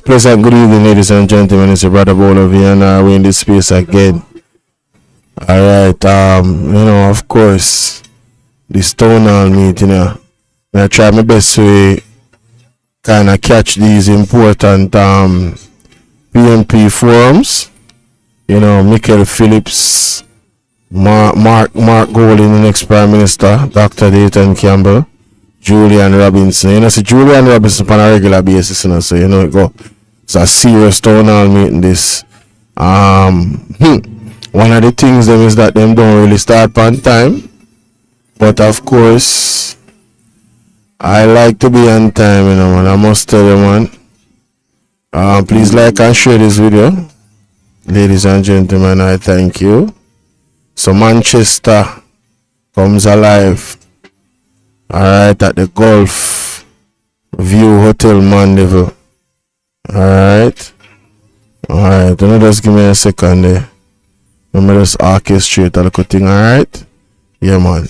Pleasant good evening, ladies and gentlemen. It's your brother Bolo here, and we're in this space again. Alright, of course, this town hall meeting, I try my best to kind of catch these important PNP forums. Michael Phillips, Mark Golding, the next Prime Minister, Dr. Dayton Campbell, Julian Robinson. See Julian Robinson on a regular basis, so it go. It's a serious town hall meeting this. One of the things them is that them don't really start on time. But of course, I like to be on time, man. I must tell you, man. Please like and share this video. Ladies and gentlemen, I thank you. So Manchester comes alive. Alright, at the Gulf View Hotel Mandeville. Alright, just give me a second there. Let me just orchestrate a little thing, alright? Yeah, man.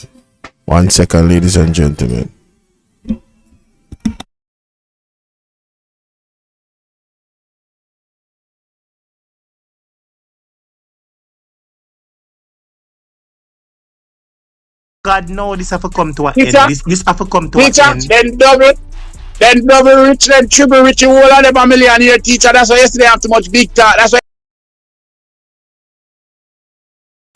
1 second, ladies and gentlemen. God, no, this have to come to an end. This have to come to an end. Then double rich, then triple rich, you all of them a millionaire teacher. That's why yesterday I have too much big talk. That's why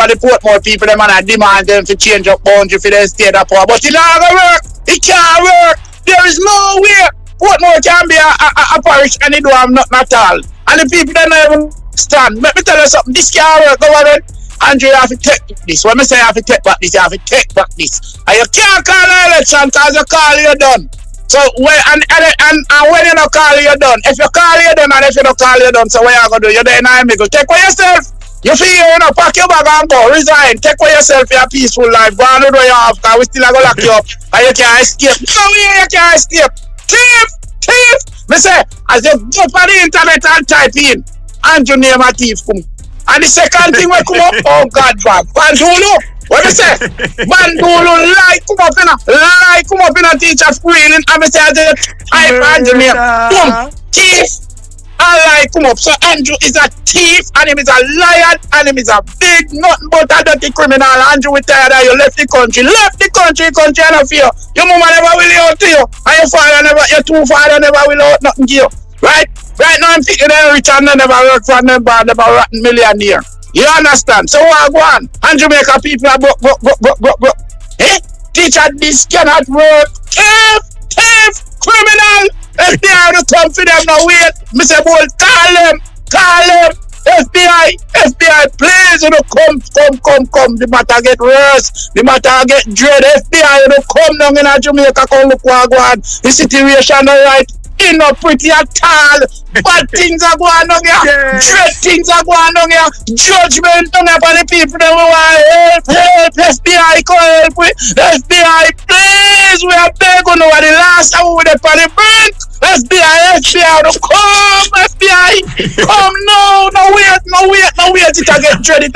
the Portmore people, them and I demand them to change up boundary for their state of power. But it not gonna work. It can't work. There is no way Portmore can be a parish and it don't have nothing at all. And the people that don't even stand. Let me tell you something. This can't work, government. Andrew, you have to take this. When I say you have to take back this, you have to take back this. And you can't call an election because you call you're done. So when and when you don't call you're done. If you call you're done and if you don't call you're done, so what you gonna do? You're there in Amigo. Take for yourself. You feel pack your bag and go, resign, take for yourself your peaceful life. Go on do what you have, because we still gonna lock you up and you can't escape. No way you can't escape. Thief! Me say, as you go on the internet and type in, and your name a thief come. And the second thing will come up, oh God, Bandulu. What me say? Bandulu lie come up in a teacher screening, and me say, I find your name. Boom! Thief! I like come up. So Andrew is a thief, and him is a liar, and him is a big, nothing but a dirty criminal. Andrew we tired that you left the country and no fear. Your mama never will out to you, and your two father never will out nothing to you. Right now I'm thinking they're rich and they never work for them, but never rotten millionaire. You understand? So what go on? And Jamaica people are broke. Teacher, this cannot work. Thief, criminal. FBI to come for them now, wait. Mr. Bolt, call them. FBI, please, come. The matter get worse. The matter get dread. FBI, come down in Jamaica, come look what go on. The situation not right. It's not pretty at all. Bad things are going on here. Dread things are going on here. Judgment on the people that want help. FBI, come help with. FBI, please, we are begging over the last time we were on the brink. FBI, come, FBI, come, no, wait, it get dread.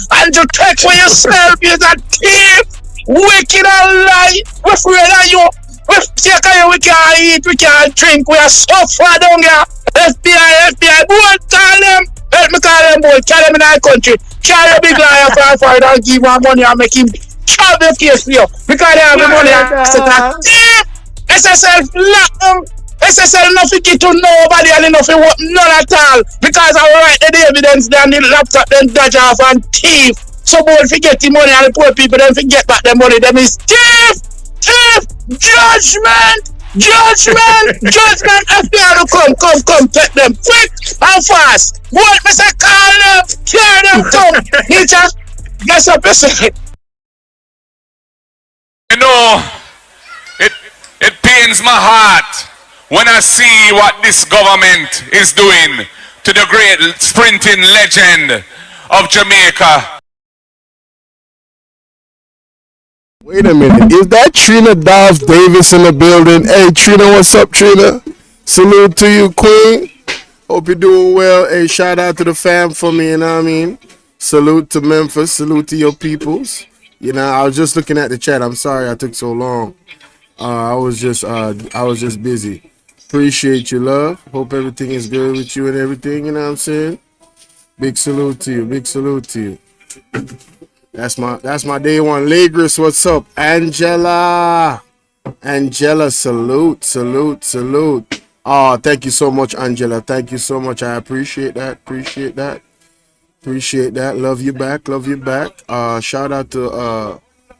And you take for yourself, you're a thief, wicked and lie, we're afraid of you, we can't eat, we can't drink, we are suffer down here. FBI, boy, call them, help me call them, boy, carry them in our country, carry a big liar for it and give him money and make him travel case for you, because they have the money and set a thief. SSL lock them. SSL nothing get to nobody and nothing what none at all. Because I write the evidence then the laptop then dodge off and thief. So both forget the money and the poor people then forget back the money. Them is thief! Judgment! FBI to come, take them quick and fast. What Mr. Call them, carry them, come. He just guess up yourself. You know, it pains my heart when I see what this government is doing to the great sprinting legend of Jamaica. Wait a minute, is that Trina Dolph Davis in the building? Hey Trina, what's up Trina? Salute to you, Queen. Hope you're doing well. Hey, shout out to the fam for me, you know what I mean? Salute to Memphis, salute to your peoples. You know, I was just looking at the chat. I'm sorry I took so long. I was just busy. Appreciate you, love. Hope everything is good with you and everything, you know what I'm saying? Big salute to you. Big salute to you. That's my day one. Lagos, what's up? Angela, salute. Oh, thank you so much, Angela. Thank you so much. I appreciate that. Love you back. Shout out to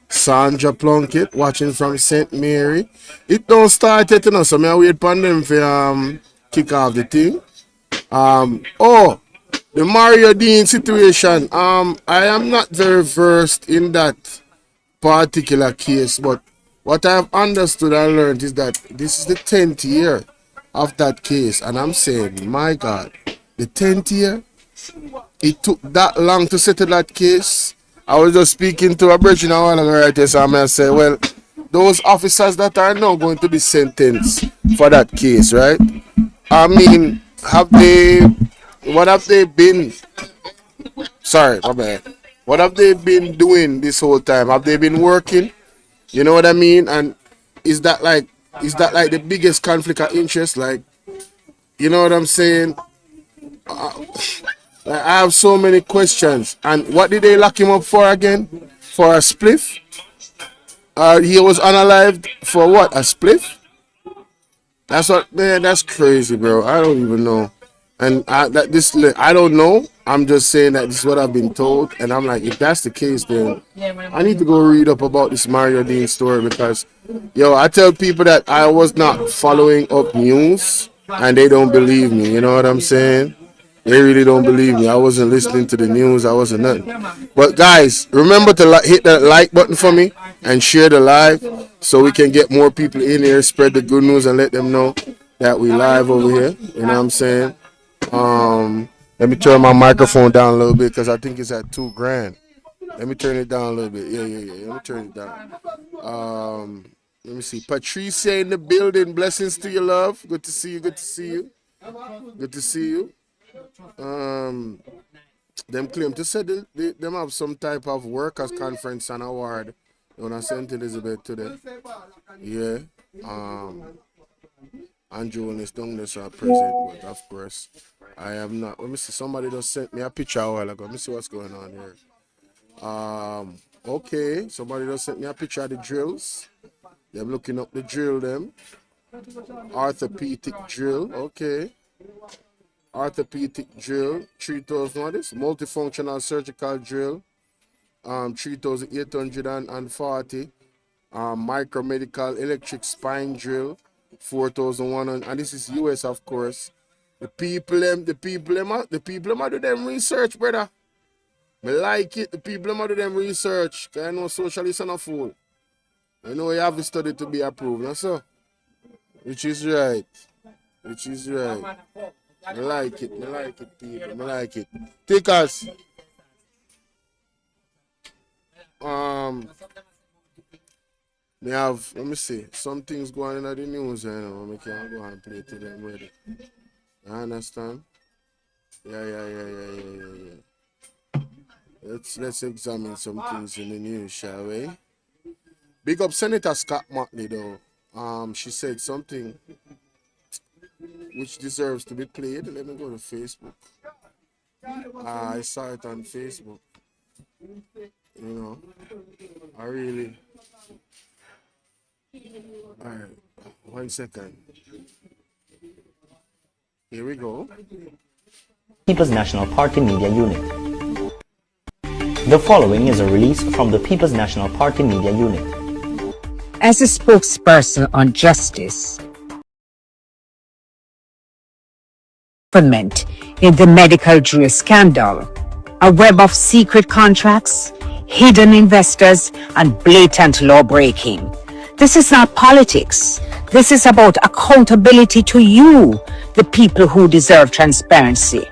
Sandra Plunkett watching from St. Mary. It don't start yet, you know, so I wait for them for kick off the thing. The Mario Dean situation. I am not very versed in that particular case, but what I've understood and learned is that this is the 10th year of that case, and I'm saying, my God, the 10th year. It took that long to settle that case. I was just speaking to a brethren a while ago right there, so I say, well, those officers that are now going to be sentenced for that case, right? I mean, what have they been doing this whole time? Have they been working? You know what I mean? And is that like the biggest conflict of interest? Like, you know what I'm saying? I have so many questions. And what did they lock him up for again? For a spliff? He was unalived for what? A spliff? That's crazy, bro. I don't even know. And I don't know. I'm just saying that this is what I've been told. And I'm like, if that's the case, then I need to go read up about this Mario Dean story, because, I tell people that I was not following up news and they don't believe me. You know what I'm saying? They really don't believe me. I wasn't listening to the news. I wasn't nothing. But guys, remember to hit that like button for me and share the live so we can get more people in here, spread the good news and let them know that we live over here. You know what I'm saying? Let me turn my microphone down a little bit because I think it's at $2,000. Let me turn it down a little bit. Yeah. Let me turn it down. Let me see. Patricia in the building. Blessings to you, love. Good to see you. Them claim to say them have some type of workers conference and award when I sent Elizabeth today. Yeah. And Jonas Douglas are present, but of course I am not. Let me see. Somebody just sent me a picture a while ago. Let me see what's going on here. Okay. Somebody just sent me a picture of the drills. They're looking up the drill them. Orthopedic drill. Okay. Orthopedic drill, 3,000 what is? Multifunctional surgical drill, 3,840. Micromedical electric spine drill, 4,100. And this is US, of course. The people do them research, brother. I like it. The people do them research. Cause I know socialists are not fool. I know you have to study to be approved, that's so. Which is right. I like it, people. I like it. Take us. Let me see. Some things going on in the news, you know. I can't go and play to them ready. You understand? Yeah. Let's examine some things in the news, shall we? Big up Senator Scott Motley, though. She said something which deserves to be played. Let me go to Facebook. I saw it on Facebook. You know, I really. All right, 1 second. Here we go. People's National Party Media Unit. The following is a release from the People's National Party Media Unit. As a spokesperson on justice, government in the medical drill scandal, a web of secret contracts, hidden investors, and blatant law breaking. This is not politics. This is about accountability to you, the people who deserve transparency.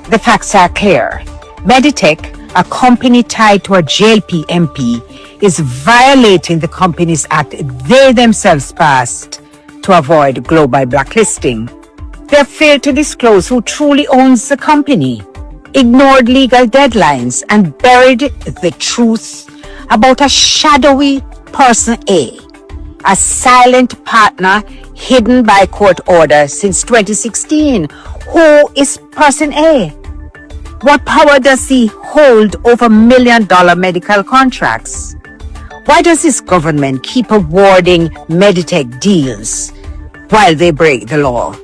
The facts are clear. Meditech, a company tied to a JLP MP, is violating the Companies Act they themselves passed to avoid global blacklisting. They have failed to disclose who truly owns the company, ignored legal deadlines, and buried the truth about a shadowy person A, a silent partner hidden by court order since 2016. Who is person A? What power does he hold over $1 million medical contracts? Why does this government keep awarding Meditech deals while they break the law?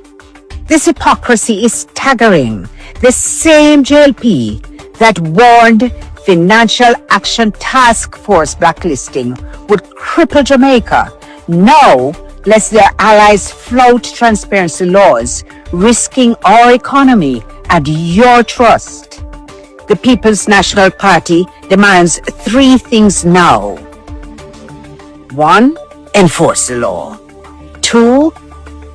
This hypocrisy is staggering. The same JLP that warned Financial Action Task Force blacklisting would cripple Jamaica now lets their allies flout transparency laws, risking our economy and your trust. The People's National Party demands 3 things now. 1. Enforce the law. 2.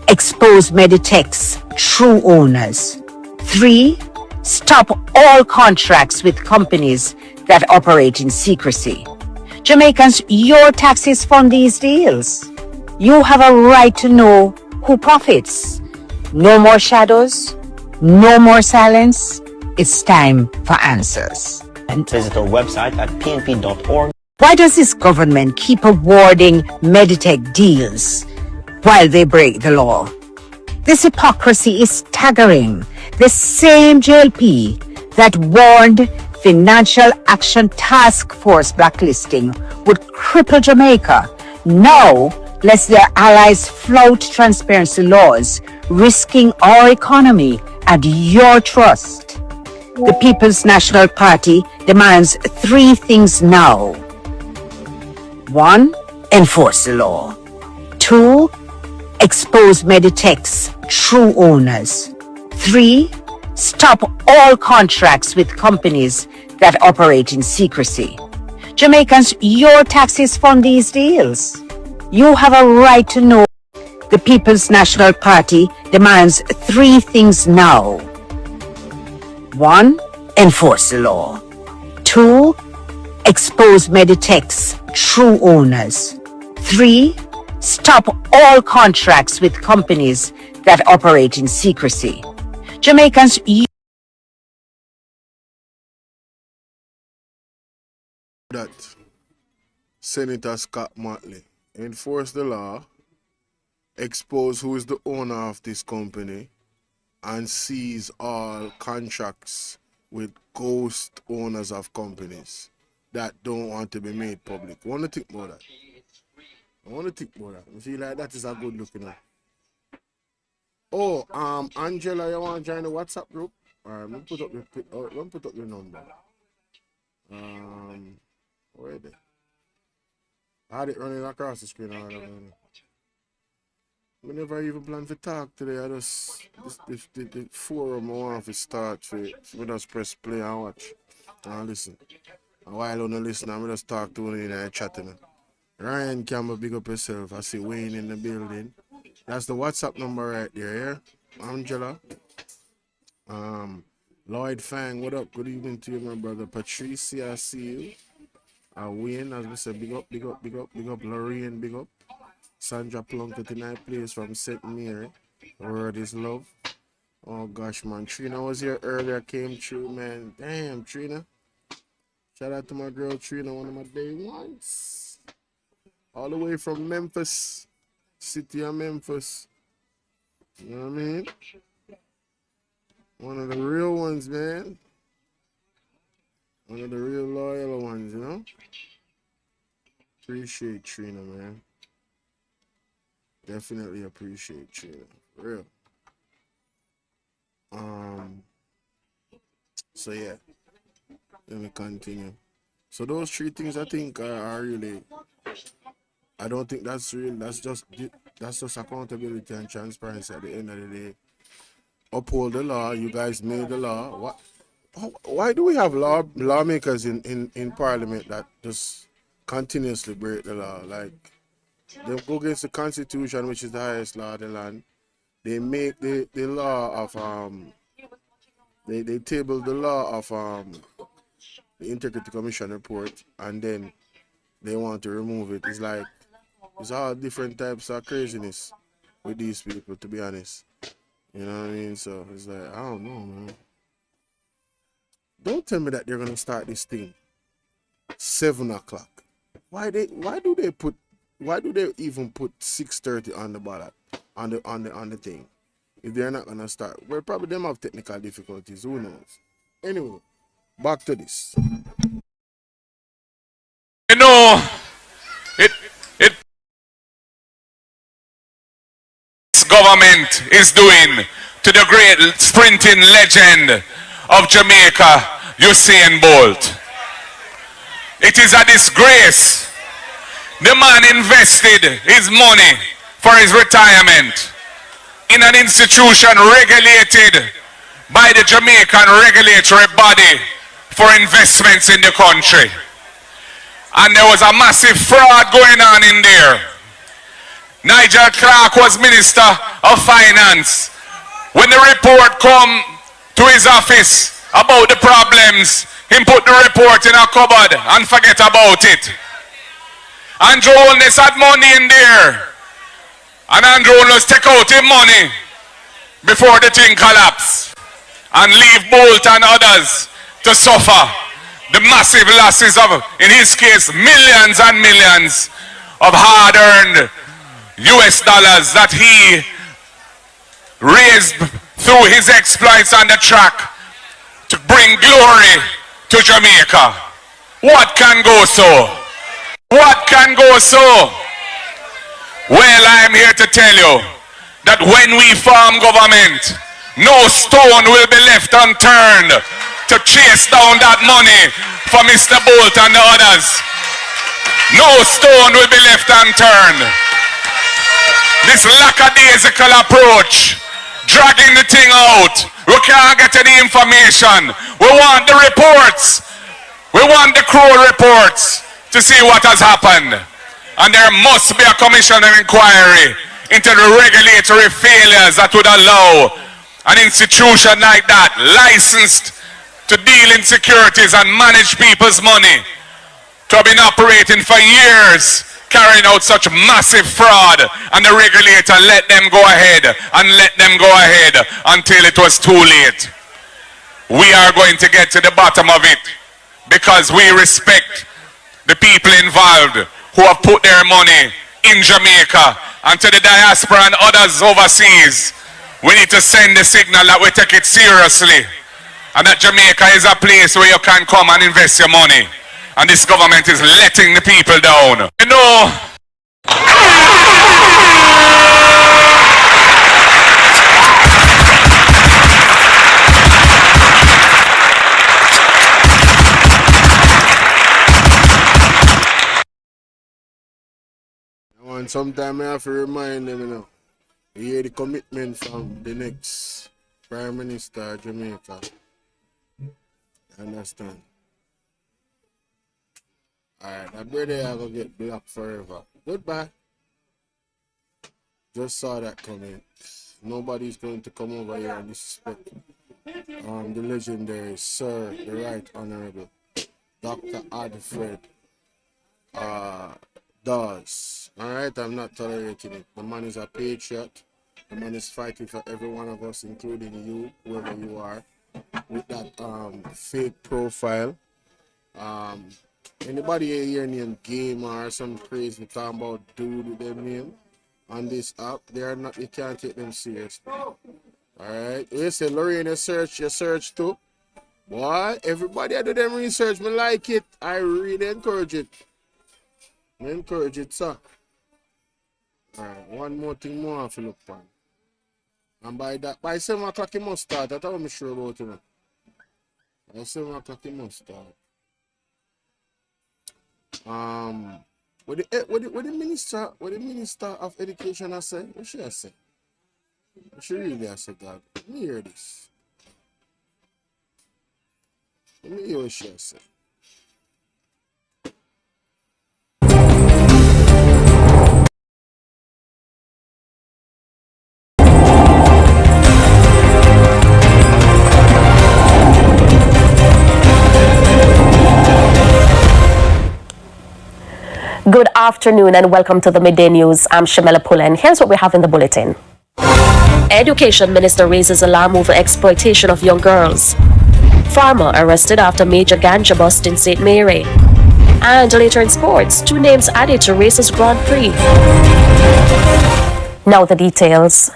Expose Meditech's true owners. 3. Stop all contracts with companies that operate in secrecy. Jamaicans, your taxes fund these deals. You have a right to know who profits. No more shadows, no more silence. It's time for answers. And visit our website at pnp.org. Why does this government keep awarding Meditech deals while they break the law? This hypocrisy is staggering. The same JLP that warned Financial Action Task Force blacklisting would cripple Jamaica now lets their allies flout transparency laws, risking our economy and your trust. The People's National Party demands 3 things now. 1. Enforce the law. 2. Expose Meditech's true owners. 3. Stop all contracts with companies that operate in secrecy. Jamaicans, your taxes fund these deals. You have a right to know. The People's National Party demands 3 things now. 1. Enforce the law. 2. Expose Meditech's true owners. 3. Stop all contracts with companies that operate in secrecy. Jamaicans, that Senator Scott Motley enforce the law, expose who is the owner of this company, and seize all contracts with ghost owners of companies that don't want to be made public. I want to think about that. I feel like that is a good looking at. Oh, Angela, you want to join the WhatsApp group? Alright, let me put up your number. Where is it? I had it running across the screen already. We never even plan to talk today. I just the forum I want to start for we just press play and watch. And listen. And while on the listen, I'm just talk to one in and chatting. Ryan Campbell, big up yourself. I see Wayne in the building. That's the WhatsApp number right there, yeah? Angela. Lloyd Fang, what up? Good evening to you, my brother. Patricia, I see you. Wayne, as we said, big up. Lorraine, big up. Sandra Plunkett tonight plays from St. Mary. Word is love. Oh gosh, man. Trina was here earlier, came through, man. Damn, Trina. Shout out to my girl Trina, one of my day ones. All the way from Memphis. City of Memphis. You know what I mean? One of the real ones, man. One of the real loyal ones, you know? Appreciate Trina, man. Definitely appreciate Trina. For real. So yeah. Let me continue. So those 3 things I think are really, I don't think that's real. That's just accountability and transparency at the end of the day. Uphold the law. You guys made the law. Why do we have lawmakers in Parliament that just continuously break the law? Like, they go against the Constitution, which is the highest law of the land. They make the law of they table the law of the Integrity Commission report, and then they want to remove it. It's like it's all different types of craziness with these people, to be honest. You know what I mean? So it's like, I don't know, man. Don't tell me that they're gonna start this thing 7 o'clock. Why do they even put 6:30 on the ballot? on the thing. If they're not gonna start, well, probably them have technical difficulties. Who knows? Anyway, back to this. You know, it this government is doing to the great sprinting legend of Jamaica, Usain Bolt. It is a disgrace. The man invested his money for his retirement in an institution regulated by the Jamaican regulatory body for investments in the country. And there was a massive fraud going on in there. Nigel Clark was Minister of Finance. When the report come to his office about the problems, he put the report in a cupboard and forget about it. Andrew Holness had money in there. And Andrew Holness take out his money before the thing collapse and leave Bolt and others to suffer the massive losses of, in his case, millions and millions of hard-earned US dollars that he raised through his exploits on the track to bring glory to Jamaica. What can go so? What can go so? Well, I am here to tell you that when we form government, no stone will be left unturned to chase down that money for Mr. Bolt and the others. No stone will be left unturned. This lackadaisical approach, dragging the thing out, we can't get any information. We want the reports. We want the crew reports to see what has happened. And there must be a commission of inquiry into the regulatory failures that would allow an institution like that, licensed to deal in securities and manage people's money, to have been operating for years, carrying out such massive fraud, and the regulator let them go ahead and let them go ahead until it was too late. We are going to get to the bottom of it because we respect the people involved who have put their money in Jamaica, and to the diaspora and others overseas. We need to send the signal that we take it seriously and that Jamaica is a place where you can come and invest your money. And this government is letting the people down. You know, And sometimes I have to remind them, you know, you hear the commitment from the next Prime Minister of Jamaica. Understand? Alright, that brother I gonna get black forever. Goodbye. Just saw that coming. Nobody's going to come over here and disrespect the legendary Sir, the Right Honorable Dr. Alfred Dawes. Alright, I'm not tolerating it. The man is a patriot. The man is fighting for every one of us, including you, whoever you are, with that fake profile. Anybody here named Gamer or some crazy talking about dude with their name on this app, they are not, you can't take them seriously. Alright, you say Lorraine, you search too. Boy, everybody I do them research, me like it. I really encourage it. I encourage it, sir. Alright, one more thing more I have to look for. And by 7 o'clock it must start. That's what I'm sure about it. By 7 o'clock it must start. What the minister of education has said? What she has said? What she really has said, God? Let me hear this. Let me hear what she has said. Good afternoon and welcome to the Midday News. I'm Shamela Pullen. Here's what we have in the bulletin. Education Minister raises alarm over exploitation of young girls. Farmer arrested after major ganja bust in St. Mary. And later in sports, 2 names added to races Grand Prix. Now the details.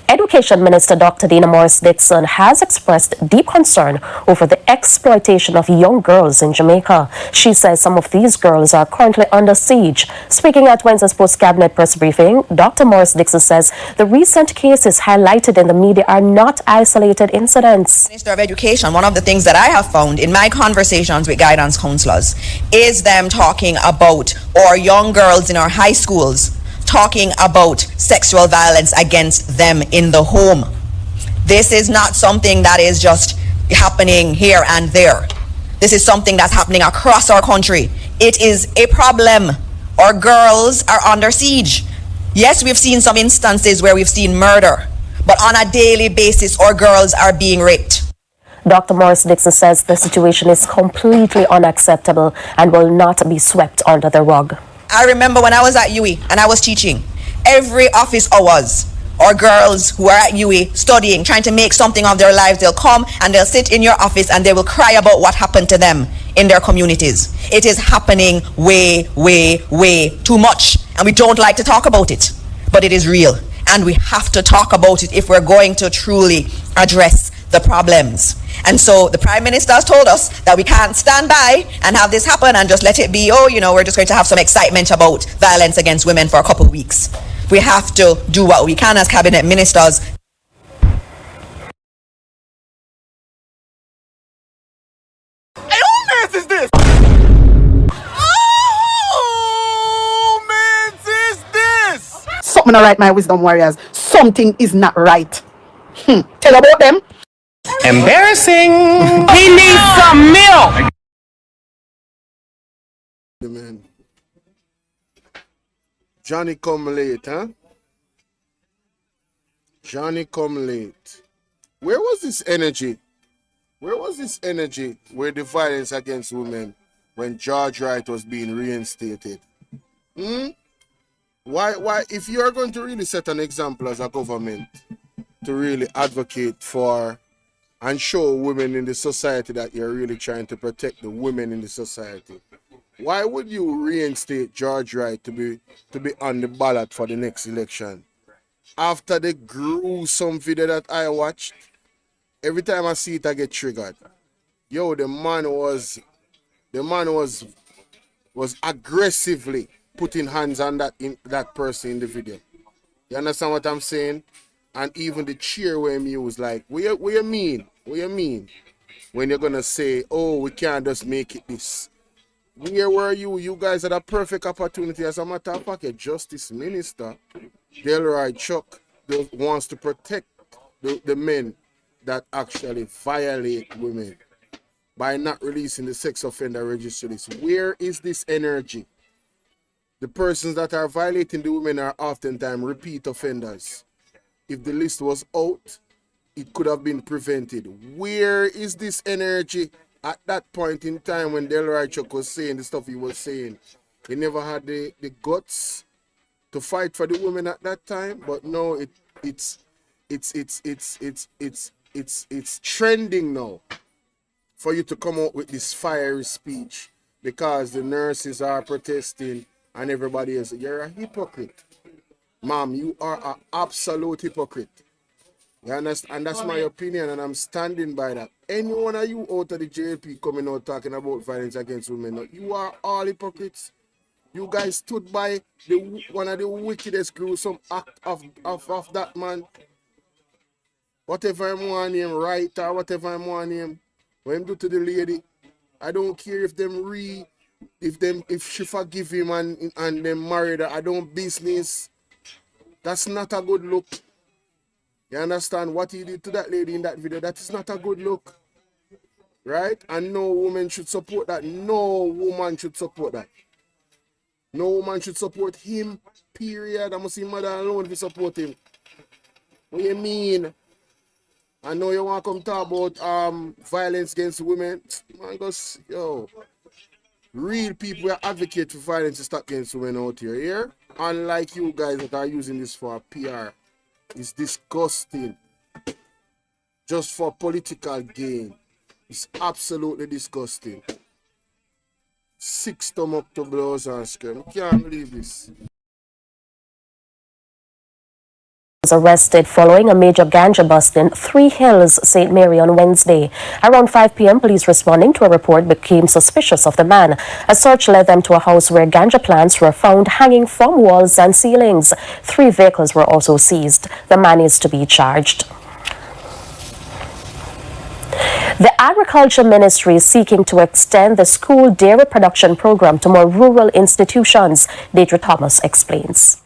Education Minister Dr. Dina Morris-Dixon has expressed deep concern over the exploitation of young girls in Jamaica. She says some of these girls are currently under siege. Speaking at Wednesday's post-cabinet press briefing, Dr. Morris-Dixon says the recent cases highlighted in the media are not isolated incidents. Minister of Education, one of the things that I have found in my conversations with guidance counselors is them talking about our young girls in our high schools talking about sexual violence against them in the home. This is not something that is just happening here and there. This is something that's happening across our country. It is a problem. Our girls are under siege. Yes, we've seen some instances where we've seen murder, but on a daily basis, our girls are being raped. Dr. Morris-Dixon says the situation is completely unacceptable and will not be swept under the rug. I remember when I was at UE and I was teaching, every office hours, or girls who are at UE studying, trying to make something of their lives, they'll come and they'll sit in your office and they will cry about what happened to them in their communities. It is happening way, way, way too much, and we don't like to talk about it, but it is real, and we have to talk about it if we're going to truly address the problems. And so the Prime Minister has told us that we can't stand by and have this happen and just let it be, oh, you know, we're just going to have some excitement about violence against women for a couple of weeks. We have to do what we can as cabinet ministers. Hey, who mans is this? Who mans is this? Something not right, my wisdom warriors. Something is not right. Tell about them. Embarrassing. He needs some milk. Man. Johnny come late, huh? Johnny come late. Where was this energy? Where was this energy where the violence against women when George Wright was being reinstated? Why, if you are going to really set an example as a government to really advocate for and show women in the society that you're really trying to protect the women in the society, why would you reinstate George Wright to be on the ballot for the next election? After the gruesome video that I watched, every time I see it, I get triggered. Yo, the man was aggressively putting hands on that person in the video. You understand what I'm saying? And even the cheer where he was like, what you mean? What you mean? When you're gonna say, oh, we can't just make it this. Where were you? You guys had a perfect opportunity. As a matter of fact, a Justice Minister, Delroy Chuck, wants to protect the men that actually violate women by not releasing the sex offender registry list. Where is this energy? The persons that are violating the women are oftentimes repeat offenders. If the list was out, it could have been prevented. Where is this energy at that point in time when Delroy Chuck was saying the stuff he was saying? He never had the guts to fight for the women at that time, but no, it's trending now for you to come out with this fiery speech because the nurses are protesting and everybody else. You're a hypocrite. Ma'am, you are an absolute hypocrite. You understand? And that's my opinion, and I'm standing by that. Any one of you out of the JLP coming out talking about violence against women, you are all hypocrites. You guys stood by one of the wickedest gruesome act of that man. Whatever I want him, right, or whatever I want him, what him do to the lady, I don't care if if she forgive him and them married her, I don't business. That's not a good look. You understand what he did to that lady in that video? That is not a good look. Right? And no woman should support that. No woman should support that. No woman should support him, period. I must see mother alone if you support him. What do you mean? I know you want to come talk about violence against women. Man, yo. Real people who advocate for violence to stop against women out here. Unlike you guys that are using this for PR. It's disgusting. Just for political gain. It's absolutely disgusting. 6 thumb up to blows and scream. I can't believe this. was arrested following a major ganja bust in Three Hills, St. Mary on Wednesday. Around 5 p.m., police responding to a report became suspicious of the man. A search led them to a house where ganja plants were found hanging from walls and ceilings. 3 vehicles were also seized. The man is to be charged. The Agriculture Ministry is seeking to extend the school dairy production program to more rural institutions. Deidre Thomas explains.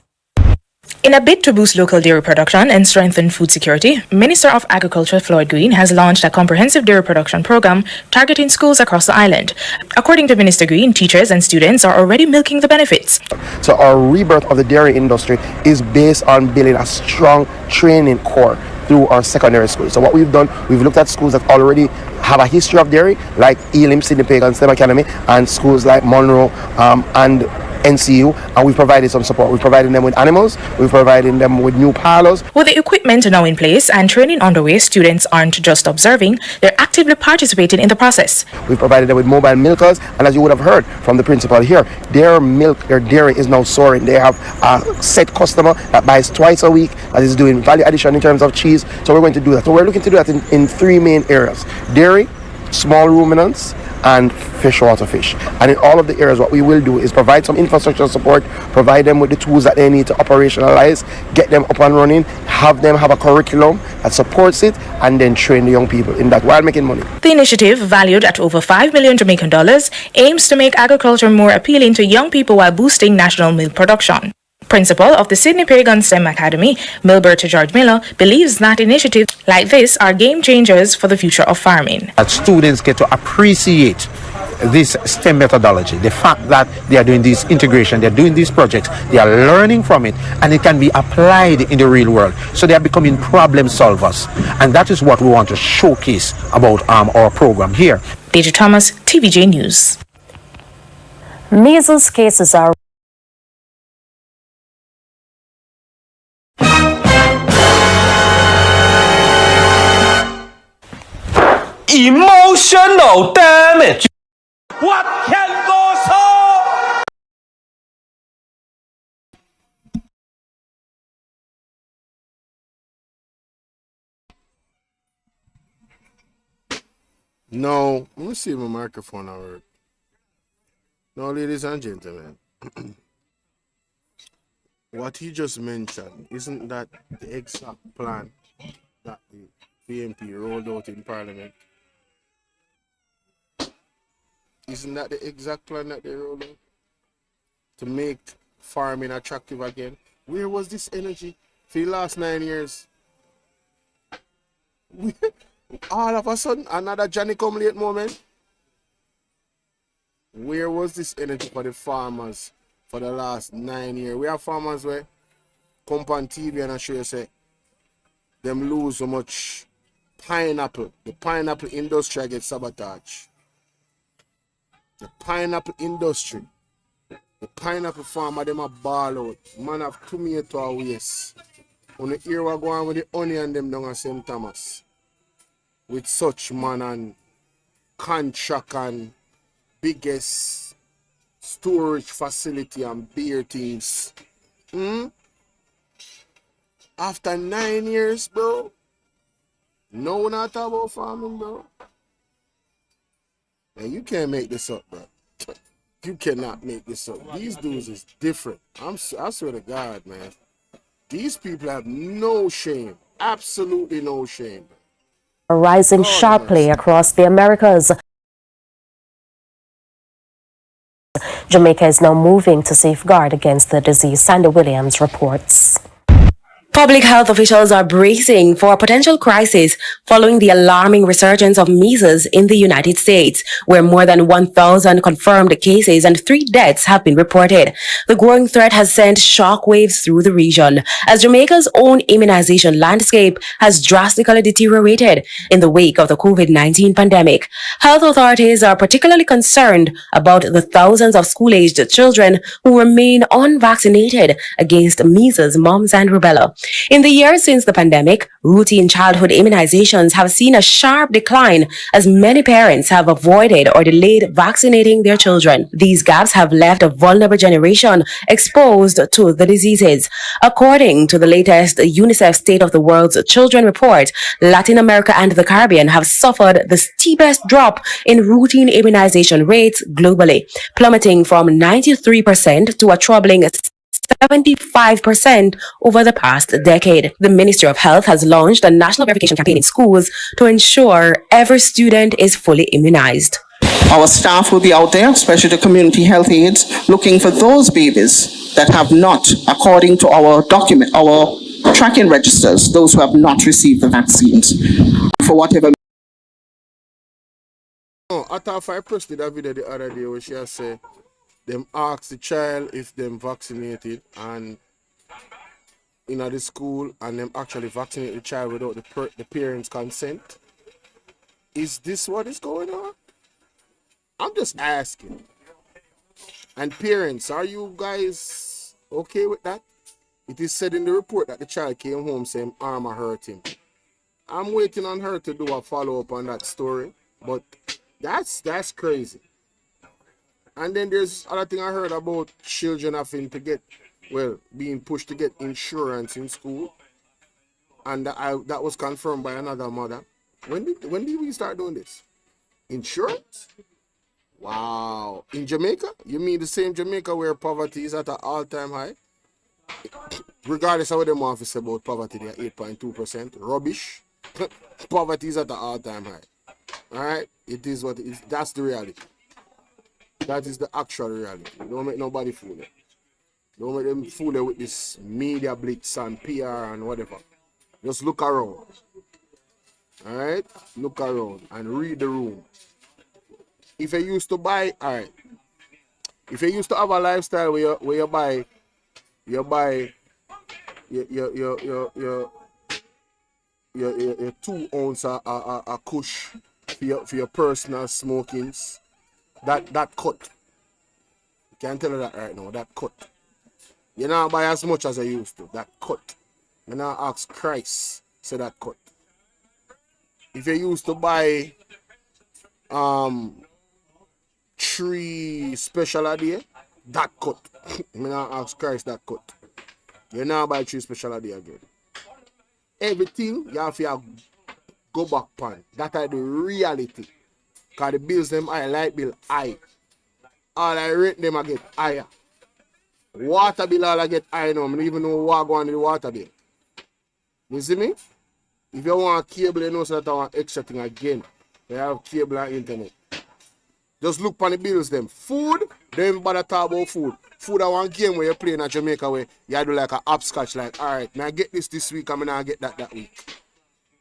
In a bid to boost local dairy production and strengthen food security, Minister of Agriculture Floyd Green has launched a comprehensive dairy production program targeting schools across the island. According to Minister Green, teachers and students are already milking the benefits. So our rebirth of the dairy industry is based on building a strong training core through our secondary schools. So what we've done, we've looked at schools that already have a history of dairy, like Elim, Sydney Pagan STEM Academy, and schools like Monroe and NCU, and we've provided some support. We've provided them with animals, we've provided them with new parlors. With the equipment now in place and training underway, students aren't just observing, they're actively participating in the process. We've provided them with mobile milkers, and as you would have heard from the principal here, their dairy is now soaring. They have a set customer that buys twice a week, that is doing value addition in terms of cheese. So we're going to do that. So we're looking to do that in 3 main areas: dairy, small ruminants, and freshwater fish. And in all of the areas, what we will do is provide some infrastructure support, provide them with the tools that they need to operationalize, get them up and running, have them have a curriculum that supports it, and then train the young people in that while making money. The initiative, valued at over 5 million Jamaican dollars, aims to make agriculture more appealing to young people while boosting national milk production. Principal of the Sydney Pagan STEM Academy, Milberta George Miller, believes that initiatives like this are game changers for the future of farming. That students get to appreciate this STEM methodology, the fact that they are doing this integration, they're doing these projects, they are learning from it, and it can be applied in the real world. So they are becoming problem solvers. And that is what we want to showcase about our program here. Deidre Thomas, TVJ News. Measles cases are Emotional damage. What can go so? No, let me see if my microphone will work. Now, ladies and gentlemen, what he just mentioned, isn't that the exact plan that the PMP rolled out in Parliament? Isn't that the exact plan that they rolled out? To make farming attractive again? Where was this energy for the last 9 years? All of a sudden, another Johnny come late moment. Where was this energy for the farmers for the last 9 years? We have farmers where come on TV and I show you say them lose so much pineapple. The pineapple industry gets sabotaged. The pineapple industry. The pineapple farmer them a ball out. Man have tomato a waste. On the ear we go on with the onion them down at St. Thomas. With such man and contract and biggest storage facility and beer things. After 9 years, bro. No one not talk about farming, bro. Man, you can't make this up, bro. You cannot make this up. These dudes is different. I swear to God, man. These people have no shame. Absolutely no shame. rising sharply across the Americas. Jamaica is now moving to safeguard against the disease. Sandy Williams reports. Public health officials are bracing for a potential crisis following the alarming resurgence of measles in the United States, where more than 1,000 confirmed cases and 3 deaths have been reported. The growing threat has sent shockwaves through the region, as Jamaica's own immunization landscape has drastically deteriorated in the wake of the COVID-19 pandemic. Health authorities are particularly concerned about the thousands of school-aged children who remain unvaccinated against measles, mumps, and rubella. In the years since the pandemic, routine childhood immunizations have seen a sharp decline as many parents have avoided or delayed vaccinating their children. These gaps have left a vulnerable generation exposed to the diseases. According to the latest UNICEF State of the World's Children report, Latin America and the Caribbean have suffered the steepest drop in routine immunization rates globally, plummeting from 93% to a troubling 75% over the past decade. The Ministry of Health has launched a national verification campaign in schools to ensure every student is fully immunized. Our staff will be out there, especially the community health aides, looking for those babies that have not, according to our tracking registers, those who have not received the vaccines for whatever. Oh, I thought if I posted that video the other day where she said them ask the child if them vaccinated and in the school and them actually vaccinate the child without the parents' consent. Is this what is going on? I'm just asking. And parents, are you guys okay with that? It is said in the report that the child came home saying arm hurt him. I'm waiting on her to do a follow-up on that story, but that's crazy. And then there's other thing I heard about children having to get, being pushed to get insurance in school. And that was confirmed by another mother. When did we start doing this? Insurance? Wow. In Jamaica? You mean the same Jamaica where poverty is at an all-time high? Regardless of what they want to say about poverty, they are 8.2%. Rubbish. Poverty is at an all-time high. Alright? It is what it is. That's the reality. That is the actual reality. Don't make nobody fool it. Don't make them fool it with this media blitz and PR and whatever. Just look around. Alright? Look around and read the room. If you used to buy, alright. If you used to have a lifestyle where you buy your 2 ounce a kush for your personal smokings. That cut. Can't tell you that right now. That cut. You not buy as much as I used to. That cut. You not ask Christ. Say that cut. If you used to buy 3 special a day, that cut. You not ask Christ that cut. You not buy 3 special a day again. Everything you have to go back on. That is the reality. Because the bills them high, light bill high. All I rent them I get higher. Water bill all I get high now. I don't even know what go on in the water bill. You see me? If you want cable, you know so that I want extra thing again. They have cable and internet. Just look on the bills them. Food, they don't bother talk about food. Food are one game where you play in Jamaica where you do like a hopscotch, like, alright, now I get this week, I'm gonna get that week.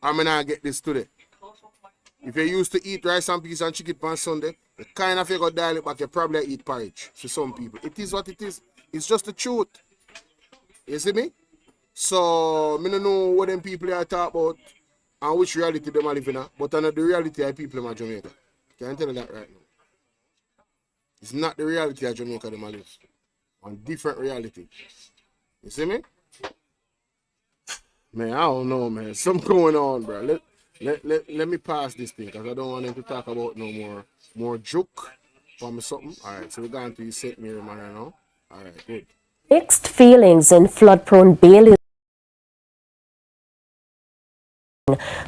I'm gonna get this today. If you used to eat rice and peas and chicken on Sunday, the kind of you go dial it back, you probably eat porridge for some people. It is what it is. It's just the truth. You see me? So, I don't know what them people are talking about and which reality them are living in, but I know the reality of people in Jamaica. Can I tell you that right now? It's not the reality of Jamaica them are living. On different reality. You see me? Man, I don't know, man. Something going on, bro. Let me pass this thing because I don't want them to talk about no more joke for me something. Alright, so we're going to St. Mary Manor now. Alright, good. Mixed feelings in flood-prone Bailey.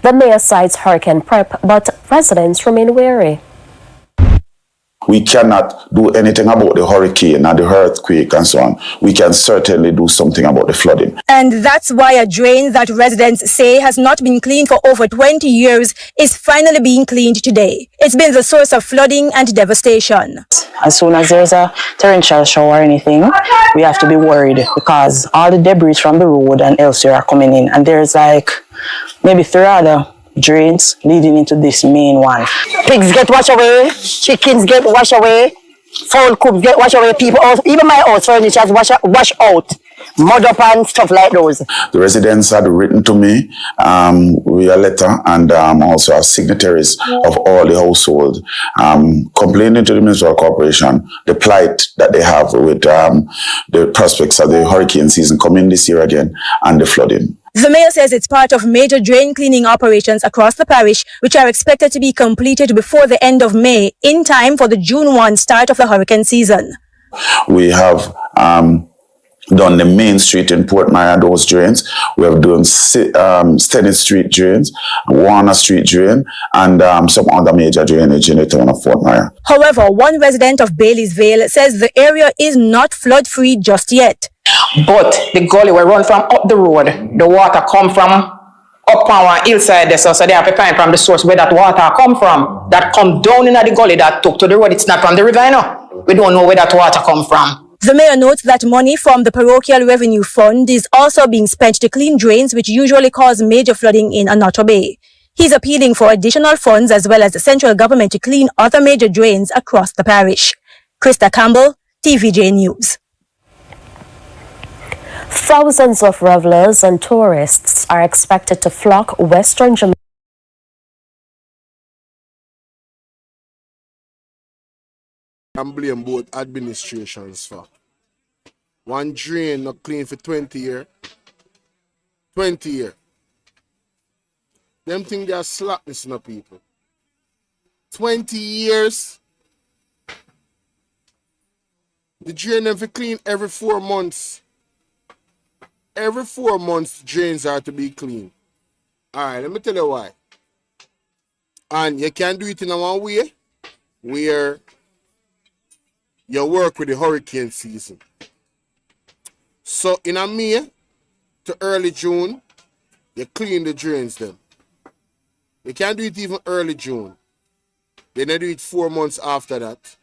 The mayor cites hurricane prep, but residents remain wary. We cannot do anything about the hurricane and the earthquake and so on. We can certainly do something about the flooding. And that's why a drain that residents say has not been cleaned for over 20 years is finally being cleaned today. It's been the source of flooding and devastation. As soon as there's a torrential shower or anything, we have to be worried because all the debris from the road and elsewhere are coming in. And there's like maybe 3 other drains leading into this main one. Pigs get washed away, chickens get washed away, fowl coops get washed away, people, even my house furniture washed out. mud up and stuff like those. The residents had written to me via letter and also as signatories of all the household complaining to the Municipal Corporation the plight that they have with the prospects of the hurricane season coming this year again and the flooding. The mayor says it's part of major drain cleaning operations across the parish, which are expected to be completed before the end of May, in time for the June 1 start of the hurricane season. We have done the main street in Port Maya, those drains. We have done Stennis Street drains, Warner Street drain, and some other major drainage in the town of Fort Maya. However, one resident of Bailey's Vale says the area is not flood-free just yet. But the gully will run from up the road. The water come from up on one hillside there, so they are preparing from the source where that water come from. That come down in the gully that took to the road. It's not from the river, you know. We don't know where that water come from. The mayor notes that money from the parochial revenue fund is also being spent to clean drains which usually cause major flooding in Anoto Bay. He's appealing for additional funds as well as the central government to clean other major drains across the parish. Krista Campbell, TVJ News. Thousands of revelers and tourists are expected to flock Western Jamaica. And blame both administrations for. One drain not clean for 20 years. 20 years. Them think they are slackness, no people. 20 years. The drain them for clean every 4 months. Every 4 months, drains are to be clean. Alright, let me tell you why. And you can do it in a one way where you work with the hurricane season. So in a May to early June, you clean the drains them. You can do it even early June. Then you do it 4 months after that.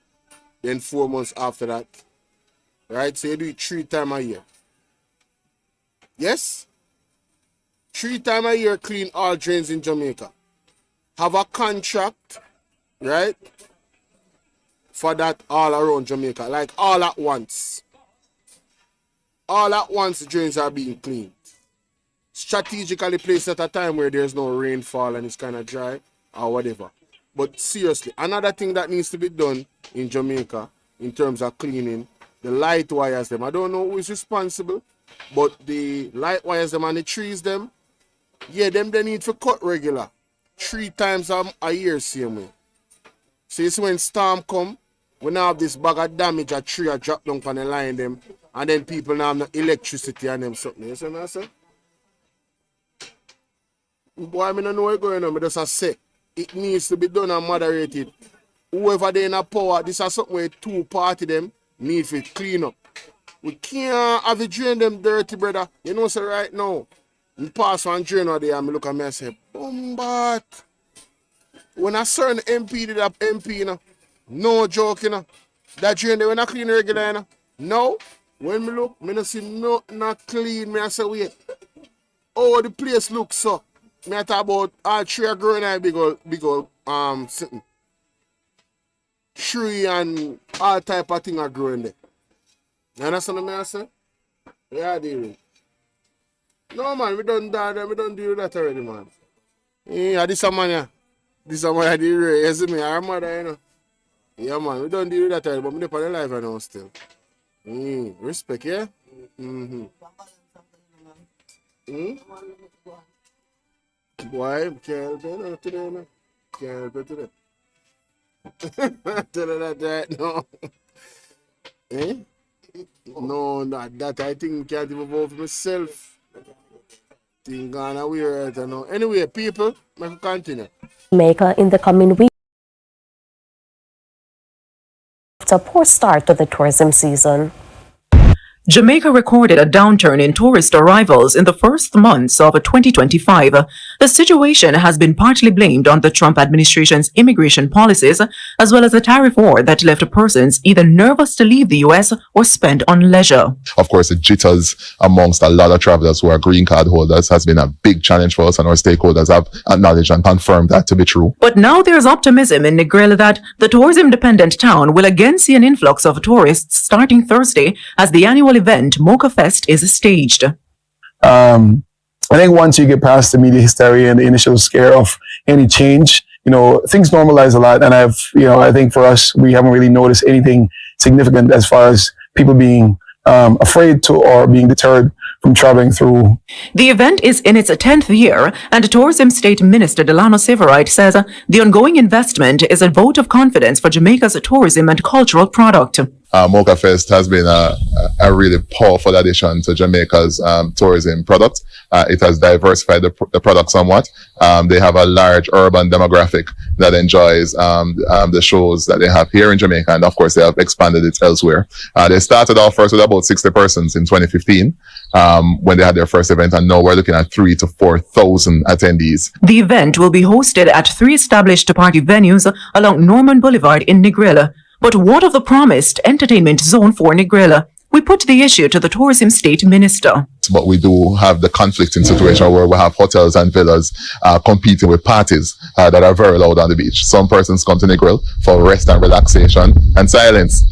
Then 4 months after that. Right? So you do it 3 times a year. Yes? 3 times a year clean all drains in Jamaica. Have a contract, right? For that all around Jamaica. Like all at once. All at once the drains are being cleaned. Strategically placed at a time where there's no rainfall and it's kind of dry or whatever. But seriously, another thing that needs to be done in Jamaica in terms of cleaning, the light wires them. I don't know who is responsible. But the light wires them and the trees them, yeah, them they need to cut regular. 3 times a year, same way. So it's when storm come, we now have this bag of damage, a tree a drop down on the line them, and then people now have no electricity and them something. You see what I say? Boy, I don't know what's going on, but just say it needs to be done and moderated. Whoever they in a power, this is something where 2 party them need to clean up. We can't have a drain them dirty, brother. You know, so right now, I pass one drain out there and I look at me and say, but when a certain MP did that MP, you know, no joke, you know, that drain they when I clean regular, you know. No, when me look, me not see nothing not clean. Me I say, wait, oh, the place looks so. Me I talk about all tree are growing and big old sitting. Tree and all type of thing are growing there. You understand what I say? Yeah, deal. No man, we don't do we don't do that already, man. Yeah, this a man, yeah. This a man, you see me, I'm mother, you know. Yeah, man, we don't do that already, but we don't on the life right now still. Respect, yeah? Boy, can't help it today, man. Can't help it today. Tell her that right now. No, not that. I think I can't even vote for myself. Think gonna weird right now. Anyway, people, let's continue. Jamaica in the coming week. After a poor start to the tourism season. Jamaica recorded a downturn in tourist arrivals in the first months of 2025. The situation has been partly blamed on the Trump administration's immigration policies, as well as the tariff war that left persons either nervous to leave the U.S. or spend on leisure. Of course, the jitters amongst a lot of travelers who are green card holders has been a big challenge for us, and our stakeholders have acknowledged and confirmed that to be true. But now there's optimism in Negril that the tourism-dependent town will again see an influx of tourists starting Thursday as the annual event Mocha Fest is staged. I think once you get past the media hysteria and the initial scare of any change, things normalize a lot. And I think for us, we haven't really noticed anything significant as far as people being afraid to or being deterred from traveling through. The event is in its 10th year, and Tourism State Minister Delano Severide says the ongoing investment is a vote of confidence for Jamaica's tourism and cultural product. Mocha Fest has been a really powerful addition to Jamaica's tourism product. It has diversified the product somewhat. They have a large urban demographic that enjoys the shows that they have here in Jamaica, and of course they have expanded it elsewhere. They started off first with about 60 persons in 2015 when they had their first event, and now we're looking at 3,000 to 4,000 attendees. The event will be hosted at 3 established party venues along Norman Boulevard in Negril. But what of the promised entertainment zone for Negril? We put the issue to the Tourism State Minister. But we do have the conflicting situation where we have hotels and villas competing with parties that are very loud on the beach. Some persons come to Negril for rest and relaxation and silence.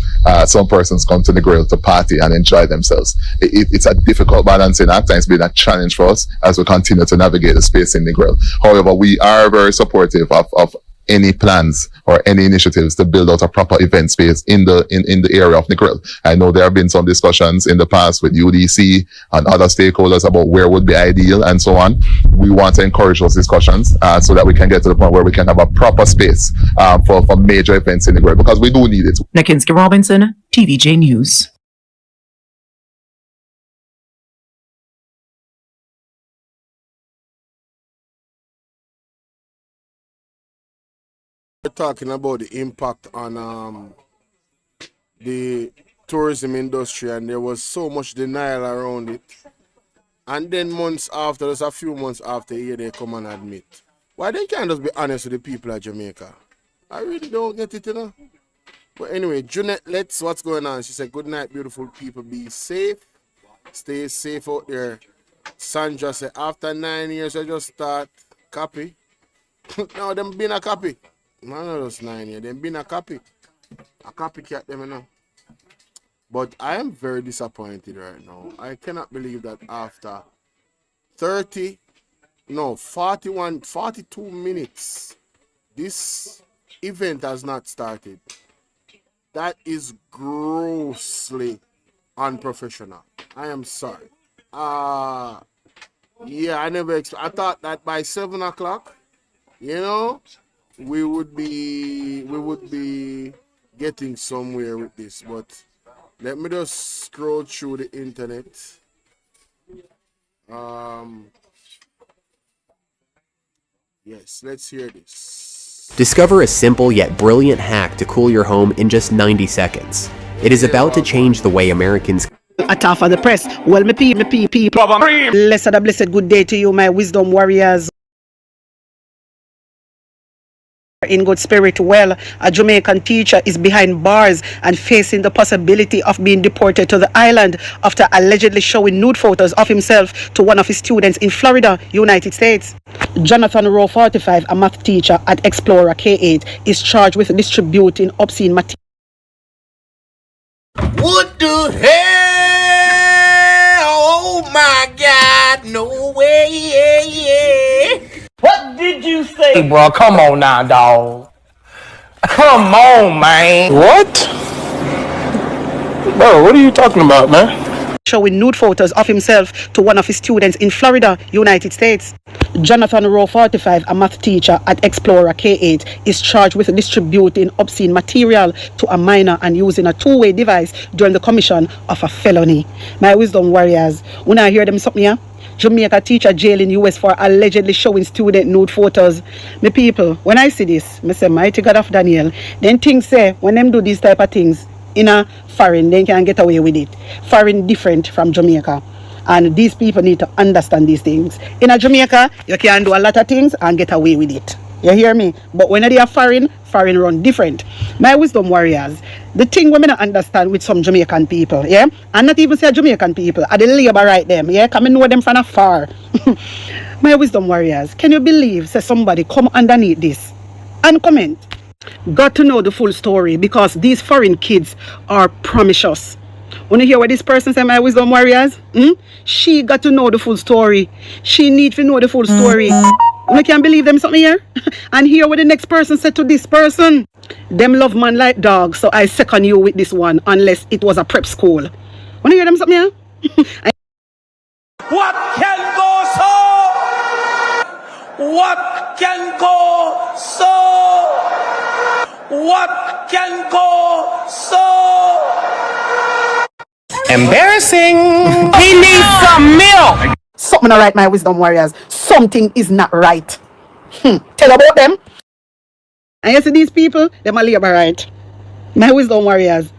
Some persons come to Negril to party and enjoy themselves. It's a difficult balancing act, and it's been a challenge for us as we continue to navigate the space in Negril. However, we are very supportive of any plans or any initiatives to build out a proper event space in the area of Negril. I know there have been some discussions in the past with UDC and other stakeholders about where would be ideal and so on. We want to encourage those discussions so that we can get to the point where we can have a proper space for major events in Negril, because we do need it. Nakinski Robinson, TVJ News. We're talking about the impact on the tourism industry, and there was so much denial around it. And then there's a few months after here, they come and admit. Why they can't just be honest with the people of Jamaica? I really don't get it, But anyway, Junette, what's going on? She said, good night, beautiful people. Be safe. Stay safe out there. Sandra said, after 9 years, I just start copy. Now, them been a copy. Man, not just 9 years. Them been a copy. A copycat them, But I am very disappointed right now. I cannot believe that after 42 minutes, this event has not started. That is grossly unprofessional. I am sorry. Yeah, I thought that by 7 o'clock, we would be getting somewhere with this, but let me just scroll through the internet. Yes, let's hear this. Discover a simple yet brilliant hack to cool your home in just 90 seconds. It is about to change the way Americans Attack for the press. Well, me people. Blessed and blessed good day to you, my wisdom warriors. In good spirit. Well, a Jamaican teacher is behind bars and facing the possibility of being deported to the island after allegedly showing nude photos of himself to one of his students in Florida, United States. Jonathan Rowe, 45, a math teacher at Explorer K8, is charged with distributing obscene material. What the hell? Oh my God, no way. What did you say? Hey, bro, come on now, dog. Come on, man. What? Bro, what are you talking about, man? Showing nude photos of himself to one of his students in Florida, United States. Jonathan Rowe, 45, a math teacher at Explorer K8, is charged with distributing obscene material to a minor and using a two-way device during the commission of a felony. My wisdom warriors, when I hear them something here, Jamaica teacher jail in US for allegedly showing student nude photos. Me people, when I see this, me say, mighty God of Daniel, then things say, when them do these type of things in a foreign, they can get away with it. Foreign different from Jamaica. And these people need to understand these things. In a Jamaica, you can do a lot of things and get away with it. You hear me? But when they are foreign run different. My wisdom warriors, the thing women don't understand with some Jamaican people, yeah? And not even say Jamaican people, are the labor right them, yeah? Come and know them from afar. My wisdom warriors, can you believe say somebody come underneath this and comment? Got to know the full story because these foreign kids are promiscuous. When you hear what this person say, my wisdom warriors, she got to know the full story. She need to know the full story. You can't believe them something here. And hear what the next person said to this person. Them love man like dogs, so I second you with this one, unless it was a prep school. When you hear them something here? What can go so? What can go so? What can go so? Embarrassing. He needs some milk. Something not right, my wisdom warriors. Something is not right. Tell about them. And you see these people, them are labor right. My wisdom warriors.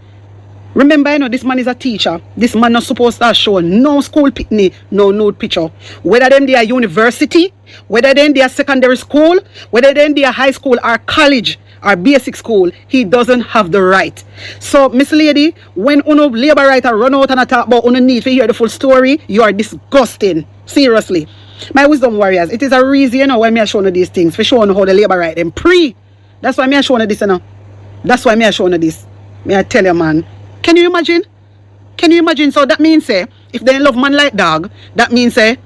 Remember, you know, this man is a teacher. This man not supposed to show no school picnic, no nude picture. Whether them they are university, whether them they are secondary school, whether them they are high school or college or basic school, he doesn't have the right. So, Miss Lady, when uno labor writer run out and talk about uno need to hear the full story, you are disgusting. Seriously. My wisdom warriors, it is a reason, you know, why me are showing you these things, for showing you how the labor right them pre. That's why me are showing you this, you know. That's why me are showing you this. Me I tell you, man. Can you imagine? Can you imagine? So that means, say, if they love man like dog, that means, say,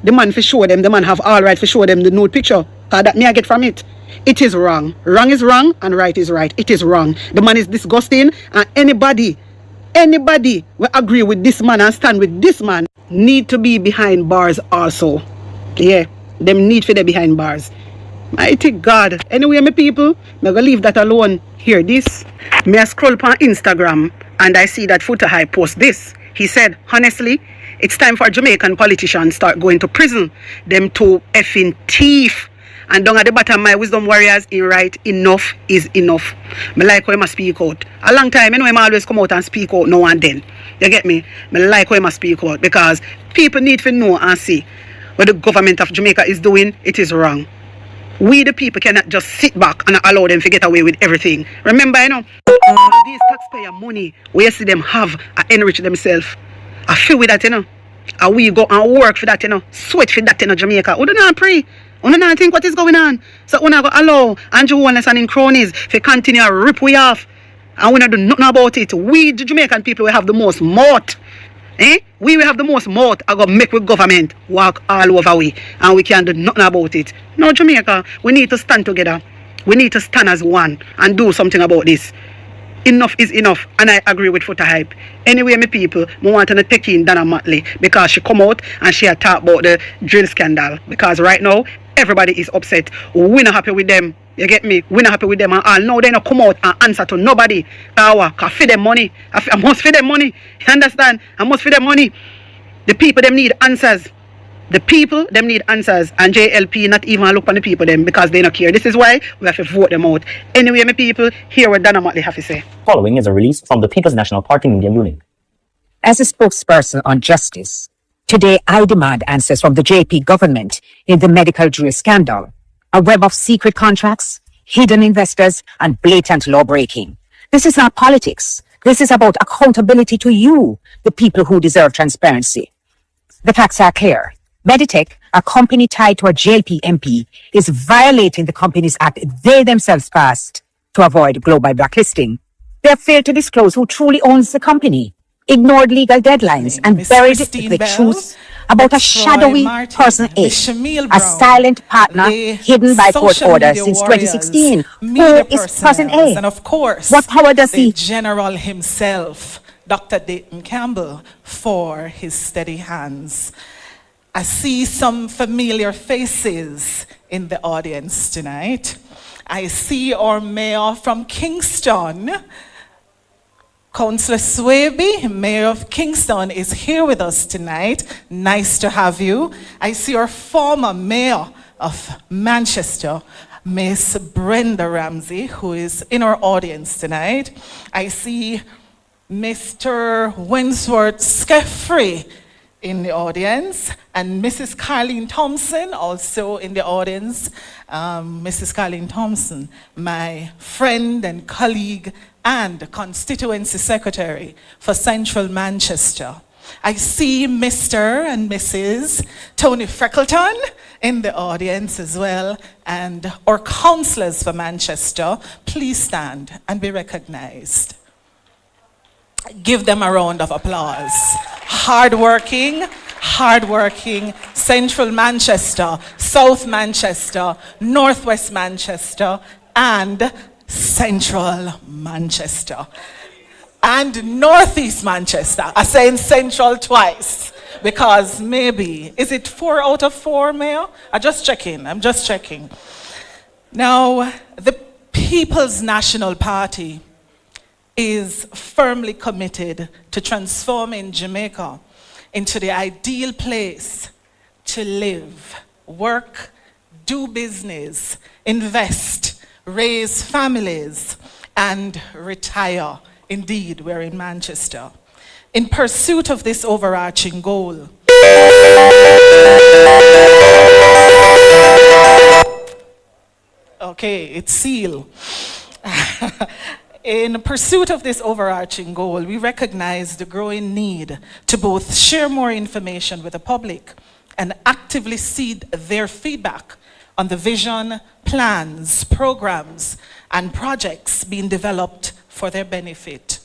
the man for show them, the man have all right for show them the nude picture. Cause that me I get from it. It is wrong. Wrong is wrong and right is right. It is wrong. The man is disgusting and anybody will agree with this man and stand with this man need to be behind bars also. Yeah, them need for the behind bars. Mighty God. Anyway, my people, I'm going to leave that alone. Hear this. Me I scroll on Instagram and I see that Footer High post this. He said, honestly, it's time for Jamaican politicians start going to prison. Them two effing thief. And down at the bottom, my wisdom warriors, in right, enough is enough. Me like how he must speak out. A long time, I know him always come out and speak out now and then. You get me? Me like how he must speak out because people need to know and see what the government of Jamaica is doing. It is wrong. We the people cannot just sit back and allow them to get away with everything. Remember, you know, all these taxpayer money, we you see them have enrich themselves. I feel with that, you know. And we go and work for that, you know. Sweat for that, you know, Jamaica. We do not pray. We do not think what is going on. So we not go allow Andrew Wallace and in cronies to continue to rip we off. And we not do nothing about it. We, the Jamaican people, we have the most mouth. We will have the most mouth. I go make with government walk all over we. And we can't do nothing about it. No, Jamaica, we need to stand together. We need to stand as one and do something about this. Enough is enough, and I agree with Footer Hype. Anyway, my people, I want to take in Dana Matley because she come out and she had talked about the drill scandal. Because right now, everybody is upset. We're not happy with them. You get me? We're not happy with them. And all now they not come out and answer to nobody. Because feed them money. I must feed them money. You understand? I must feed them money. The people, them need answers. The people, them need answers. And JLP not even look on the people, them, because they don't care. This is why we have to vote them out. Anyway, my people, hear what Dana Matley have to say. Following is a release from the People's National Party media unit. As a spokesperson on justice, today I demand answers from the JP government in the medical drill scandal, a web of secret contracts, hidden investors, and blatant law breaking. This is not politics. This is about accountability to you, the people who deserve transparency. The facts are clear. Meditech, a company tied to a JLP MP, is violating the Companies Act they themselves passed to avoid global blacklisting. They have failed to disclose who truly owns the company, ignored legal deadlines, and buried the truth about a shadowy person A, a silent partner hidden by court order since 2016. Who is person A? And of course, what power does the he? General himself, Dr. Dayton Campbell, for his steady hands. I see some familiar faces in the audience tonight. I see our mayor from Kingston, Councillor Swaby, Mayor of Kingston, is here with us tonight. Nice to have you. I see our former mayor of Manchester, Miss Brenda Ramsey, who is in our audience tonight. I see Mr. Winsworth Skeffrey in the audience, and Mrs. Carleen Thompson also in the audience. Mrs. Carleen Thompson, my friend and colleague and constituency secretary for Central Manchester. I see Mr. and Mrs. Tony Freckleton in the audience as well, and our councillors for Manchester. Please stand and be recognized. Give them a round of applause. Hardworking Central Manchester, South Manchester, Northwest Manchester, and Central Manchester. And Northeast Manchester. I'm saying Central twice because maybe, is it 4 out of 4, Mayor? I'm just checking. Now, the People's National Party is firmly committed to transforming Jamaica into the ideal place to live, work, do business, invest, raise families, and retire. Indeed, we're in Manchester. In pursuit of this overarching goal, okay, it's sealed. In pursuit of this overarching goal, we recognize the growing need to both share more information with the public and actively seek their feedback on the vision, plans, programs, and projects being developed for their benefit.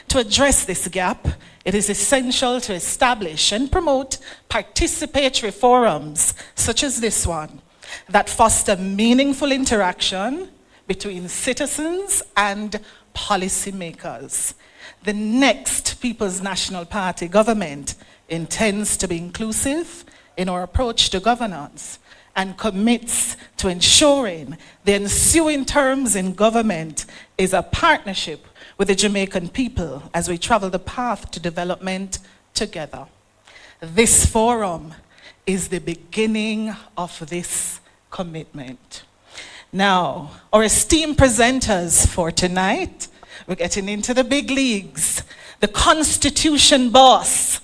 To address this gap, it is essential to establish and promote participatory forums such as this one that foster meaningful interaction between citizens and policymakers. The next People's National Party government intends to be inclusive in our approach to governance and commits to ensuring the ensuing terms in government is a partnership with the Jamaican people as we travel the path to development together. This forum is the beginning of this commitment. Now, our esteemed presenters for tonight, we're getting into the big leagues. The Constitution boss,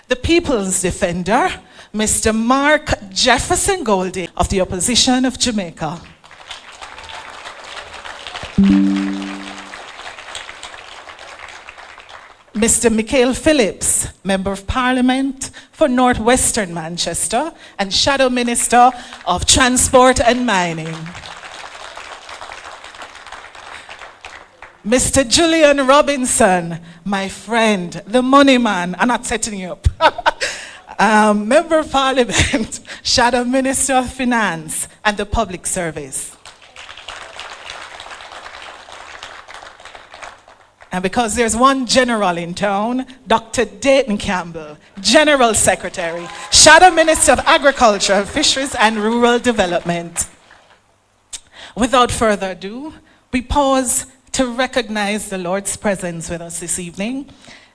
the people's defender, Mr. Mark Jefferson Golding of the opposition of Jamaica. Mr. Mikhail Phillips, Member of Parliament for Northwestern Manchester and Shadow Minister of Transport and Mining. Mr. Julian Robinson, my friend, the money man. I'm not setting you up. Member of Parliament, Shadow Minister of Finance and the Public Service. And because there's one general in town, Dr. Dayton Campbell, General Secretary, Shadow Minister of Agriculture, Fisheries and Rural Development. Without further ado, we pause to recognize the Lord's presence with us this evening.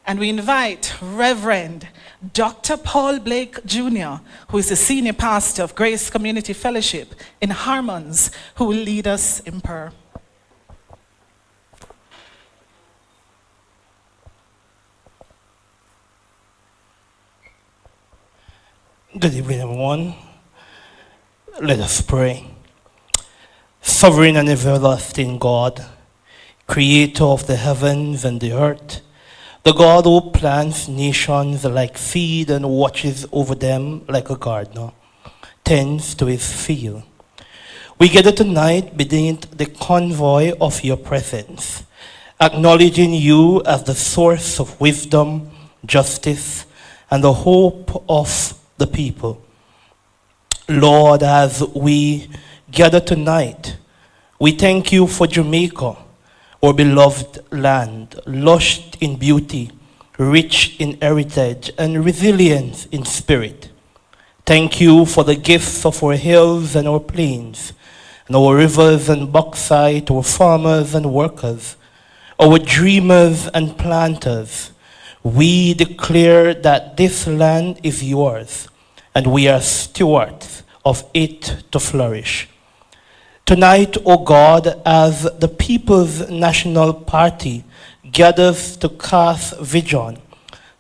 And we invite Reverend Dr. Paul Blake Jr., who is the Senior Pastor of Grace Community Fellowship in Harmons, who will lead us in prayer. Good evening, everyone. Let us pray. Sovereign and everlasting God, creator of the heavens and the earth, the God who plants nations like seed and watches over them like a gardener, tends to his field. We gather tonight beneath the convoy of your presence, acknowledging you as the source of wisdom, justice, and the hope of the people. Lord, as we gather tonight, we thank you for Jamaica, our beloved land, lush in beauty, rich in heritage, and resilience in spirit. Thank you for the gifts of our hills and our plains, and our rivers and bauxite, our farmers and workers, our dreamers and planters. We declare that this land is yours, and we are stewards of it to flourish. Tonight, O God, as the People's National Party gathers to cast vision,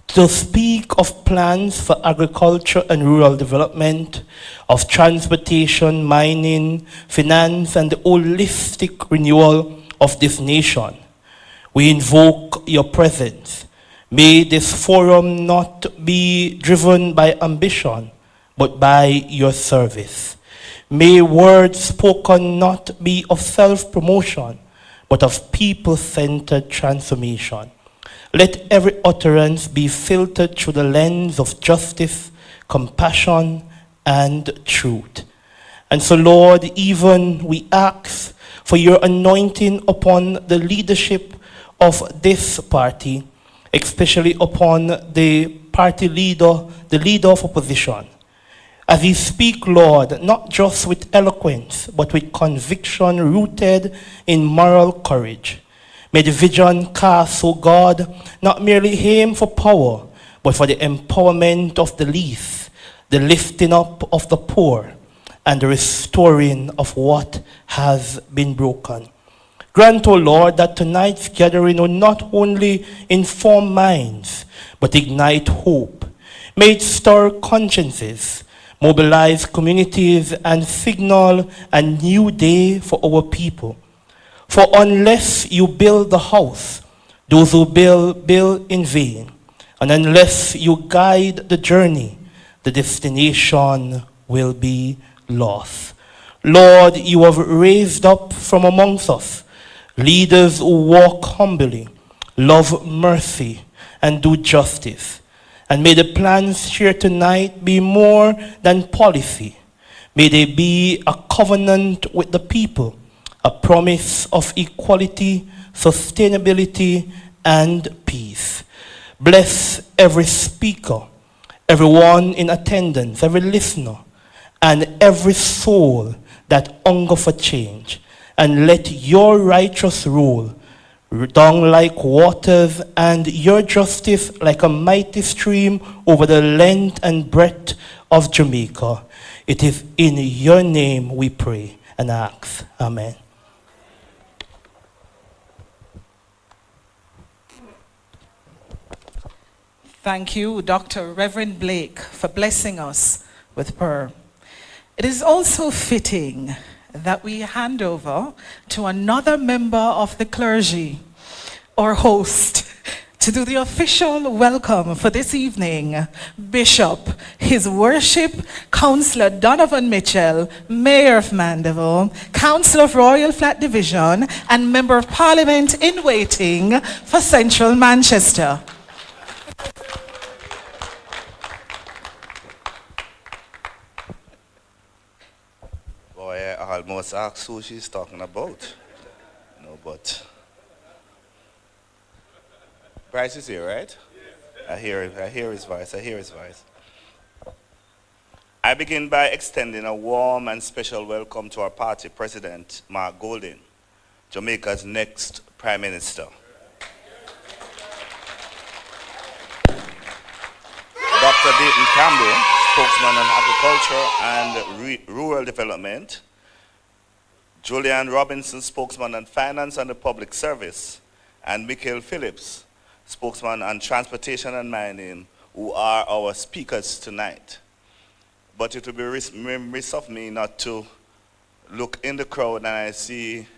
to speak of plans for agriculture and rural development, of transportation, mining, finance, and the holistic renewal of this nation. We invoke your presence. May this forum not be driven by ambition, but by your service. May words spoken not be of self-promotion, but of people-centered transformation. Let every utterance be filtered through the lens of justice, compassion, and truth. And so, Lord, even we ask for your anointing upon the leadership of this party, especially upon the party leader, the leader of opposition. As he speak, Lord, not just with eloquence, but with conviction rooted in moral courage. May the vision cast, O God, not merely aim for power, but for the empowerment of the least, the lifting up of the poor, and the restoring of what has been broken. Grant, O Lord, that tonight's gathering will not only inform minds, but ignite hope. May it stir consciences, mobilize communities, and signal a new day for our people. For unless you build the house, those who build in vain. And unless you guide the journey, the destination will be lost. Lord, you have raised up from amongst us leaders who walk humbly, love mercy, and do justice. And may the plans shared tonight be more than policy. May they be a covenant with the people, a promise of equality, sustainability, and peace. Bless every speaker, everyone in attendance, every listener, and every soul that hunger for change. And let your righteous rule down like waters, and your justice like a mighty stream over the length and breadth of Jamaica. It is in your name we pray and ask. Amen. Thank you, Dr. Reverend Blake, for blessing us with prayer. It is also fitting that we hand over to another member of the clergy, or host, to do the official welcome for this evening, Bishop, His Worship, Councillor Donovan Mitchell, Mayor of Mandeville, Councillor of Royal Flat Division, and Member of Parliament in waiting for Central Manchester. Boy, I almost asked who she's talking about. No, but Bryce is here, right? I hear his voice. I begin by extending a warm and special welcome to our party president, Mark Golding, Jamaica's next Prime Minister. Dr. Dayton Campbell, spokesman on agriculture and rural development. Julian Robinson, spokesman on finance and the public service. And Michael Phillips, spokesman on transportation and mining, who are our speakers tonight. But it will be remiss of me not to look in the crowd and I see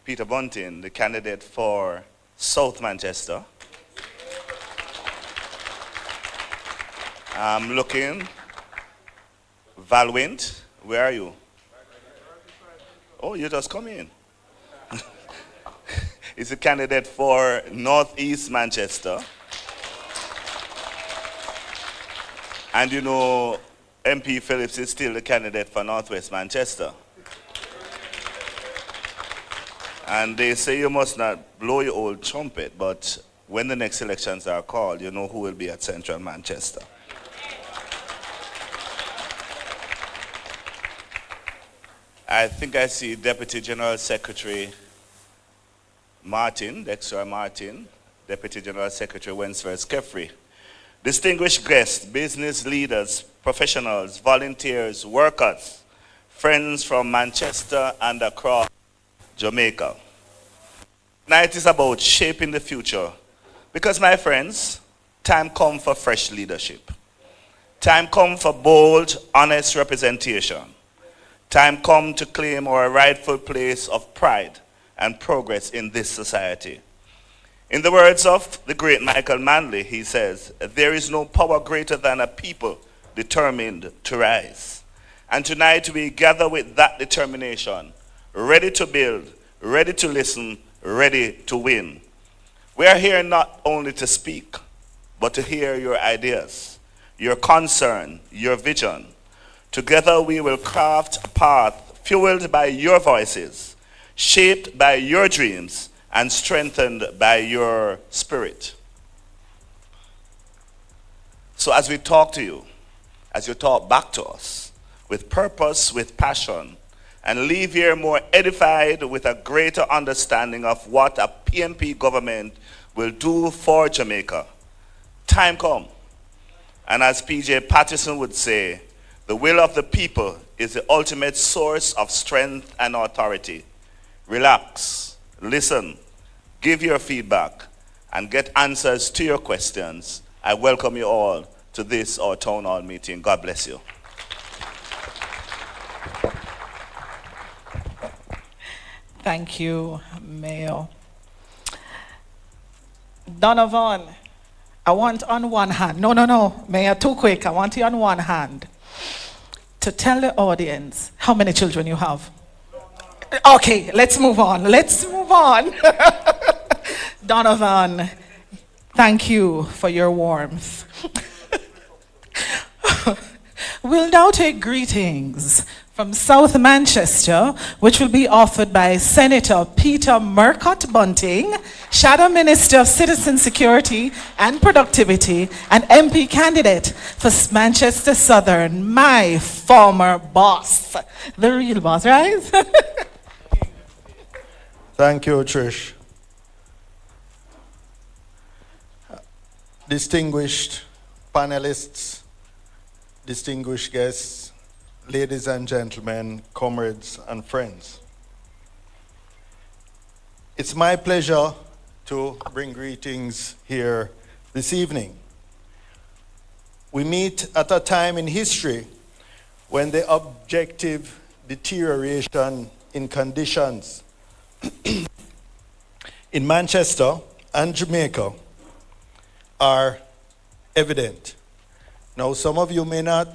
Peter Bunting, the candidate for South Manchester. I'm looking. Valwint, where are you? Oh, you just come in. He's a candidate for Northeast Manchester. And you know, MP Phillips is still the candidate for Northwest Manchester. And they say you must not blow your old trumpet, but when the next elections are called, you know who will be at Central Manchester. I think I see Deputy General Secretary Martin, Dexter Martin, Deputy General Secretary Wentworth Keffrey. Distinguished guests, business leaders, professionals, volunteers, workers, friends from Manchester and across Jamaica. Tonight is about shaping the future. Because my friends, time come for fresh leadership. Time come for bold, honest representation. Time come to claim our rightful place of pride and progress in this society. In the words of the great Michael Manley, he says, "There is no power greater than a people determined to rise." And tonight we gather with that determination, ready to build, ready to listen, ready to win. We are here not only to speak, but to hear your ideas, your concern, your vision. Together we will craft a path fueled by your voices, shaped by your dreams, and strengthened by your spirit. So as we talk to you, as you talk back to us, with purpose, with passion, and leave here more edified with a greater understanding of what a PNP government will do for Jamaica. Time come. And as PJ Patterson would say, the will of the people is the ultimate source of strength and authority. Relax, listen, give your feedback, and get answers to your questions. I welcome you all to this, our town hall meeting. God bless you. Thank you, Mayor. Donovan, I want on one hand, no, Mayor, too quick. I want you on one hand to tell the audience how many children you have. Okay, let's move on. Donovan, thank you for your warmth. We'll now take greetings from South Manchester, which will be offered by Senator Peter Murcott Bunting, Shadow Minister of Citizen Security and Productivity, and MP candidate for Manchester Southern, my former boss. The real boss, right? Thank you, Trish. Distinguished panelists, distinguished guests, ladies and gentlemen, comrades and friends. It's my pleasure to bring greetings here this evening. We meet at a time in history when the objective deterioration in conditions in Manchester and Jamaica are evident. Now, some of you may not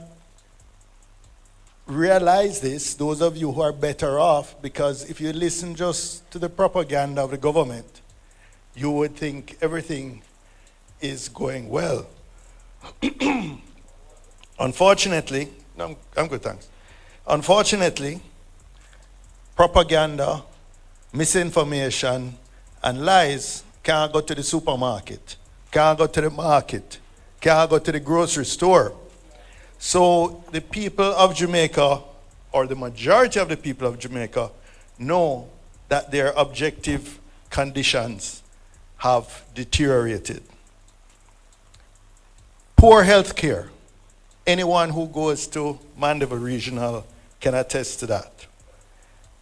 realize this, those of you who are better off, because if you listen just to the propaganda of the government, you would think everything is going well. Unfortunately, no, I'm good, thanks. Unfortunately, propaganda, misinformation, and lies can't go to the supermarket, can't go to the market, can't go to the grocery store. So the people of Jamaica, or the majority of the people of Jamaica, know that their objective conditions have deteriorated. Poor health care. Anyone who goes to Mandeville Regional can attest to that.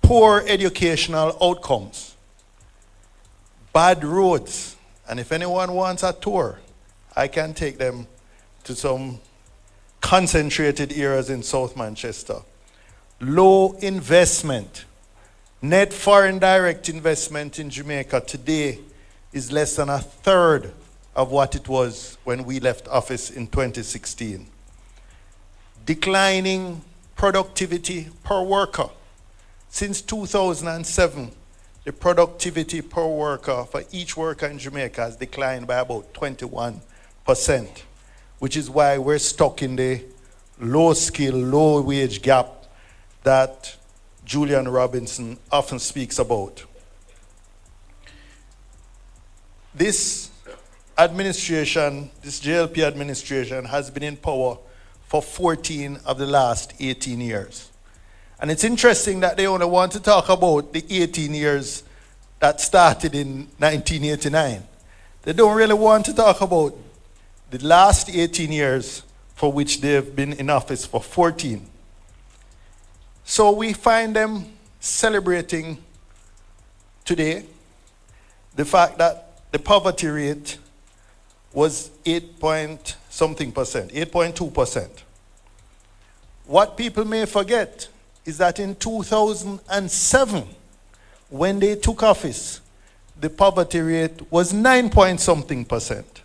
Poor educational outcomes. Bad roads. And if anyone wants a tour, I can take them to some concentrated areas in South Manchester. Low investment. Net foreign direct investment in Jamaica today is less than a third of what it was when we left office in 2016. Declining productivity per worker. Since 2007, the productivity per worker for each worker in Jamaica has declined by about 21%, which is why we're stuck in the low skill, low wage gap that Julian Robinson often speaks about. This administration, this JLP administration, has been in power for 14 of the last 18 years. And it's interesting that they only want to talk about the 18 years that started in 1989. They don't really want to talk about the last 18 years for which they've been in office for 14. So we find them celebrating today the fact that the poverty rate was 8 point something percent, 8.2%. What people may forget is that in 2007, when they took office, the poverty rate was 9 point something percent.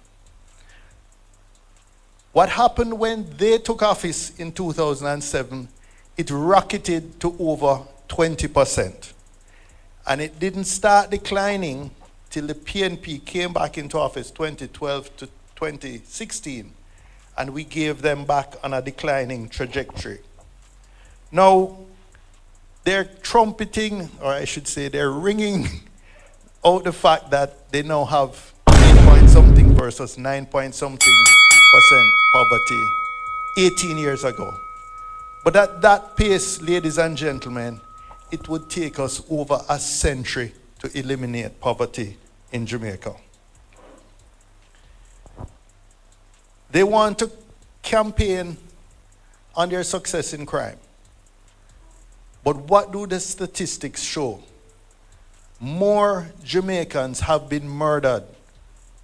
What happened when they took office in 2007, it rocketed to over 20%. And it didn't start declining till the PNP came back into office 2012 to 2016, and we gave them back on a declining trajectory. Now, they're trumpeting, or I should say they're ringing out the fact that they now have 8 point something versus 9 point something percent poverty 18 years ago. But at that pace, ladies and gentlemen, it would take us over a century to eliminate poverty in Jamaica. They want to campaign on their success in crime. But what do the statistics show? More Jamaicans have been murdered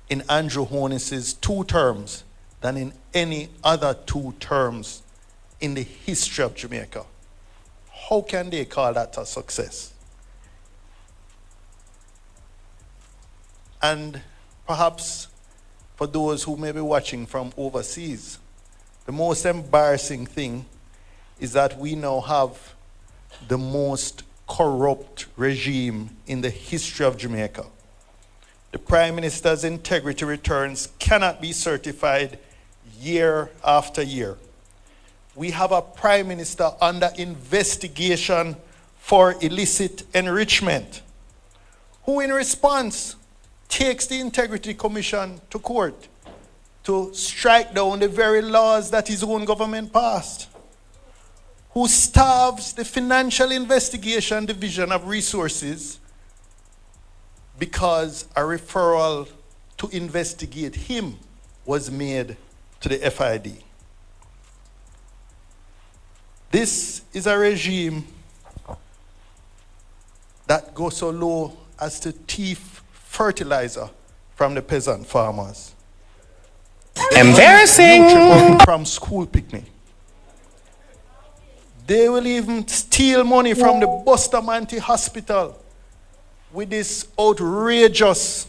in Andrew Holness's 2 terms than in any other 2 terms in the history of Jamaica. How can they call that a success? And perhaps for those who may be watching from overseas, the most embarrassing thing is that we now have the most corrupt regime in the history of Jamaica. The Prime Minister's integrity returns cannot be certified year after year. We have a Prime Minister under investigation for illicit enrichment, who in response takes the Integrity Commission to court to strike down the very laws that his own government passed, who starves the Financial Investigation Division of Resources because a referral to investigate him was made to the FID. This is a regime that goes so low as to thief fertilizer from the peasant farmers. Embarrassing! From school picnic. They will even steal money from the Bustamante Hospital with this outrageous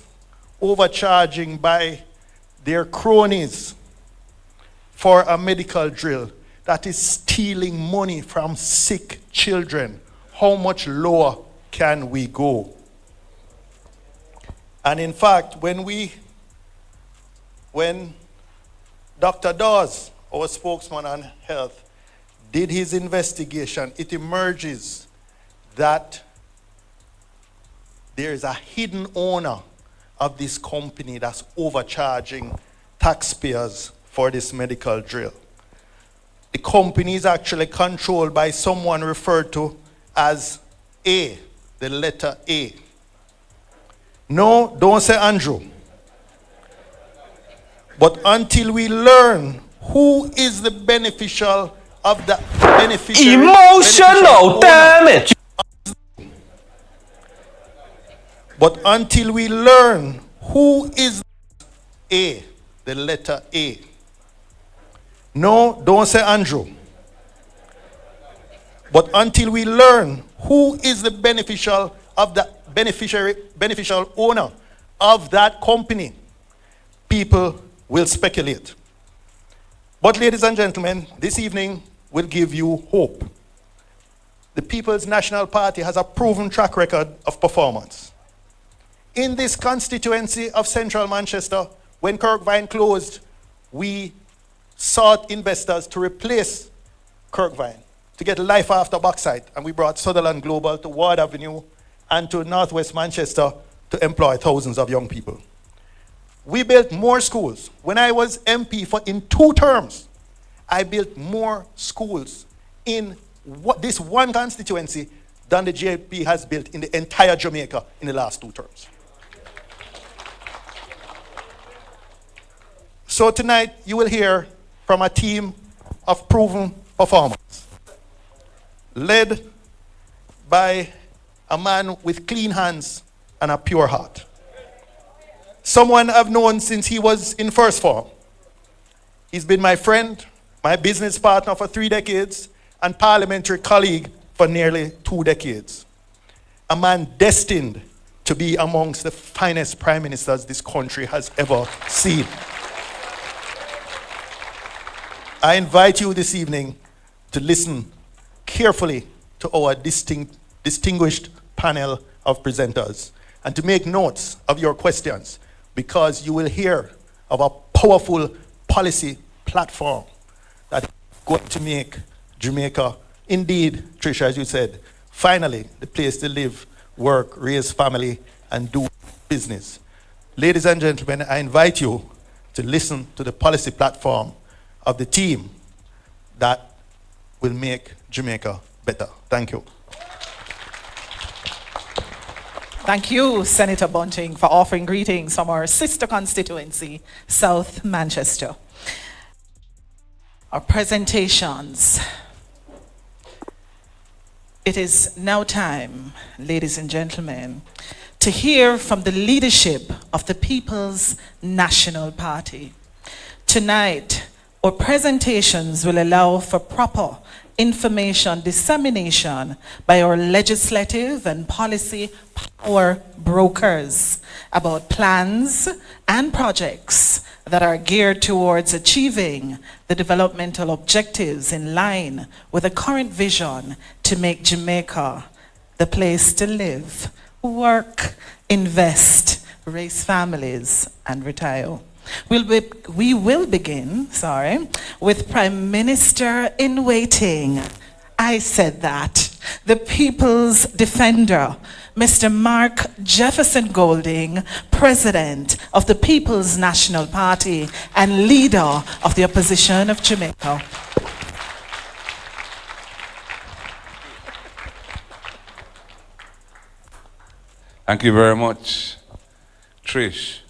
overcharging by their cronies for a medical drill that is stealing money from sick children. How much lower can we go? And in fact, when Dr. Dawes, our spokesman on health, did his investigation, it emerges that there is a hidden owner of this company that's overcharging taxpayers for this medical drill. The company is actually controlled by someone referred to as A, the letter A. No, don't say Andrew. But until we learn who is the beneficial of the beneficiary, Emotional damage. But until we learn who is A, the letter A. No, don't say Andrew. But until we learn who is the beneficial of the beneficial owner of that company, people will speculate. But ladies and gentlemen, this evening will give you hope. The People's National Party has a proven track record of performance. In this constituency of Central Manchester, when Kirkvine closed, we sought investors to replace Kirkvine, to get life after Boxite, and we brought Sutherland Global to Ward Avenue and to Northwest Manchester to employ thousands of young people. We built more schools. When I was MP in 2 terms, I built more schools in this one constituency than the JP has built in the entire Jamaica in the last 2 terms. So tonight you will hear from a team of proven performers, led by a man with clean hands and a pure heart. someone I've known since he was in first form. He's been my friend, my business partner for 3 decades, and parliamentary colleague for nearly 2 decades. A man destined to be amongst the finest prime ministers this country has ever seen. I invite you this evening to listen carefully to our distinguished panel of presenters and to make notes of your questions, because you will hear of a powerful policy platform that is going to make Jamaica, indeed, Tricia, as you said, finally the place to live, work, raise family, and do business. Ladies and gentlemen, I invite you to listen to the policy platform of the team that will make Jamaica better. Thank you. Thank you, Senator Bunting, for offering greetings from our sister constituency, South Manchester. Our presentations. It is now time, ladies and gentlemen, to hear from the leadership of the People's National Party. Tonight, our presentations will allow for proper information dissemination by our legislative and policy power brokers about plans and projects that are geared towards achieving the developmental objectives in line with the current vision to make Jamaica the place to live, work, invest, raise families, and retire. We will begin, with Prime Minister in waiting. I said that. The People's Defender, Mr. Mark Jefferson Golding, President of the People's National Party and leader of the opposition of Jamaica. Thank you very much, Trish.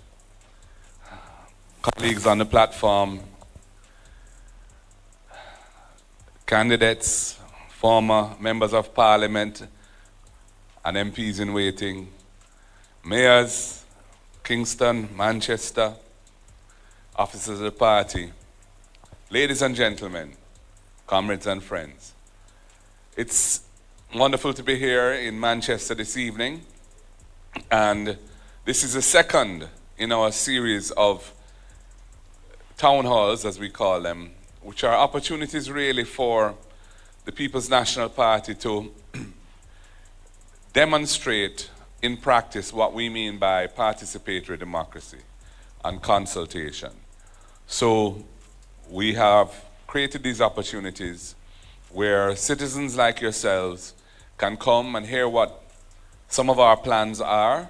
Colleagues on the platform, candidates, former members of parliament, and MPs in waiting, mayors, Kingston, Manchester, officers of the party, ladies and gentlemen, comrades and friends. It's wonderful to be here in Manchester this evening, and this is the second in our series of town halls, as we call them, which are opportunities really for the People's National Party to demonstrate in practice what we mean by participatory democracy and consultation. So we have created these opportunities where citizens like yourselves can come and hear what some of our plans are,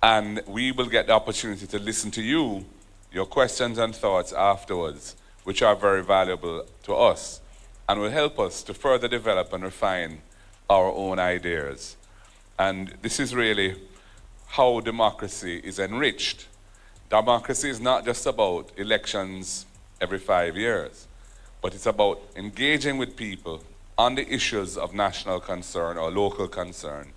and we will get the opportunity to listen to you, your questions and thoughts afterwards, which are very valuable to us and will help us to further develop and refine our own ideas. And this is really how democracy is enriched. Democracy is not just about elections every 5 years, but it's about engaging with people on the issues of national concern or local concern,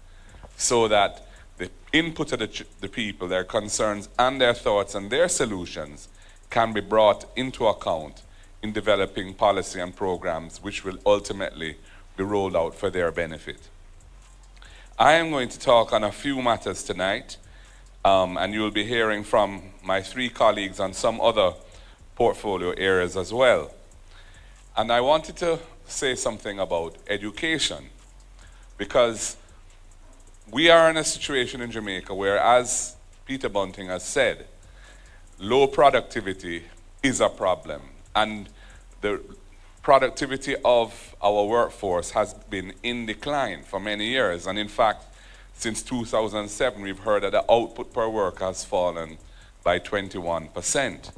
so that the input of the people, their concerns and their thoughts and their solutions can be brought into account in developing policy and programs which will ultimately be rolled out for their benefit. I am going to talk on a few matters tonight, and you'll be hearing from my 3 colleagues on some other portfolio areas as well. And I wanted to say something about education, because we are in a situation in Jamaica where, as Peter Bunting has said, low productivity is a problem. And the productivity of our workforce has been in decline for many years. And in fact, since 2007, we've heard that the output per worker has fallen by 21%.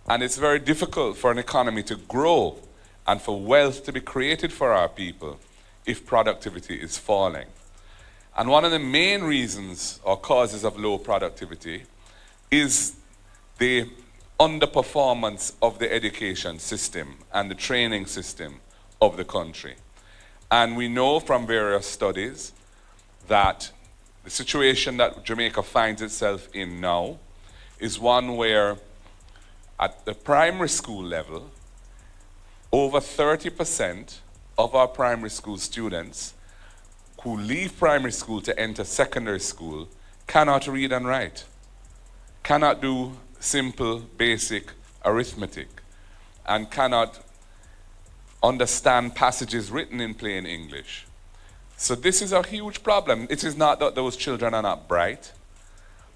And it's very difficult for an economy to grow and for wealth to be created for our people if productivity is falling. And one of the main reasons or causes of low productivity is the underperformance of the education system and the training system of the country. And we know from various studies that the situation that Jamaica finds itself in now is one where at the primary school level, over 30% of our primary school students who leave primary school to enter secondary school cannot read and write, cannot do simple, basic arithmetic, and cannot understand passages written in plain English. So this is a huge problem. It is not that those children are not bright,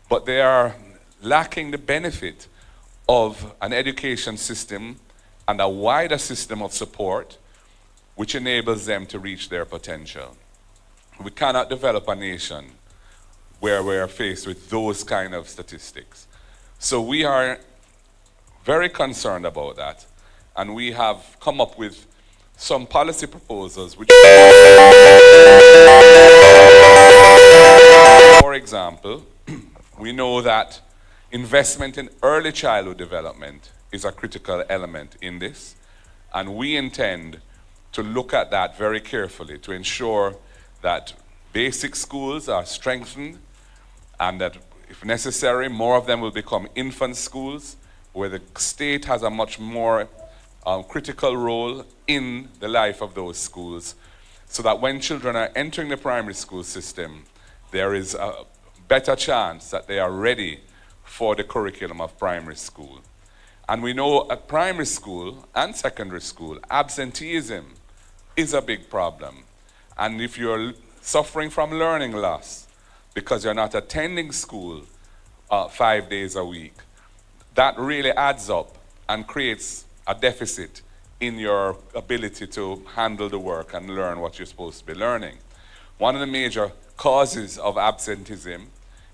but they are lacking the benefit of an education system and a wider system of support which enables them to reach their potential. We cannot develop a nation where we are faced with those kind of statistics. So we are very concerned about that, and we have come up with some policy proposals which, for example, we know that investment in early childhood development is a critical element in this, and we intend to look at that very carefully to ensure that basic schools are strengthened and that, if necessary, more of them will become infant schools, where the state has a much more critical role in the life of those schools, so that when children are entering the primary school system, there is a better chance that they are ready for the curriculum of primary school. And we know at primary school and secondary school, absenteeism is a big problem. And if you're suffering from learning loss because you're not attending school 5 days a week, that really adds up and creates a deficit in your ability to handle the work and learn what you're supposed to be learning. One of the major causes of absenteeism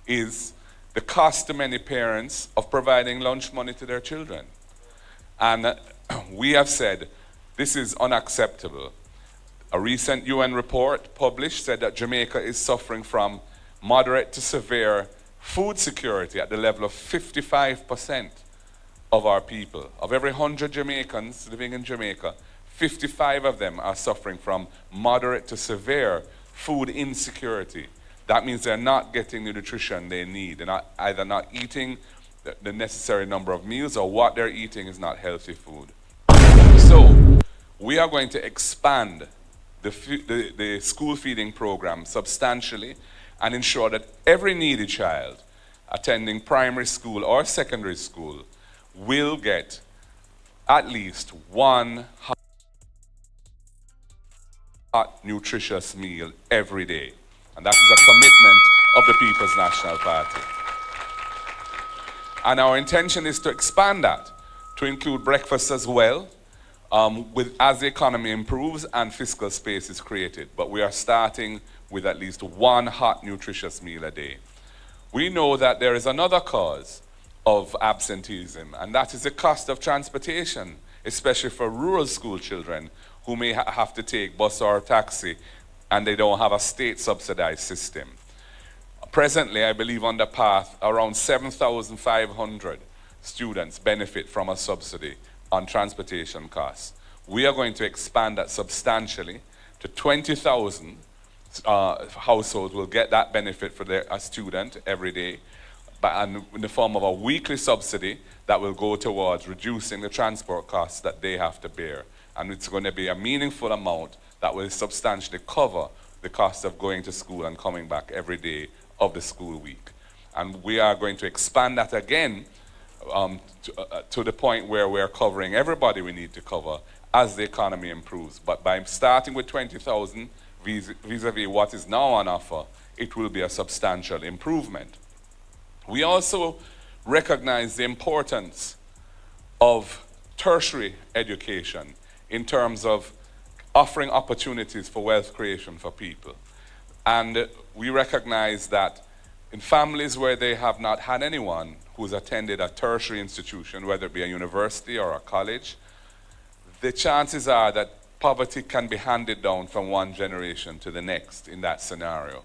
is the cost to many parents of providing lunch money to their children. And we have said this is unacceptable. A recent UN report published said that Jamaica is suffering from moderate to severe food security at the level of 55% of our people. Of every 100 Jamaicans living in Jamaica, 55 of them are suffering from moderate to severe food insecurity. That means they're not getting the nutrition they need. They're not either not eating the necessary number of meals, or what they're eating is not healthy food. So we are going to expand the school feeding program substantially and ensure that every needy child attending primary school or secondary school will get at least one hot, nutritious meal every day. And that is a commitment of the People's National Party. And our intention is to expand that to include breakfast as well, as the economy improves and fiscal space is created. But we are starting with at least one hot, nutritious meal a day. We know that there is another cause of absenteeism, and that is the cost of transportation, especially for rural school children who may have to take bus or taxi, and they don't have a state-subsidized system. Presently, I believe on the path, around 7,500 students benefit from a subsidy on transportation costs. We are going to expand that substantially to 20,000 households will get that benefit for a student every day, and in the form of a weekly subsidy that will go towards reducing the transport costs that they have to bear. And it's going to be a meaningful amount that will substantially cover the cost of going to school and coming back every day of the school week. And we are going to expand that again to the point where we're covering everybody we need to cover as the economy improves. But by starting with 20,000 vis-a-vis what is now on offer, it will be a substantial improvement. We also recognize the importance of tertiary education in terms of offering opportunities for wealth creation for people. And we recognize that in families where they have not had anyone who's attended a tertiary institution, whether it be a university or a college, the chances are that poverty can be handed down from one generation to the next in that scenario.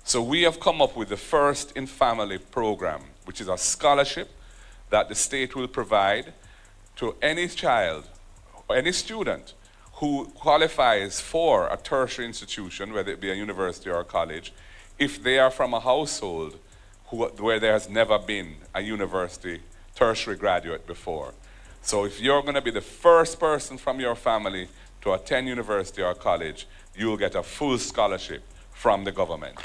So we have come up with the First in Family program, which is a scholarship that the state will provide to any child, or any student who qualifies for a tertiary institution, whether it be a university or a college, if they are from a household where there has never been a university tertiary graduate before. So if you're going to be the first person from your family to attend university or college, you'll get a full scholarship from the government.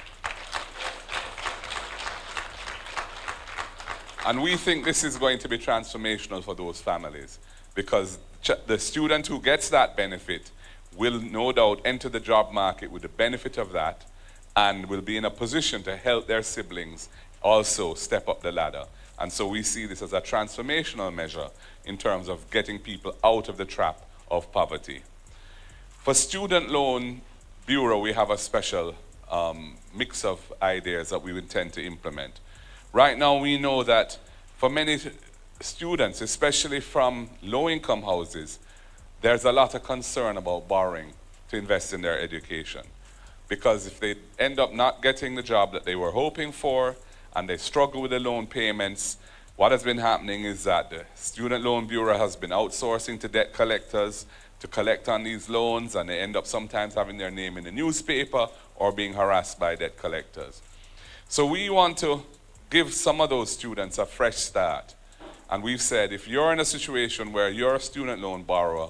And we think this is going to be transformational for those families, because the student who gets that benefit will no doubt enter the job market with the benefit of that, and will be in a position to help their siblings also step up the ladder. And so we see this as a transformational measure in terms of getting people out of the trap of poverty. For Student Loan Bureau, we have a special mix of ideas that we intend to implement. Right now, we know that for many students, especially from low-income houses, there's a lot of concern about borrowing to invest in their education. Because if they end up not getting the job that they were hoping for, and they struggle with the loan payments, what has been happening is that the Student Loan Bureau has been outsourcing to debt collectors to collect on these loans, and they end up sometimes having their name in the newspaper or being harassed by debt collectors. So we want to give some of those students a fresh start. And we've said, if you're in a situation where you're a student loan borrower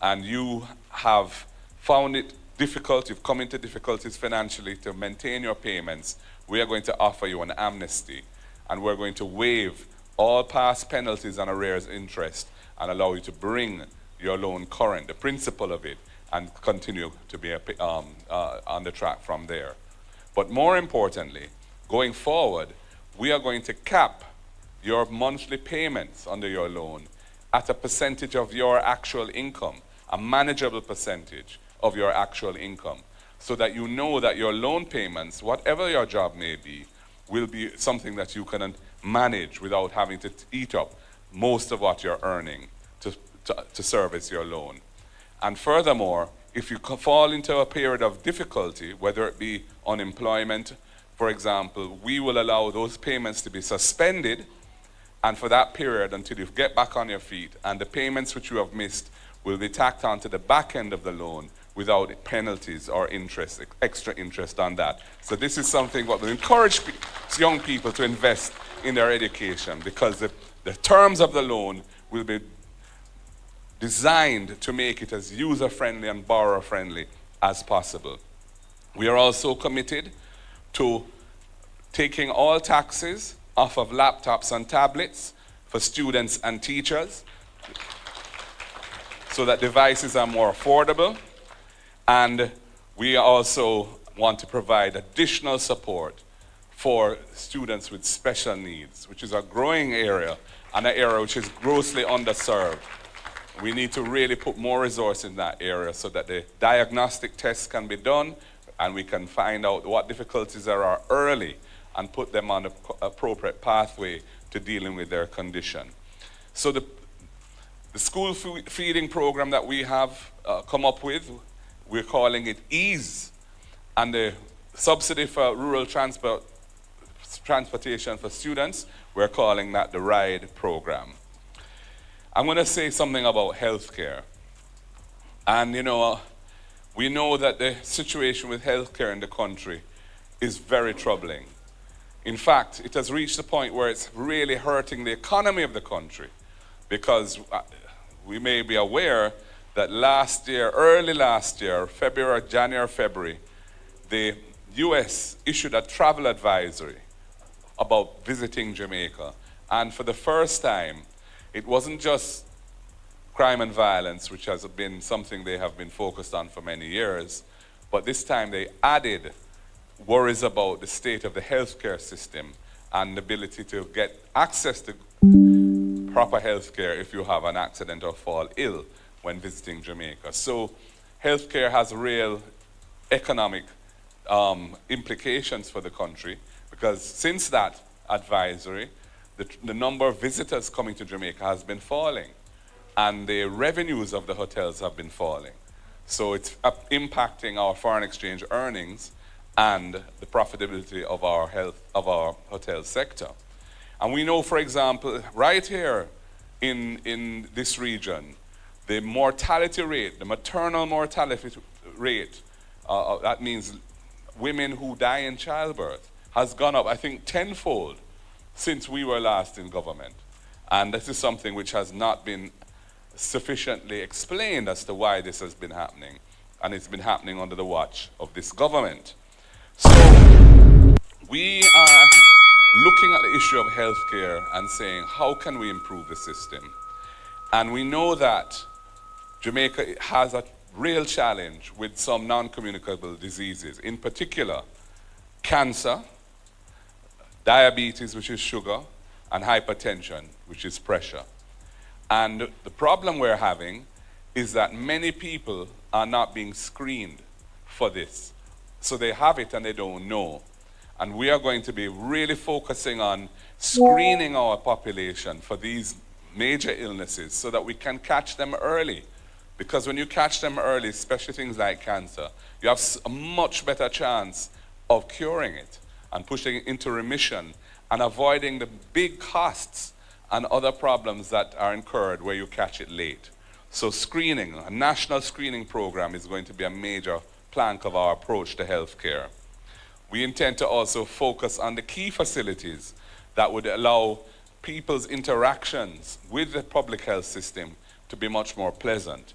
and you have found it difficult, you've come into difficulties financially to maintain your payments, we are going to offer you an amnesty, and we're going to waive all past penalties and arrears interest and allow you to bring your loan current, the principal of it, and continue to be on the track from there. But more importantly, going forward, we are going to cap your monthly payments under your loan at a percentage of your actual income, a manageable percentage of your actual income, so that you know that your loan payments, whatever your job may be, will be something that you can manage without having to eat up most of what you're earning to service your loan. And furthermore, if you fall into a period of difficulty, whether it be unemployment, for example, we will allow those payments to be suspended, and for that period until you get back on your feet, and the payments which you have missed will be tacked onto the back end of the loan without penalties or interest, extra interest on that. So this is something what will encourage young people to invest in their education, because the terms of the loan will be designed to make it as user-friendly and borrower-friendly as possible. We are also committed to taking all taxes off of laptops and tablets for students and teachers, so that devices are more affordable. And we also want to provide additional support for students with special needs, which is a growing area and an area which is grossly underserved. We need to really put more resource in that area so that the diagnostic tests can be done and we can find out what difficulties there are early and put them on the appropriate pathway to dealing with their condition. So the school feeding program that we have come up with, we're calling it EASE, and the subsidy for rural transportation for students, we're calling that the RIDE program. I'm going to say something about healthcare. And we know that the situation with healthcare in the country is very troubling. In fact, it has reached the point where it's really hurting the economy of the country, because we may be aware that early last year, January, February, the US issued a travel advisory about visiting Jamaica. And for the first time, it wasn't just crime and violence, which has been something they have been focused on for many years, but this time they added worries about the state of the healthcare system and the ability to get access to proper healthcare if you have an accident or fall ill when visiting Jamaica. So healthcare has real economic implications for the country, because since that advisory, the number of visitors coming to Jamaica has been falling, and the revenues of the hotels have been falling. So it's impacting our foreign exchange earnings and the profitability of our hotel sector. And we know, for example, right here in this region, the mortality rate, the maternal mortality rate, that means women who die in childbirth, has gone up, I think, tenfold since we were last in government. And this is something which has not been sufficiently explained as to why this has been happening. And it's been happening under the watch of this government. So we are looking at the issue of healthcare and saying, how can we improve the system? And we know that Jamaica has a real challenge with some non-communicable diseases, in particular, cancer, diabetes, which is sugar, and hypertension, which is pressure. And the problem we're having is that many people are not being screened for this. So they have it and they don't know. And we are going to be really focusing on screening our population for these major illnesses so that we can catch them early. Because when you catch them early, especially things like cancer, you have a much better chance of curing it and pushing it into remission and avoiding the big costs and other problems that are incurred where you catch it late. So screening, a national screening program is going to be a major plank of our approach to healthcare. We intend to also focus on the key facilities that would allow people's interactions with the public health system to be much more pleasant.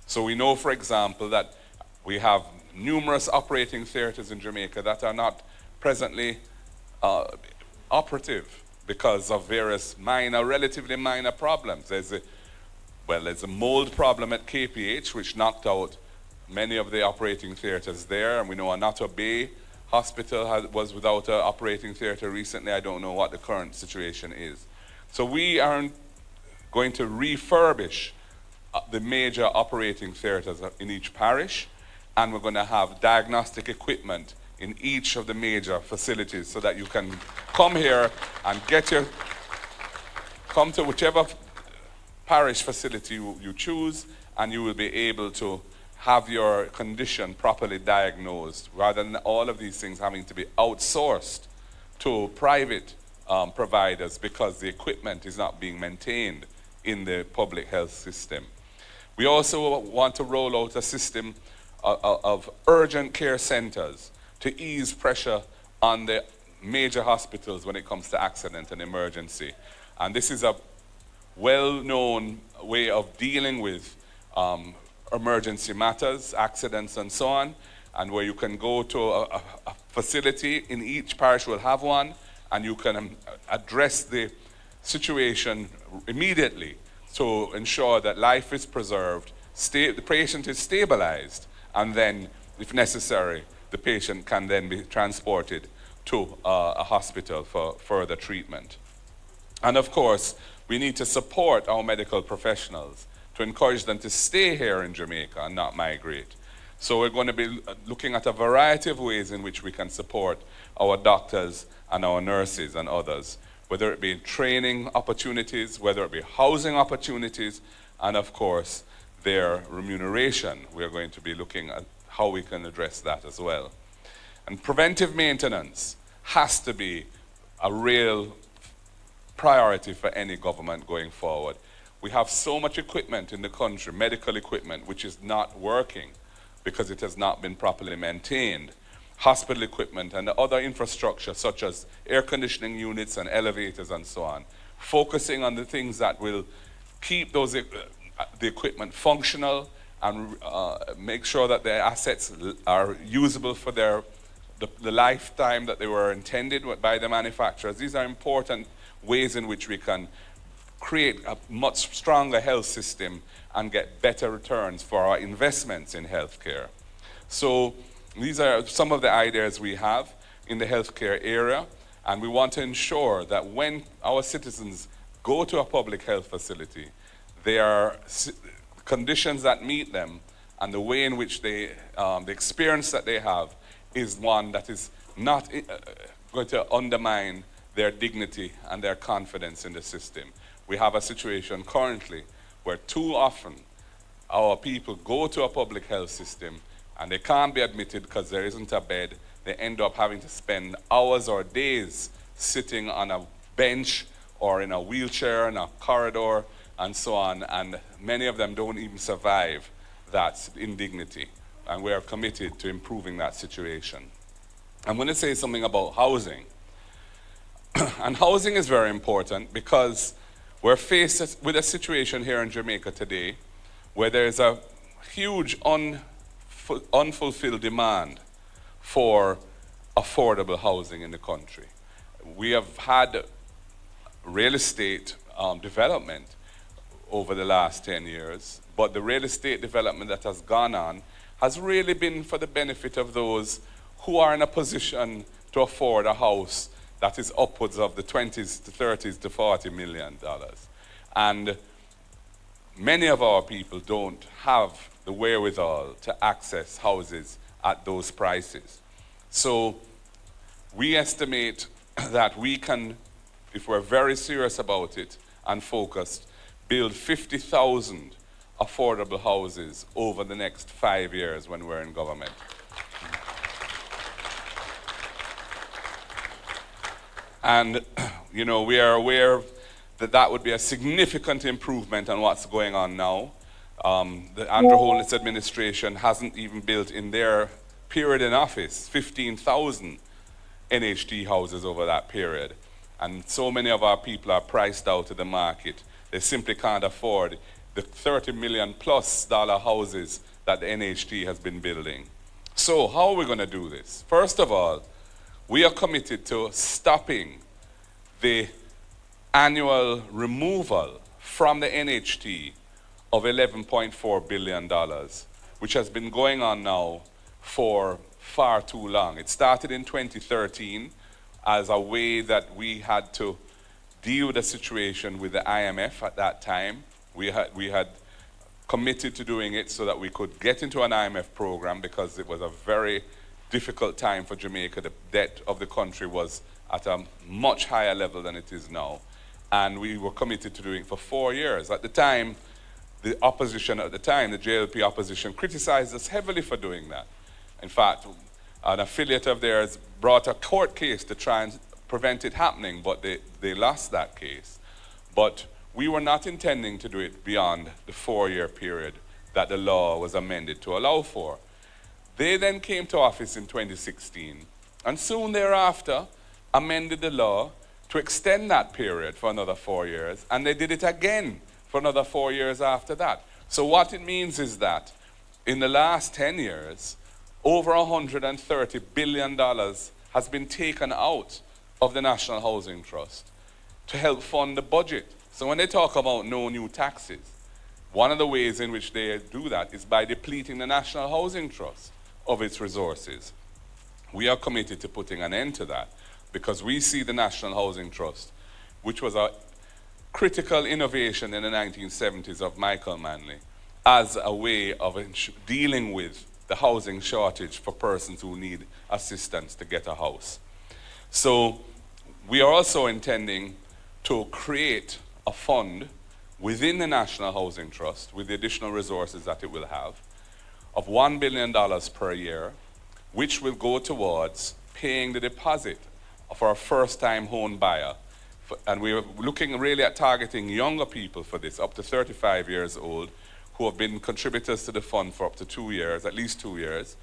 So we know, for example, that we have numerous operating theaters in Jamaica that are not presently operative because of various relatively minor problems. There's a mold problem at KPH which knocked out many of the operating theaters there, and we know Anato Bay Hospital was without an operating theater recently. I don't know what the current situation is. So we are going to refurbish the major operating theaters in each parish, and we're going to have diagnostic equipment in each of the major facilities so that you can come here and come to whichever parish facility you choose, and you will be able to have your condition properly diagnosed rather than all of these things having to be outsourced to private providers because the equipment is not being maintained in the public health system. We also want to roll out a system of urgent care centers to ease pressure on the major hospitals when it comes to accident and emergency. And this is a well-known way of dealing with emergency matters, accidents and so on, and where you can go to a facility in each parish will have one, and you can address the situation immediately to ensure that life is preserved, the patient is stabilized, and then, if necessary, the patient can then be transported to a hospital for further treatment. And of course, we need to support our medical professionals to encourage them to stay here in Jamaica and not migrate. So we're going to be looking at a variety of ways in which we can support our doctors and our nurses and others, whether it be training opportunities, whether it be housing opportunities, and of course, their remuneration. We're going to be looking at how we can address that as well. And preventive maintenance has to be a real priority for any government going forward. We have so much equipment in the country, medical equipment, which is not working because it has not been properly maintained. Hospital equipment and the other infrastructure such as air conditioning units and elevators and so on. Focusing on the things that will keep the equipment functional and make sure that their assets are usable for the lifetime that they were intended by the manufacturers. These are important ways in which we can create a much stronger health system and get better returns for our investments in healthcare. So these are some of the ideas we have in the healthcare area, and we want to ensure that when our citizens go to a public health facility, there are conditions that meet them, and the way in which the experience that they have is one that is not going to undermine their dignity and their confidence in the system. We have a situation currently where too often our people go to a public health system and they can't be admitted because there isn't a bed. They end up having to spend hours or days sitting on a bench or in a wheelchair in a corridor and so on, and many of them don't even survive that indignity, and we are committed to improving that situation. I'm going to say something about housing. And housing is very important because we're faced with a situation here in Jamaica today where there's a huge unfulfilled demand for affordable housing in the country. We have had real estate development over the last 10 years, but the real estate development that has gone on has really been for the benefit of those who are in a position to afford a house that is upwards of the 20s to 30s to $40 million. And many of our people don't have the wherewithal to access houses at those prices. So we estimate that we can, if we're very serious about it and focused, build 50,000 affordable houses over the next 5 years when we're in government. And, you know, we are aware that that would be a significant improvement on what's going on now. The Andrew Holness administration hasn't even built in their period in office 15,000 NHT houses over that period. And so many of our people are priced out of the market. They simply can't afford the $30 million plus houses that the NHT has been building. So how are we going to do this? First of all, we are committed to stopping the annual removal from the NHT of $11.4 billion, which has been going on now for far too long. It started in 2013 as a way that we had to deal with the situation with the IMF at that time. We had committed to doing it so that we could get into an IMF program because it was a very difficult time for Jamaica. The debt of the country was at a much higher level than it is now. And we were committed to doing it for 4 years. At the time, the opposition at the time, the JLP opposition, criticized us heavily for doing that. In fact, an affiliate of theirs brought a court case to try and prevent it happening, but they lost that case. But we were not intending to do it beyond the 4-year period that the law was amended to allow for. They then came to office in 2016, and soon thereafter amended the law to extend that period for another 4 years, and they did it again for another 4 years after that. So what it means is that in the last 10 years, over $130 billion has been taken out of the National Housing Trust to help fund the budget. So when they talk about no new taxes, one of the ways in which they do that is by depleting the National Housing Trust of its resources. We are committed to putting an end to that because we see the National Housing Trust, which was a critical innovation in the 1970s of Michael Manley, as a way of dealing with the housing shortage for persons who need assistance to get a house. So we are also intending to create a fund within the National Housing Trust with the additional resources that it will have of $1 billion per year, which will go towards paying the deposit of our first-time home buyer. And we're looking really at targeting younger people for this, up to 35 years old, who have been contributors to the fund for up to 2 years, at least 2 years.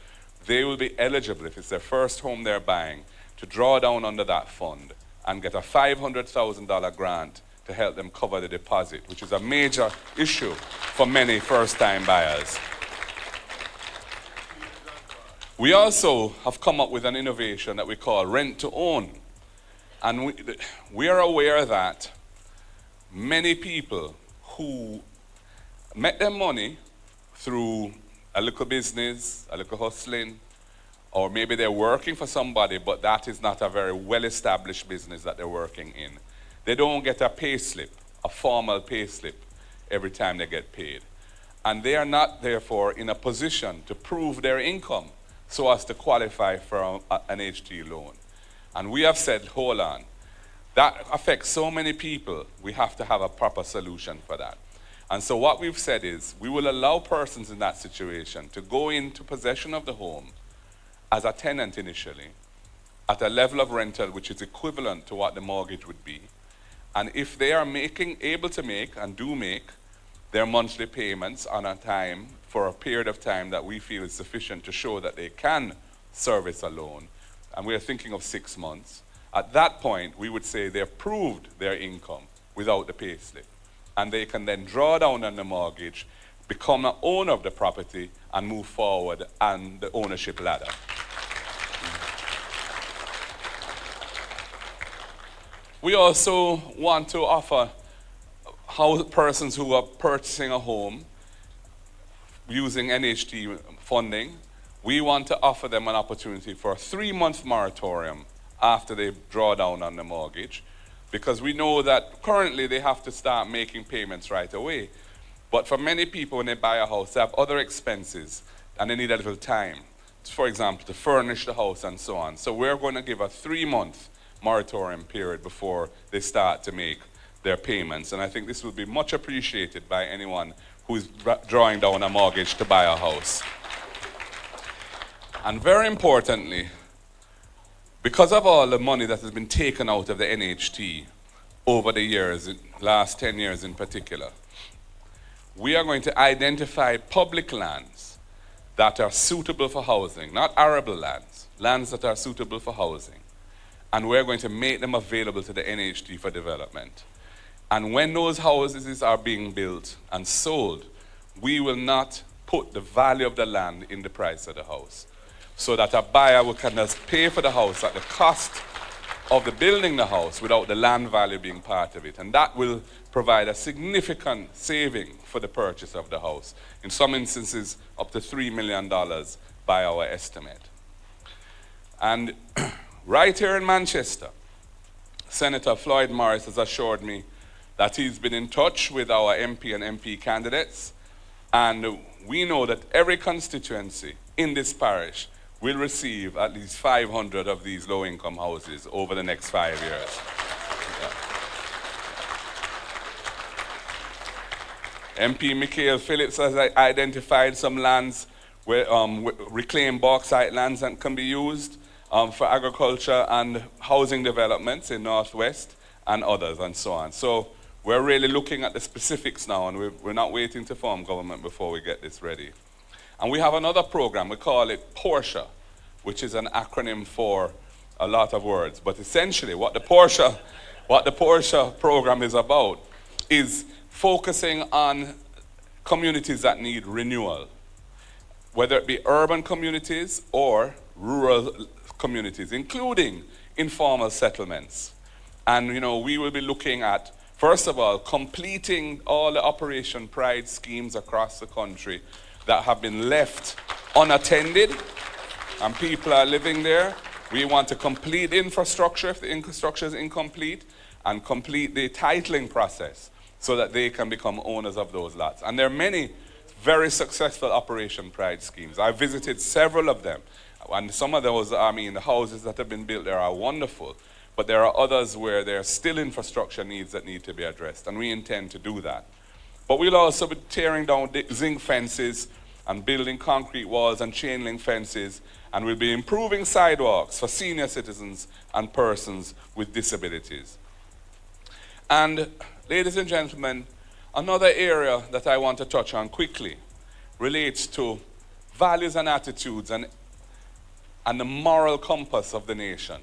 They will be eligible, if it's their first home they're buying, to draw down under that fund and get a $500,000 grant to help them cover the deposit, which is a major issue for many first-time buyers. We also have come up with an innovation that we call rent to own. And we are aware that many people who make their money through a little business, a little hustling, or maybe they're working for somebody, but that is not a very well-established business that they're working in. They don't get a pay slip, a formal pay slip, every time they get paid. And they are not, therefore, in a position to prove their income so as to qualify for an HT loan. And we have said, hold on, that affects so many people, we have to have a proper solution for that. And so what we've said is, we will allow persons in that situation to go into possession of the home as a tenant initially, at a level of rental which is equivalent to what the mortgage would be. And if they are able to make, and do make, their monthly payments on a time, for a period of time that we feel is sufficient to show that they can service a loan, and we're thinking of 6 months, at that point, we would say they've proved their income without the payslip. And they can then draw down on the mortgage, become an owner of the property, and move forward on the ownership ladder. We also want to offer persons who are purchasing a home using NHT funding, we want to offer them an opportunity for a 3-month moratorium after they draw down on the mortgage, because we know that currently they have to start making payments right away. But for many people, when they buy a house, they have other expenses and they need a little time, for example, to furnish the house and so on. So we're going to give a 3-month moratorium period before they start to make their payments. And I think this will be much appreciated by anyone who is drawing down a mortgage to buy a house. And very importantly, because of all the money that has been taken out of the NHT over the years, last 10 years in particular, we are going to identify public lands that are suitable for housing, not arable lands, lands that are suitable for housing. And we're going to make them available to the NHT for development. And when those houses are being built and sold, we will not put the value of the land in the price of the house, so that a buyer can just pay for the house at the cost of the building the house without the land value being part of it. And that will provide a significant saving for the purchase of the house. In some instances, up to $3 million by our estimate. And right here in Manchester, Senator Floyd Morris has assured me that he's been in touch with our MP and MP candidates, and we know that every constituency in this parish will receive at least 500 of these low-income houses over the next 5 years. Yeah. MP Michael Phillips has identified some lands where reclaimed bauxite lands that can be used for agriculture and housing developments in Northwest and others and so on. So we're really looking at the specifics now, and we're not waiting to form government before we get this ready. And we have another program, we call it Porsche, which is an acronym for a lot of words. But essentially what the Porsche program is about is focusing on communities that need renewal, whether it be urban communities or rural communities, including informal settlements. And we will be looking at, first of all, completing all the Operation Pride schemes across the country that have been left unattended and people are living there. We want to complete infrastructure if the infrastructure is incomplete, and complete the titling process so that they can become owners of those lots. And there are many very successful Operation Pride schemes. I visited several of them, and some of those, the houses that have been built there are wonderful, but there are others where there are still infrastructure needs that need to be addressed, and we intend to do that. But we'll also be tearing down zinc fences and building concrete walls and chain link fences, and we'll be improving sidewalks for senior citizens and persons with disabilities. And ladies and gentlemen, another area that I want to touch on quickly relates to values and attitudes and the moral compass of the nation.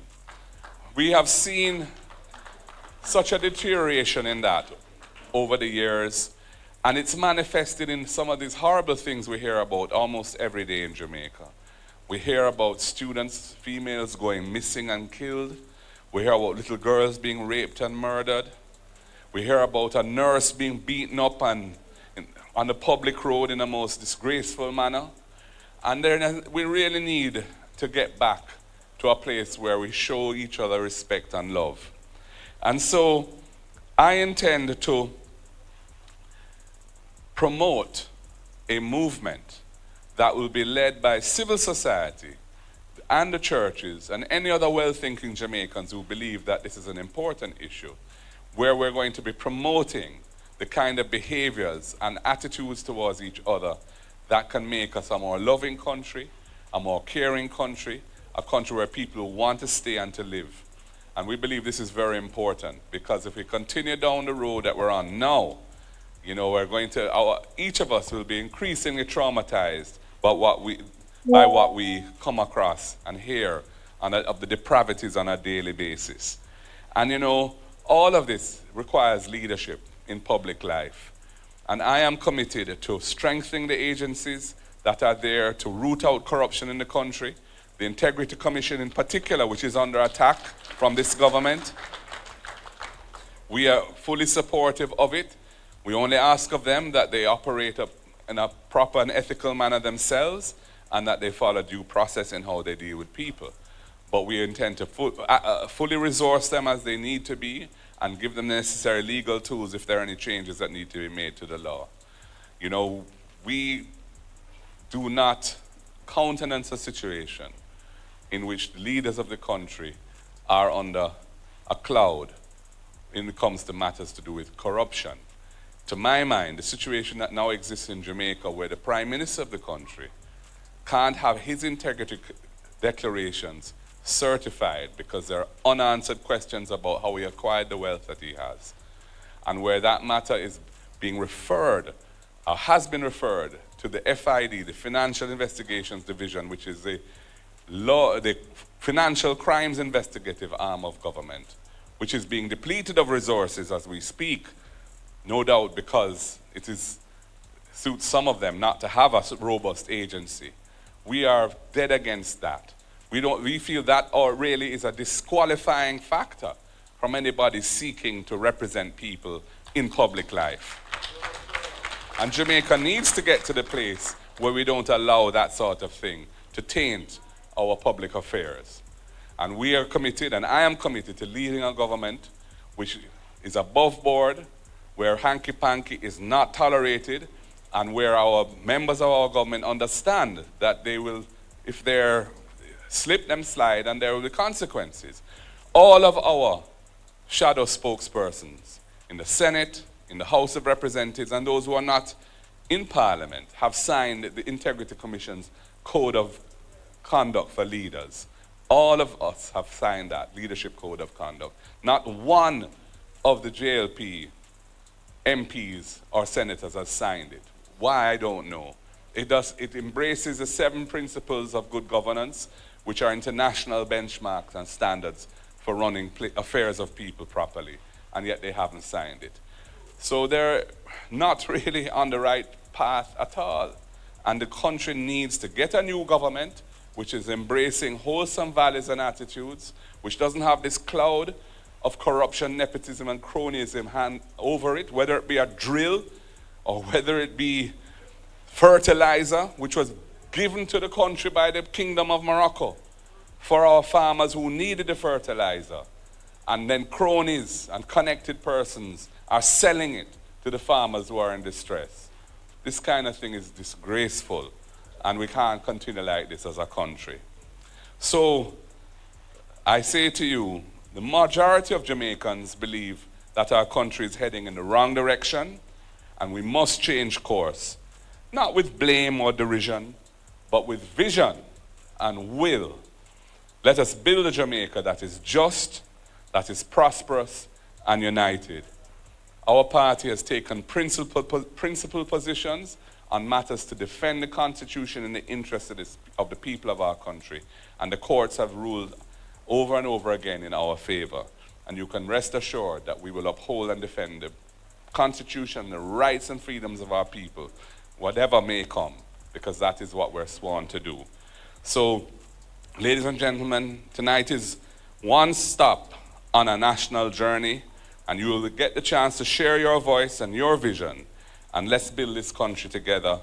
We have seen such a deterioration in that over the years, and it's manifested in some of these horrible things we hear about almost every day in Jamaica. We hear about students, females going missing and killed. We hear about little girls being raped and murdered. We hear about a nurse being beaten up on the public road in a most disgraceful manner. And then we really need to get back to a place where we show each other respect and love. And so I intend to promote a movement that will be led by civil society and the churches and any other well-thinking Jamaicans who believe that this is an important issue, where we're going to be promoting the kind of behaviors and attitudes towards each other that can make us a more loving country, a more caring country, a country where people want to stay and to live. And we believe this is very important, because if we continue down the road that we're on now, we're going to, each of us will be increasingly traumatized by what we come across and hear of the depravities on a daily basis. And you know, all of this requires leadership in public life. And I am committed to strengthening the agencies that are there to root out corruption in the country, the Integrity Commission in particular, which is under attack from this government. We are fully supportive of it. We only ask of them that they operate in a proper and ethical manner themselves, and that they follow due process in how they deal with people. But we intend to fully resource them as they need to be, and give them the necessary legal tools if there are any changes that need to be made to the law. You know, we do not countenance a situation in which the leaders of the country are under a cloud when it comes to matters to do with corruption. To my mind, the situation that now exists in Jamaica, where the Prime Minister of the country can't have his integrity declarations certified because there are unanswered questions about how he acquired the wealth that he has, and where that matter is being referred, or has been referred, to the FID, the Financial Investigations Division, which is the financial crimes investigative arm of government, which is being depleted of resources as we speak, no doubt because it suits some of them not to have a robust agency. We are dead against that. We feel that really is a disqualifying factor from anybody seeking to represent people in public life. And Jamaica needs to get to the place where we don't allow that sort of thing to taint our public affairs. And we are committed, and I am committed, to leading a government which is above board, where hanky-panky is not tolerated, and where our members of our government understand that they will, if they're slip them slide, and there will be consequences. All of our shadow spokespersons in the Senate, in the House of Representatives, and those who are not in Parliament have signed the Integrity Commission's Code of Conduct for Leaders. All of us have signed that Leadership Code of Conduct. Not one of the JLP MPs or senators has signed it. Why, I don't know. It embraces the 7 principles of good governance, which are international benchmarks and standards for running affairs of people properly, and yet they haven't signed it. So they're not really on the right path at all. And the country needs to get a new government which is embracing wholesome values and attitudes, which doesn't have this cloud of corruption, nepotism, and cronyism over it, whether it be a drill or whether it be fertilizer, which was given to the country by the Kingdom of Morocco for our farmers who needed the fertilizer. And then cronies and connected persons are selling it to the farmers who are in distress. This kind of thing is disgraceful, and we can't continue like this as a country. So I say to you, the majority of Jamaicans believe that our country is heading in the wrong direction, and we must change course, not with blame or derision, but with vision and will. Let us build a Jamaica that is just, that is prosperous, and united. Our party has taken principled positions on matters to defend the Constitution in the interest of the people of our country, and the courts have ruled over and over again in our favor. And you can rest assured that we will uphold and defend the Constitution, the rights and freedoms of our people, whatever may come, because that is what we're sworn to do. So, ladies and gentlemen, tonight is one stop on a national journey, and you will get the chance to share your voice and your vision, and let's build this country together,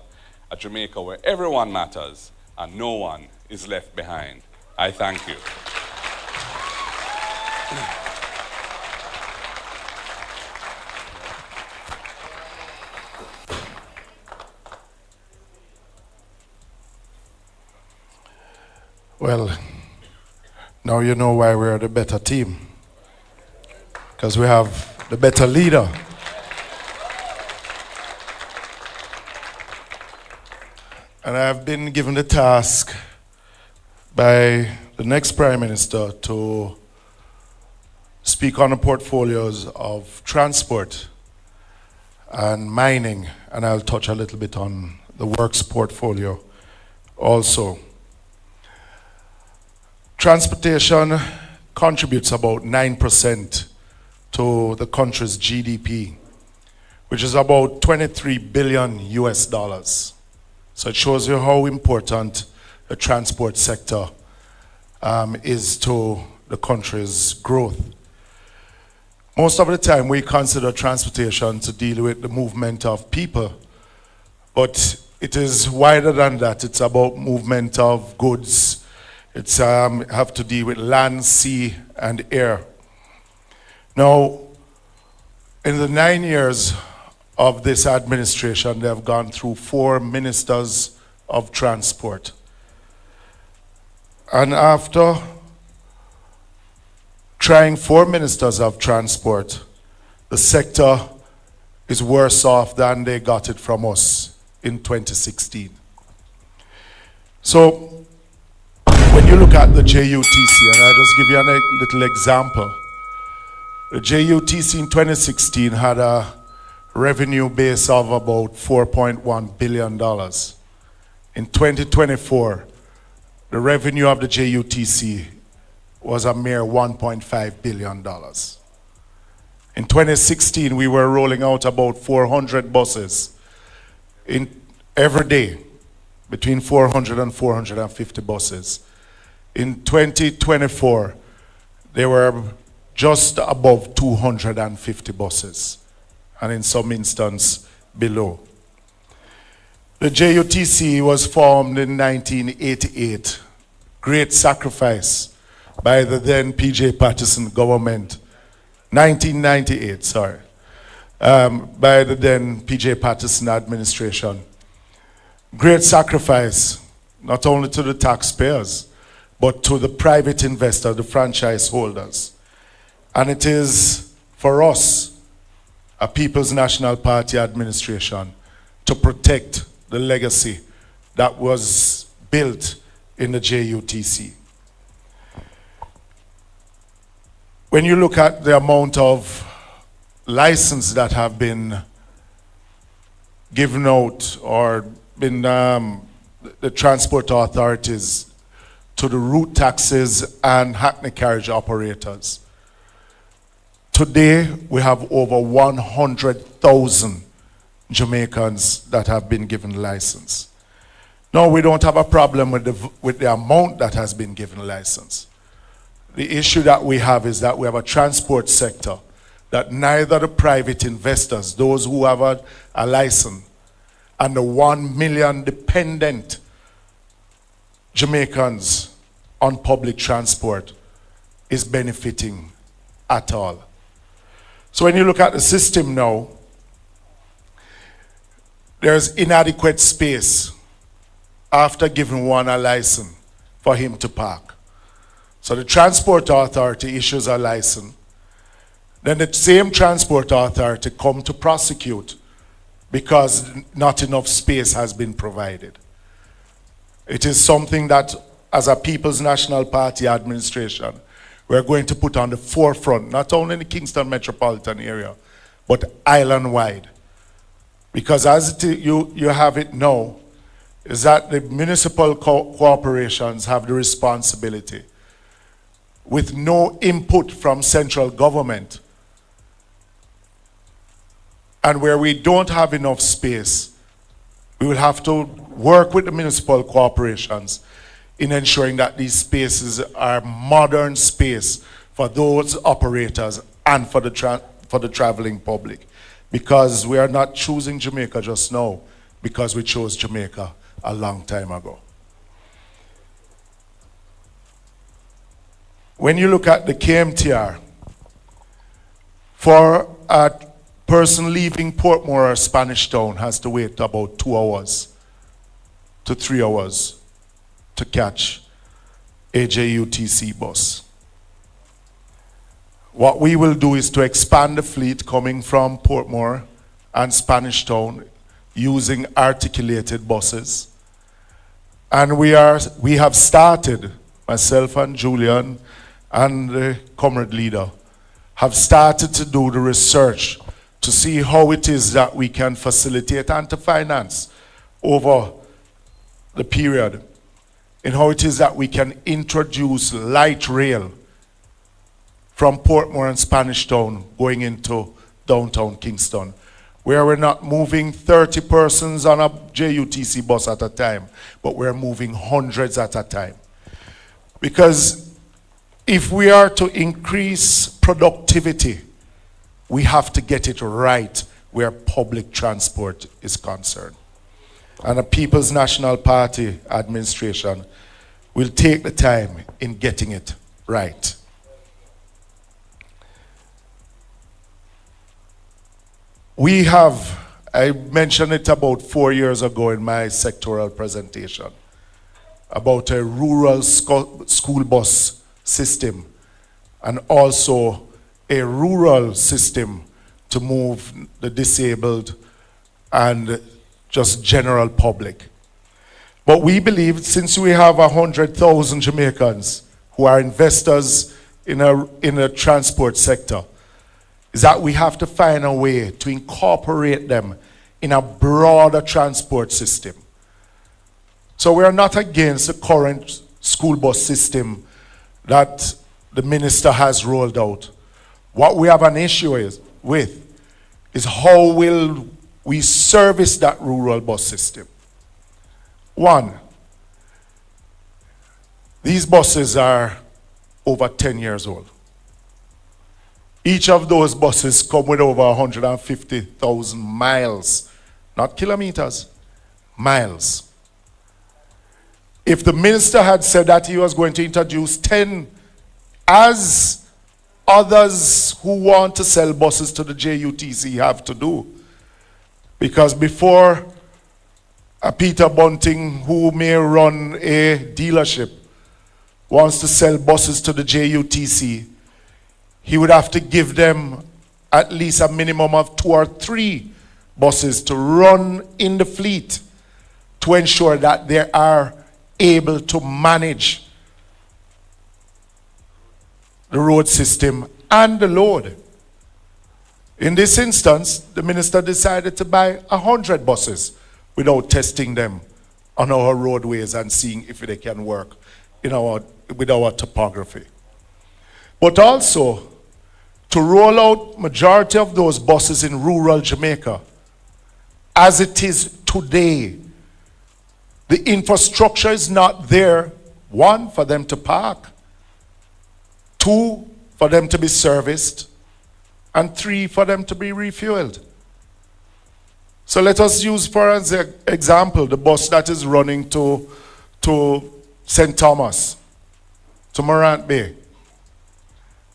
a Jamaica where everyone matters and no one is left behind. I thank you. Well, now you know why we're the better team. Because we have the better leader. And I've been given the task by the next Prime Minister to speak on the portfolios of transport and mining, and I'll touch a little bit on the works portfolio also. Transportation contributes about 9% to the country's GDP, which is about 23 billion US dollars. So it shows you how important the transport sector is to the country's growth. Most of the time we consider transportation to deal with the movement of people, but it is wider than that. It's about movement of goods. It's have to deal with land, sea, and air. Now, in the 9 years of this administration, they have gone through 4 ministers of transport. And after trying 4 ministers of transport, the sector is worse off than they got it from us in 2016. So, when you look at the JUTC, and I'll just give you a little example. The JUTC in 2016 had a revenue base of about $4.1 billion. In 2024, the revenue of the JUTC was a mere $1.5 billion. In 2016, we were rolling out about 400 buses every day, between 400 and 450 buses. In 2024, there were just above 250 buses, and in some instances below. The JUTC was formed in 1988, great sacrifice by the then P.J. Patterson government, 1998, sorry, by the then P.J. Patterson administration. Great sacrifice, not only to the taxpayers, but to the private investor, the franchise holders. And it is for us, a People's National Party administration, to protect the legacy that was built in the JUTC. When you look at the amount of license that have been given out or been the transport authorities to the route taxis and hackney carriage operators, today we have over 100,000 Jamaicans that have been given license. No, we don't have a problem with the amount that has been given license. The issue that we have is that we have a transport sector that neither the private investors, those who have a license, and the 1 million dependent Jamaicans on public transport is benefiting at all. So when you look at the system now, there's inadequate space after giving one a license for him to park. So the transport authority issues a license. Then the same transport authority come to prosecute because not enough space has been provided. It is something that, as a People's National Party administration, we're going to put on the forefront, not only in the Kingston metropolitan area, but island-wide. Because as you have it now, is that the municipal corporations have the responsibility, with no input from central government, and where we don't have enough space, we will have to work with the municipal corporations in ensuring that these spaces are modern space for those operators and for the traveling public. Because we are not choosing Jamaica just now, because we chose Jamaica a long time ago. When you look at the KMTR, for a person leaving Portmore or Spanish Town has to wait about 2 hours to 3 hours to catch a JUTC bus. What we will do is to expand the fleet coming from Portmore and Spanish Town using articulated buses. And we have started, myself and Julian and the comrade leader, have started to do the research to see how it is that we can facilitate and to finance over the period in how it is that we can introduce light rail from Portmore and Spanish Town going into downtown Kingston, where we're not moving 30 persons on a JUTC bus at a time, but we're moving hundreds at a time. Because if we are to increase productivity, we have to get it right where public transport is concerned. And the People's National Party administration will take the time in getting it right. We have, I mentioned it about 4 years ago in my sectoral presentation, about a rural school bus system and also a rural system to move the disabled and just general public. But we believe, since we have 100,000 Jamaicans who are investors in a transport sector, is that we have to find a way to incorporate them in a broader transport system. So we are not against the current school bus system that the minister has rolled out. What we have an issue with is how will we service that rural bus system. One, these buses are over 10 years old. Each of those buses come with over 150,000 miles, not kilometers, miles. If the minister had said that he was going to introduce 10, as others who want to sell buses to the JUTC have to do, because before a Peter Bunting, who may run a dealership, wants to sell buses to the JUTC, he would have to give them at least a minimum of 2 or 3 buses to run in the fleet to ensure that they are able to manage the road system and the load. In this instance, the minister decided to buy 100 buses without testing them on our roadways and seeing if they can work with our topography. But also, to roll out majority of those buses in rural Jamaica, as it is today, the infrastructure is not there, 1, for them to park, 2, for them to be serviced, and 3, for them to be refueled. So let us use, for example, the bus that is running to St. Thomas, to Morant Bay.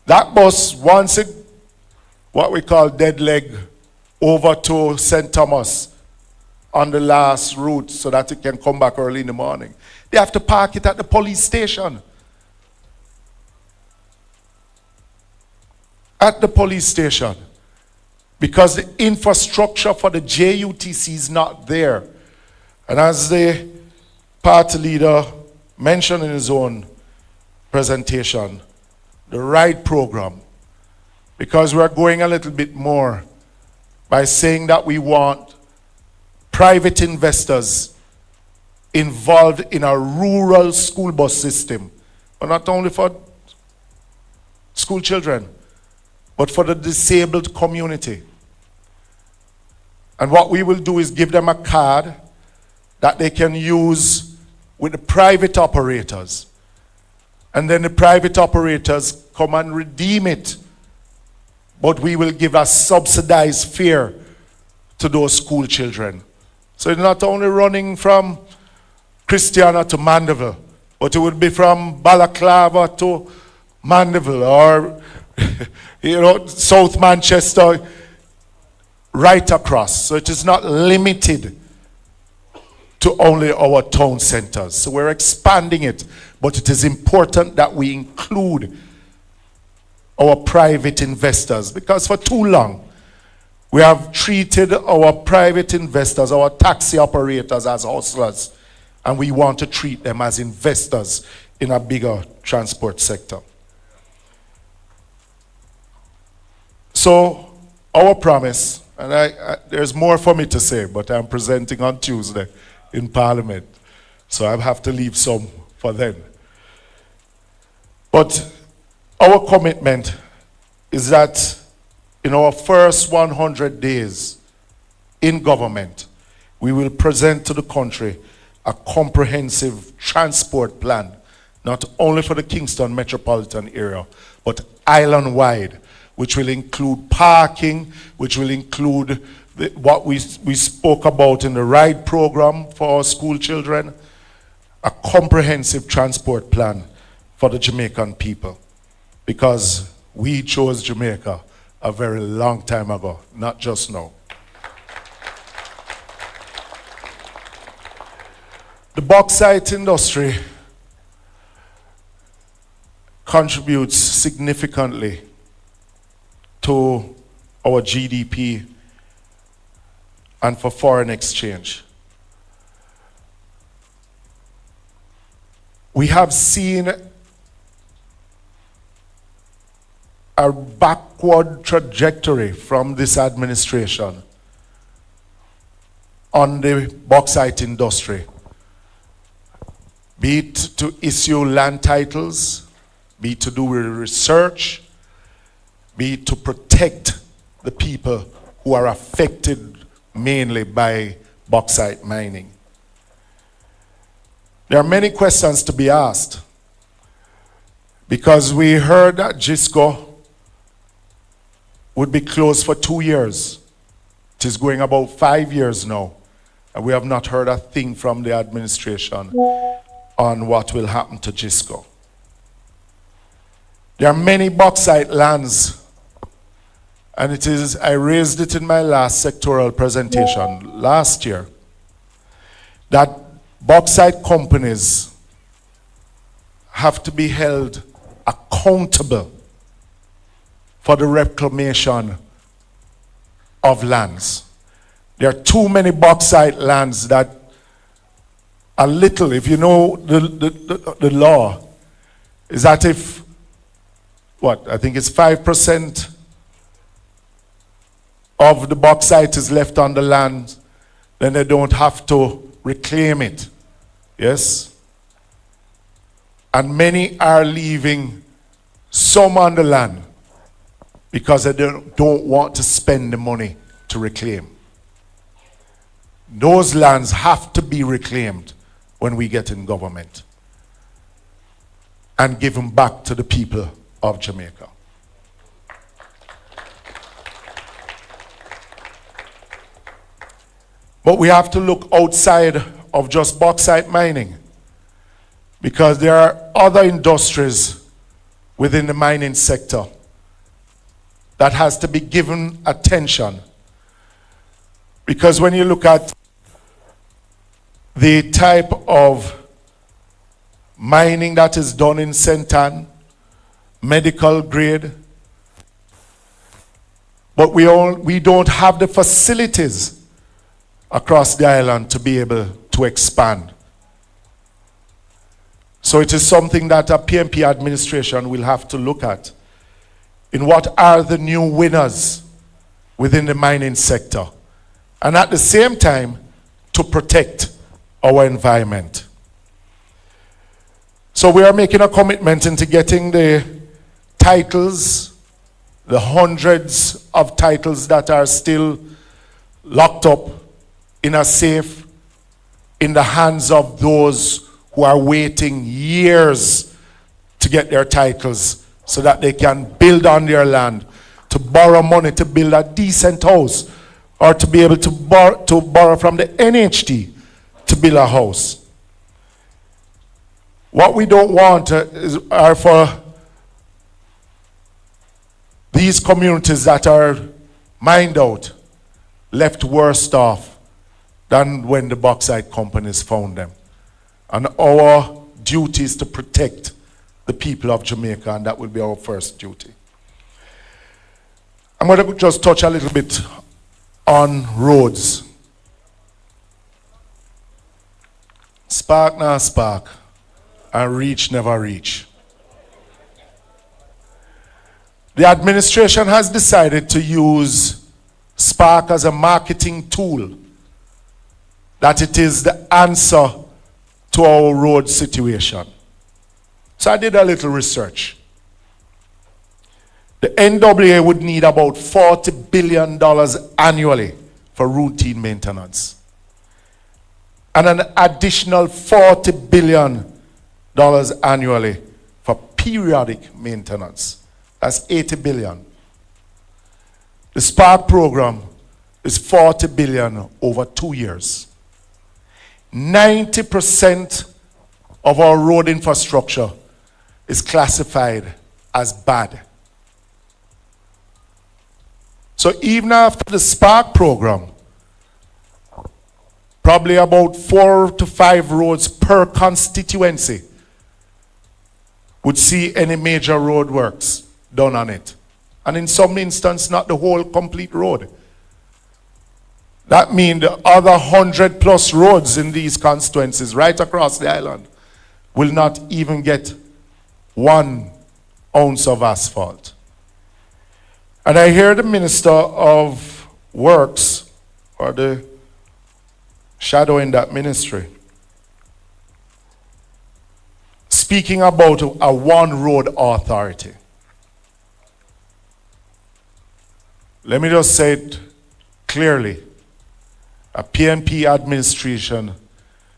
That bus, once it, what we call dead leg, over to St. Thomas on the last route so that it can come back early in the morning, they have to park it at the police station. At the police station. Because the infrastructure for the JUTC is not there. And as the party leader mentioned in his own presentation, the right program, because we're going a little bit more by saying that we want private investors involved in a rural school bus system, but not only for school children, but for the disabled community. And what we will do is give them a card that they can use with the private operators. And then the private operators come and redeem it. But we will give a subsidized fare to those school children. So it's not only running from Christiana to Mandeville, but it would be from Balaclava to Mandeville, or South Manchester, right across. So it is not limited to only our town centers. So we're expanding it, but it is important that we include our private investors, because for too long we have treated our private investors, our taxi operators, as hustlers, and we want to treat them as investors in a bigger transport sector. So our promise, and there's more for me to say, but I'm presenting on Tuesday in Parliament, so I have to leave some for them. But our commitment is that in our first 100 days in government, we will present to the country a comprehensive transport plan, not only for the Kingston metropolitan area, but island-wide, which will include parking, which will include what we spoke about in the RIDE program for our school children, a comprehensive transport plan for the Jamaican people, because we chose Jamaica a very long time ago, not just now. The bauxite industry contributes significantly to our GDP and for foreign exchange. We have seen a backward trajectory from this administration on the bauxite industry, be it to issue land titles, be it to do with research, be it to protect the people who are affected mainly by bauxite mining. There are many questions to be asked, because we heard that GISCO would be closed for 2 years. It is going about 5 years now, and we have not heard a thing from the administration on what will happen to GISCO. There are many bauxite lands, and I raised it in my last sectoral presentation last year, that bauxite companies have to be held accountable for the reclamation of lands. There are too many bauxite lands that are little, if you know the law, is that if, I think it's 5% of the bauxite is left on the land, then they don't have to reclaim it. Yes? And many are leaving some on the land because they don't want to spend the money to reclaim. Those lands have to be reclaimed when we get in government and given back to the people of Jamaica. But we have to look outside of just bauxite mining, because there are other industries within the mining sector that has to be given attention. Because when you look at the type of mining that is done in Sentan, medical grade, but we don't have the facilities across the island to be able to expand. So it is something that a PMP administration will have to look at. In what are the new winners within the mining sector? And at the same time, to protect our environment. So we are making a commitment into getting the titles, the hundreds of titles that are still locked up in a safe in the hands of those who are waiting years to get their titles so that they can build on their land, to borrow money to build a decent house, or to be able to borrow from the NHT to build a house. What we don't want are for these communities that are mined out, left worse off than when the bauxite companies found them. And our duty is to protect the people of Jamaica, and that will be our first duty. I'm going to just touch a little bit on roads. Spark now spark, and reach never reach. The administration has decided to use Spark as a marketing tool, that it is the answer to our road situation. So I did a little research. The NWA would need about $40 billion annually for routine maintenance, and an additional $40 billion annually for periodic maintenance. That's $80 billion. The Spark program is $40 billion over 2 years. 90% of our road infrastructure is classified as bad. So even after the Spark program, probably about 4 to 5 roads per constituency would see any major road works done on it. And in some instances, not the whole complete road. That means the other 100 plus roads in these constituencies right across the island will not even get 1 ounce of asphalt. And I hear the Minister of Works, or the shadow in that ministry, speaking about a one road authority. Let me just say it clearly. A PNP administration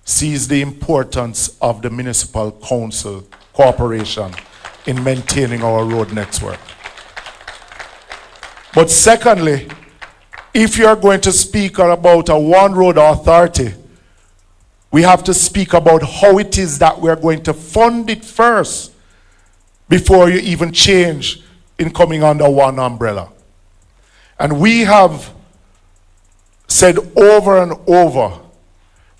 sees the importance of the municipal council cooperation in maintaining our road network. But secondly, if you're going to speak about a one road authority, we have to speak about how it is that we're going to fund it first before you even change in coming under one umbrella. And we have said over and over,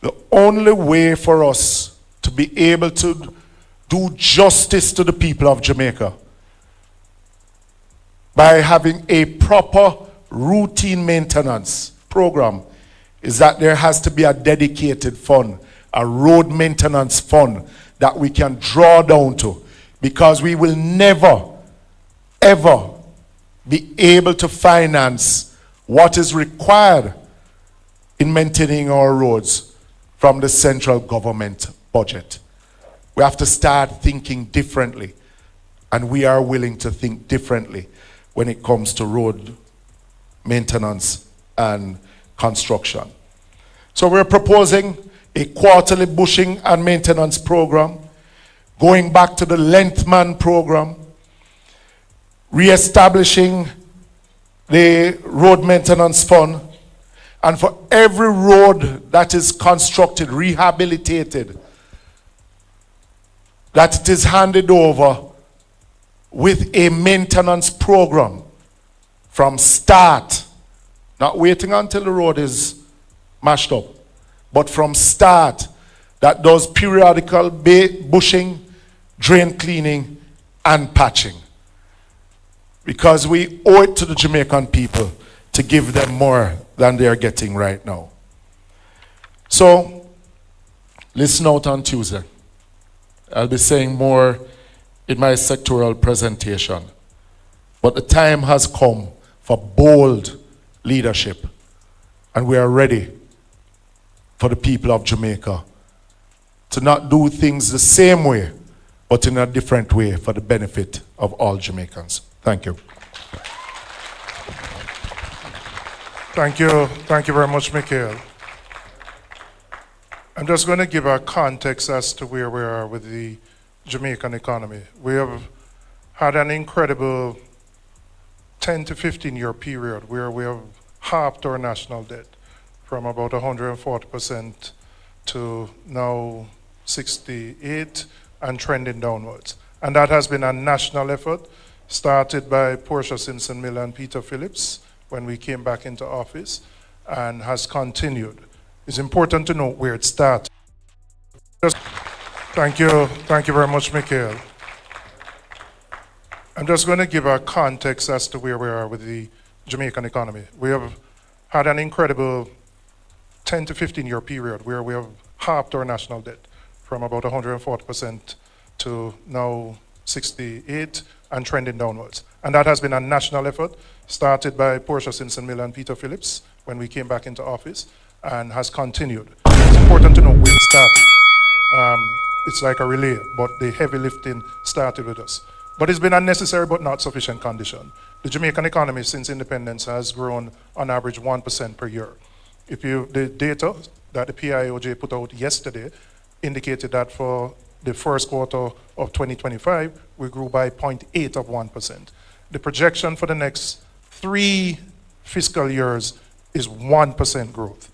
the only way for us to be able to do justice to the people of Jamaica by having a proper routine maintenance program is that there has to be a dedicated fund, a road maintenance fund that we can draw down to, because we will never, ever be able to finance what is required in maintaining our roads from the central government budget. We have to start thinking differently, and we are willing to think differently when it comes to road maintenance and construction. So we're proposing a quarterly bushing and maintenance program, going back to the Lengthman program, re-establishing the road maintenance fund, and for every road that is constructed, rehabilitated, that it is handed over with a maintenance program from start, not waiting until the road is mashed up, but from start, that does periodical bushing, drain cleaning, and patching. Because we owe it to the Jamaican people to give them more than they are getting right now. So, listen out on Tuesday. I'll be saying more in my sectoral presentation. But the time has come for bold leadership, and we are ready for the people of Jamaica to not do things the same way, but in a different way for the benefit of all Jamaicans. Thank you. Thank you very much, Mikhail. I'm just going to give a context as to where we are with the Jamaican economy. We have had an incredible 10 to 15 year period where we have halved our national debt from about 140% to now 68 and trending downwards. And that has been a national effort started by Portia Simpson Miller and Peter Phillips when we came back into office, and has continued. It's important to note where it started. Thank you very much, Mikhail. I'm just going to give a context as to where we are with the Jamaican economy. We have had an incredible 10 to 15 year period where we have halved our national debt from about 140% to now 68 and trending downwards. And that has been a national effort started by Portia Simpson Miller and Peter Phillips when we came back into office, and has continued. It's important to know where it started. it's like a relay, but the heavy lifting started with us. But it's been unnecessary but not sufficient condition. The Jamaican economy since independence has grown on average 1% per year. The data that the PIOJ put out yesterday indicated that for the first quarter of 2025, we grew by 0.8 of 1%. The projection for the next 3 fiscal years is 1% growth.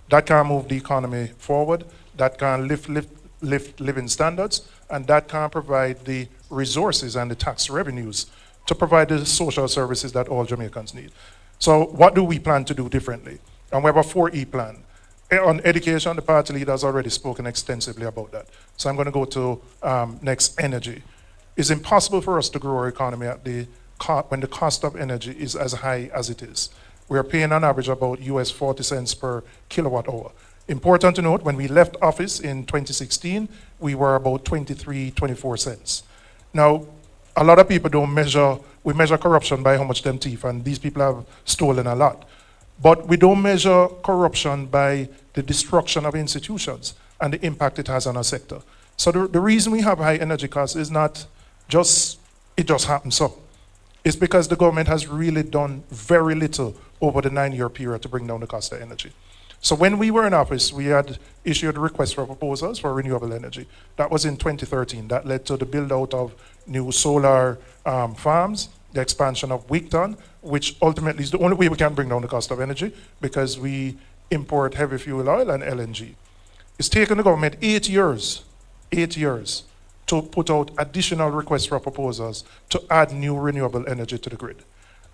That can move the economy forward, that can lift living standards, and that can provide the resources and the tax revenues to provide the social services that all Jamaicans need. So what do we plan to do differently? And we have a 4E plan. On education, the party leader has already spoken extensively about that. So I'm going to go to next, energy. It's impossible for us to grow our economy when the cost of energy is as high as it is. We are paying on average about US 40 cents per kilowatt hour. Important to note, when we left office in 2016, we were about 23, 24 cents. Now, a lot of people we measure corruption by how much them thief, and these people have stolen a lot. But we don't measure corruption by the destruction of institutions and the impact it has on our sector. So the reason we have high energy costs is not just, it just happens so. It's because the government has really done very little over the 9-year period to bring down the cost of energy. So when we were in office, we had issued requests for proposals for renewable energy. That was in 2013. That led to the build out of new solar farms, the expansion of Wigton, which ultimately is the only way we can bring down the cost of energy because we import heavy fuel oil and LNG. It's taken the government 8 years to put out additional requests for proposals to add new renewable energy to the grid.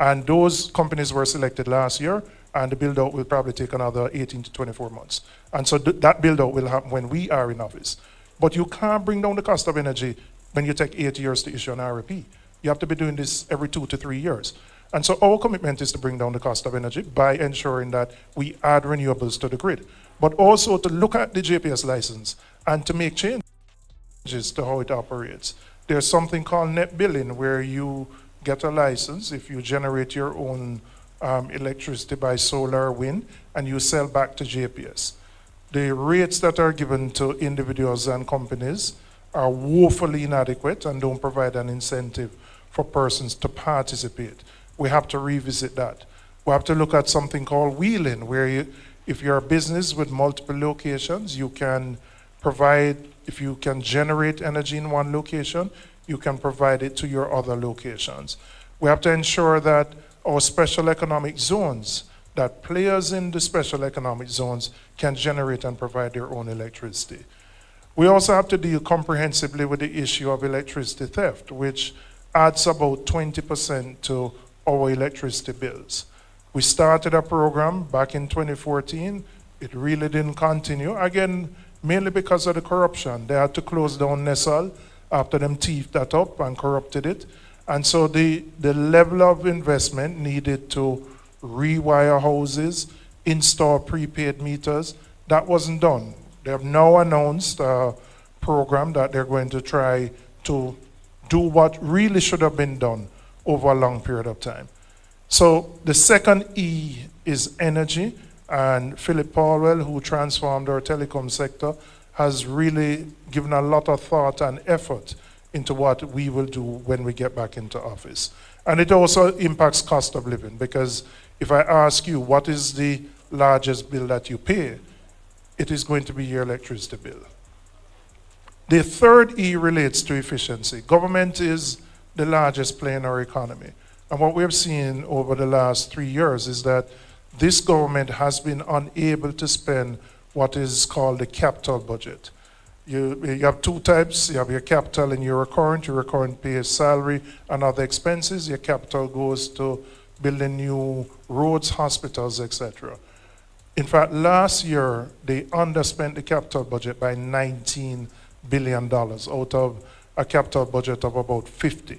And those companies were selected last year, and the build-out will probably take another 18 to 24 months. And so that build-out will happen when we are in office. But you can't bring down the cost of energy when you take 8 years to issue an RFP. You have to be doing this every 2 to 3 years. And so our commitment is to bring down the cost of energy by ensuring that we add renewables to the grid, but also to look at the JPS license and to make changes to how it operates. There's something called net billing where you get a license if you generate your own electricity by solar or wind and you sell back to JPS. The rates that are given to individuals and companies are woefully inadequate and don't provide an incentive for persons to participate. We have to revisit that. We have to look at something called wheeling, where if you're a business with multiple locations, you can provide, if you can generate energy in one location, you can provide it to your other locations. We have to ensure that our special economic zones, that players in the special economic zones can generate and provide their own electricity. We also have to deal comprehensively with the issue of electricity theft, which adds about 20% to our electricity bills. We started a program back in 2014. It really didn't continue, again, mainly because of the corruption. They had to close down Nessal after them thieved that up and corrupted it. And so the level of investment needed to rewire houses, install prepaid meters, that wasn't done. They have now announced a program that they're going to try to do what really should have been done over a long period of time. So the second E is energy, and Philip Paulwell, who transformed our telecom sector, has really given a lot of thought and effort into what we will do when we get back into office. And it also impacts cost of living, because if I ask you what is the largest bill that you pay, it is going to be your electricity bill. The third E relates to efficiency. Government is the largest player in our economy. And what we've seen over the last 3 years is that this government has been unable to spend what is called the capital budget. You have two types. You have your capital and your recurrent pays salary and other expenses. Your capital goes to building new roads, hospitals, etc. In fact, last year, they underspent the capital budget by $19 billion out of a capital budget of about 50.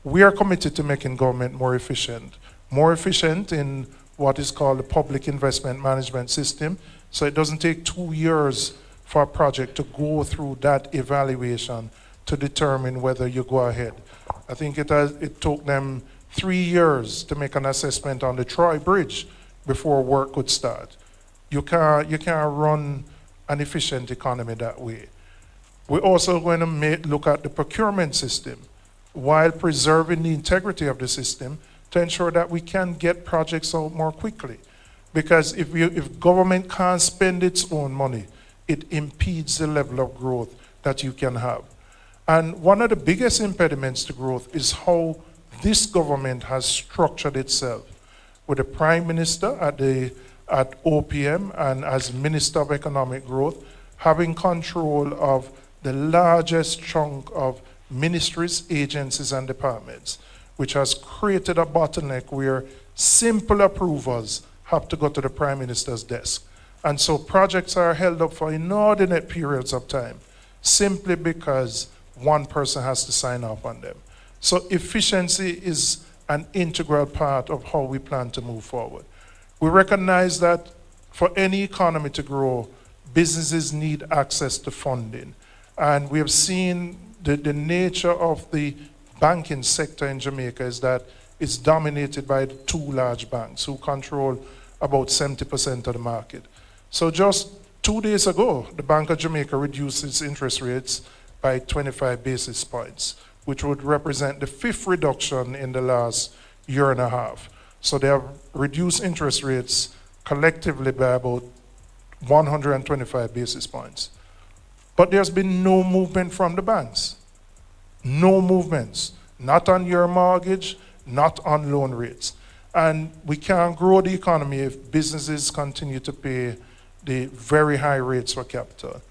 We are committed to making government more efficient in what is called the public investment management system. So it doesn't take 2 years for a project to go through that evaluation to determine whether you go ahead. I think it took them 3 years to make an assessment on the Troy Bridge before work could start. You can't run an efficient economy that way. We're also going to look at the procurement system while preserving the integrity of the system to ensure that we can get projects out more quickly. Because if government can't spend its own money, it impedes the level of growth that you can have. And one of the biggest impediments to growth is how this government has structured itself, with the Prime Minister at OPM and as Minister of Economic Growth having control of the largest chunk of ministries, agencies, and departments, which has created a bottleneck where simple approvals have to go to the Prime Minister's desk. And so projects are held up for inordinate periods of time, simply because one person has to sign off on them. So efficiency is an integral part of how we plan to move forward. We recognize that for any economy to grow, businesses need access to funding. And we have seen the nature of the banking sector in Jamaica is that it's dominated by the two large banks who control about 70% of the market. So just 2 days ago, the Bank of Jamaica reduced its interest rates by 25 basis points, which would represent the 5th reduction in the last year and a half. So they have reduced interest rates collectively by about 125 basis points. But there's been no movement from the banks. No movements. Not on your mortgage, not on loan rates. And we can't grow the economy if businesses continue to pay the very high rates for capital.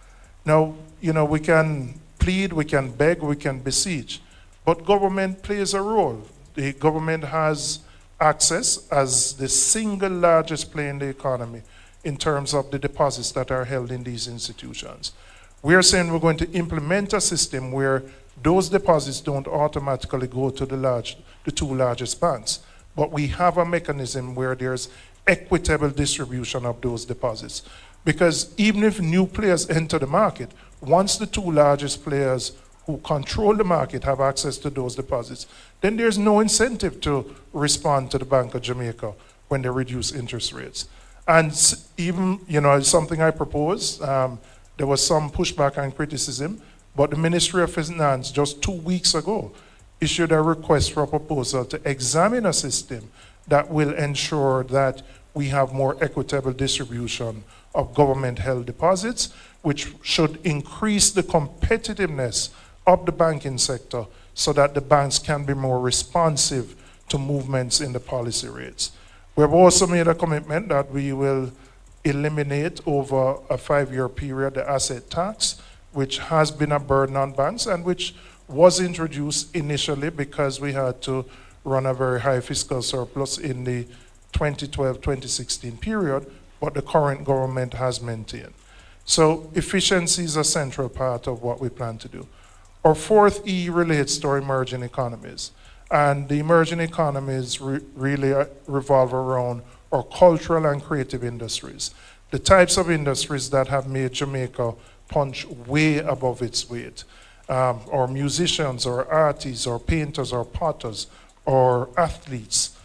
Now, we can plead, we can beg, we can beseech, but government plays a role. The government has access as the single largest player in the economy in terms of the deposits that are held in these institutions. We're saying we're going to implement a system where those deposits don't automatically go to the two largest banks, but we have a mechanism where there's equitable distribution of those deposits. Because even if new players enter the market, once the two largest players who control the market have access to those deposits, then there's no incentive to respond to the Bank of Jamaica when they reduce interest rates. And even, it's something I proposed. There was some pushback and criticism, but the Ministry of Finance just 2 weeks ago issued a request for a proposal to examine a system that will ensure that we have more equitable distribution of government-held deposits, which should increase the competitiveness of the banking sector so that the banks can be more responsive to movements in the policy rates. We have also made a commitment that we will eliminate over a 5-year period the asset tax, which has been a burden on banks and which was introduced initially because we had to run a very high fiscal surplus in the 2012-2016 period, but the current government has maintained. So efficiency is a central part of what we plan to do. Our fourth E relates to our emerging economies. And the emerging economies really revolve around our cultural and creative industries. The types of industries that have made Jamaica punch way above its weight. Or musicians, or artists, or painters, or potters, or athletes.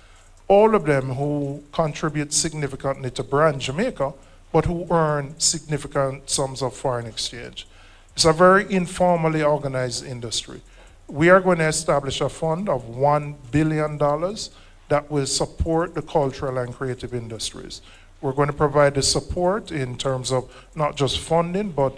All of them who contribute significantly to brand Jamaica, but who earn significant sums of foreign exchange. It's a very informally organized industry. We are going to establish a fund of $1 billion that will support the cultural and creative industries. We're going to provide the support in terms of not just funding, but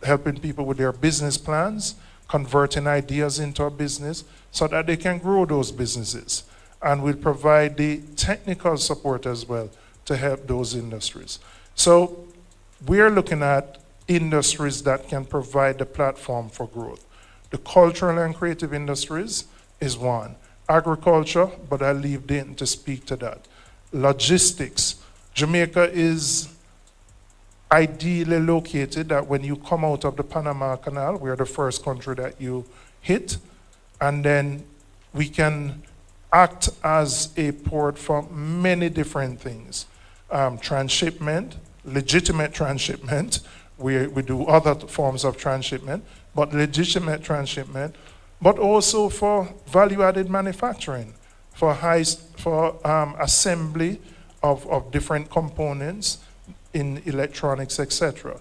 helping people with their business plans, converting ideas into a business so that they can grow those businesses. And we'll provide the technical support as well to help those industries. So we're looking at industries that can provide the platform for growth. The cultural and creative industries is one. Agriculture, but I'll leave Dayton to speak to that. Logistics. Jamaica is ideally located that when you come out of the Panama Canal, we're the first country that you hit, and then we can act as a port for many different things. Transshipment, legitimate transshipment. We do other forms of transshipment, but legitimate transshipment, but also for value-added manufacturing, for assembly of different components in electronics, etc.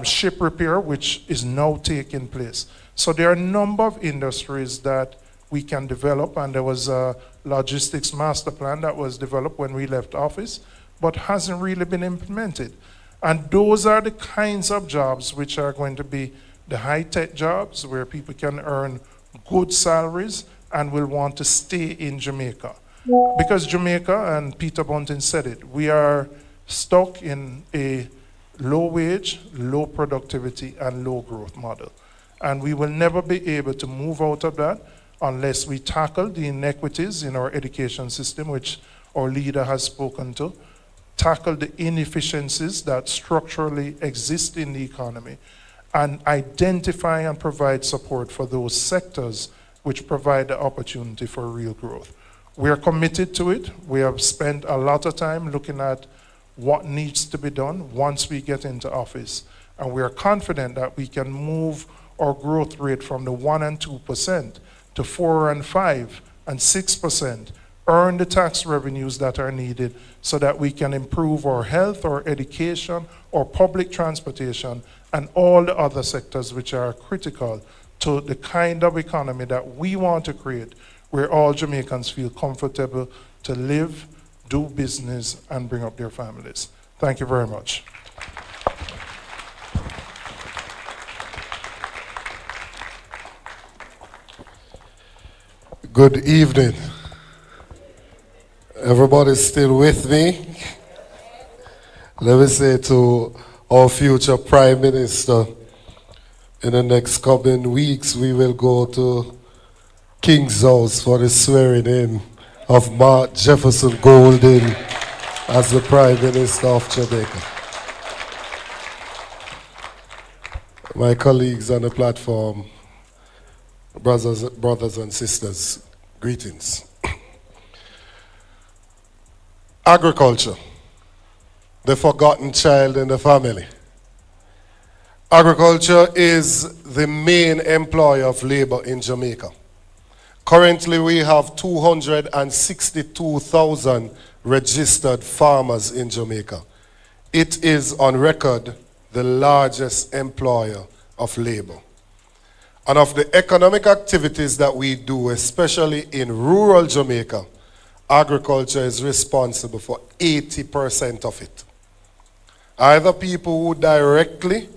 ship repair, which is now taking place. So there are a number of industries that we can develop, and there was a logistics master plan that was developed when we left office, but hasn't really been implemented. And those are the kinds of jobs which are going to be the high-tech jobs where people can earn good salaries and will want to stay in Jamaica. Because Jamaica, and Peter Bunting said it, we are stuck in a low wage, low productivity, and low growth model. And we will never be able to move out of that unless we tackle the inequities in our education system, which our leader has spoken to, tackle the inefficiencies that structurally exist in the economy, and identify and provide support for those sectors which provide the opportunity for real growth. We are committed to it. We have spent a lot of time looking at what needs to be done once we get into office. And we are confident that we can move our growth rate from the 1% and 2% to 4% and 5% and 6%, earn the tax revenues that are needed so that we can improve our health, our education, our public transportation, and all the other sectors which are critical to the kind of economy that we want to create, where all Jamaicans feel comfortable to live, do business, and bring up their families. Thank you very much. Good evening. Everybody's still with me? Let me say to our future Prime Minister, in the next coming weeks, we will go to King's House for the swearing in of Mark Jefferson Golden as the Prime Minister of Jamaica. My colleagues on the platform, brothers and sisters, greetings. Agriculture, the forgotten child in the family. Agriculture is the main employer of labor in Jamaica. Currently, we have 262,000 registered farmers in Jamaica. It is on record the largest employer of labor. And of the economic activities that we do, especially in rural Jamaica, agriculture is responsible for 80% of it. Either people who directly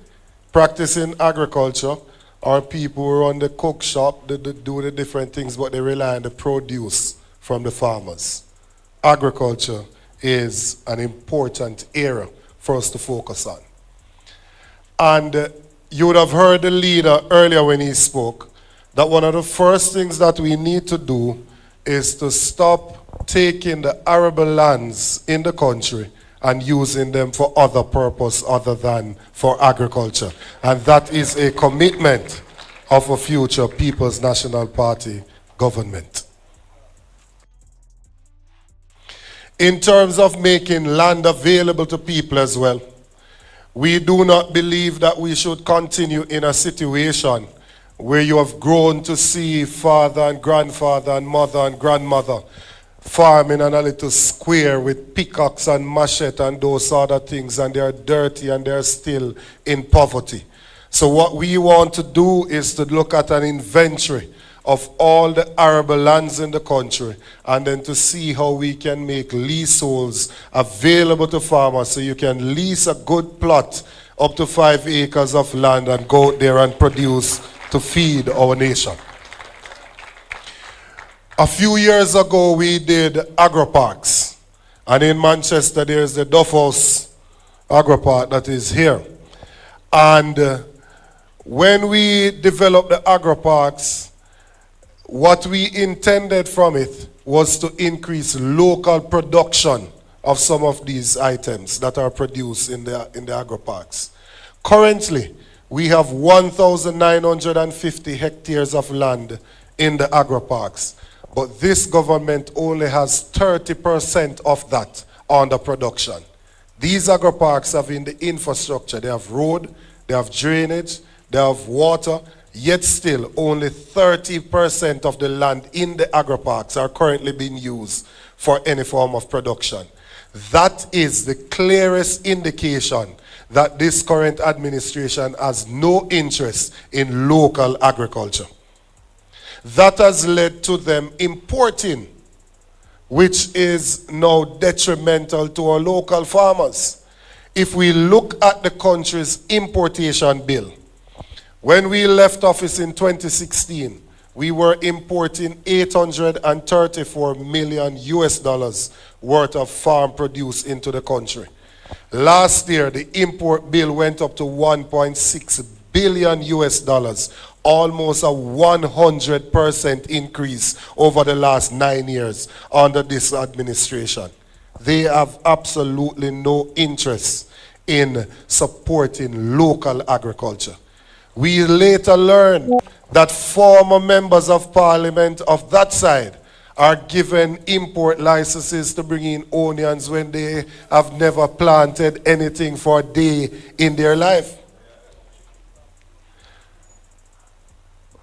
practice in agriculture or people who run the cook shop, they do the different things, but they rely on the produce from the farmers. Agriculture is an important area for us to focus on. And you would have heard the leader earlier when he spoke that one of the first things that we need to do is to stop taking the arable lands in the country and using them for other purpose other than for agriculture. And that is a commitment of a future People's National Party government. In terms of making land available to people as well, we do not believe that we should continue in a situation where you have grown to see father and grandfather and mother and grandmother farming in a little square with pickaxe and machete and those other things, and they're dirty and they're still in poverty. So what we want to do is to look at an inventory of all the arable lands in the country and then to see how we can make leaseholds available to farmers so you can lease a good plot up to 5 acres of land and go out there and produce to feed our nation. A few years ago, we did agri-parks. And in Manchester, there's the Duff House agri-park that is here. And when we developed the agri-parks, what we intended from it was to increase local production of some of these items that are produced in the agri-parks. Currently, we have 1,950 hectares of land in the agri-parks. But this government only has 30% of that under production. These agri-parks have in the infrastructure. They have road, they have drainage, they have water, yet still only 30% of the land in the agri-parks are currently being used for any form of production. That is the clearest indication that this current administration has no interest in local agriculture. That has led to them importing, which is now detrimental to our local farmers. If we look at the country's importation bill, when we left office in 2016, we were importing 834 million US dollars worth of farm produce into the country. Last year, the import bill went up to 1.6 billion US dollars, almost a 100% increase over the last 9 years under this administration. They have absolutely no interest in supporting local agriculture. We later learned that former members of parliament of that side are given import licenses to bring in onions when they have never planted anything for a day in their life.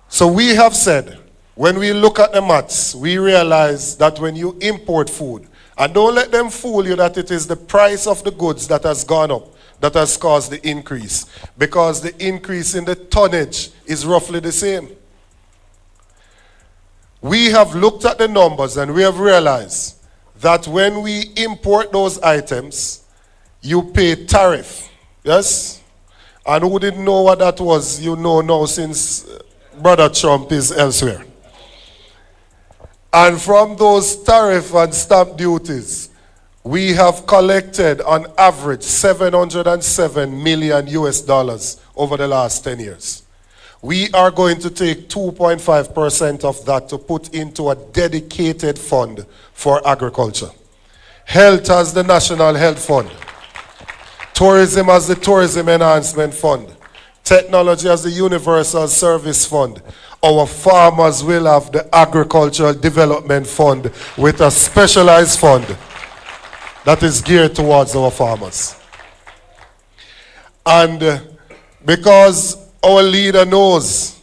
So we have said, when we look at the maths, we realize that when you import food, and don't let them fool you that it is the price of the goods that has gone up that has caused the increase, because the increase in the tonnage is roughly the same. We have looked at the numbers and we have realized that when we import those items, you pay tariff. Yes? And who didn't know what that was, you know now since Brother Trump is elsewhere. And from those tariff and stamp duties, we have collected on average 707 million US dollars over the last 10 years. We are going to take 2.5% of that to put into a dedicated fund for agriculture. Health as the National Health Fund. Tourism as the Tourism Enhancement Fund. Technology as the Universal Service Fund. Our farmers will have the Agricultural Development Fund with a specialized fund that is geared towards our farmers. And because our leader knows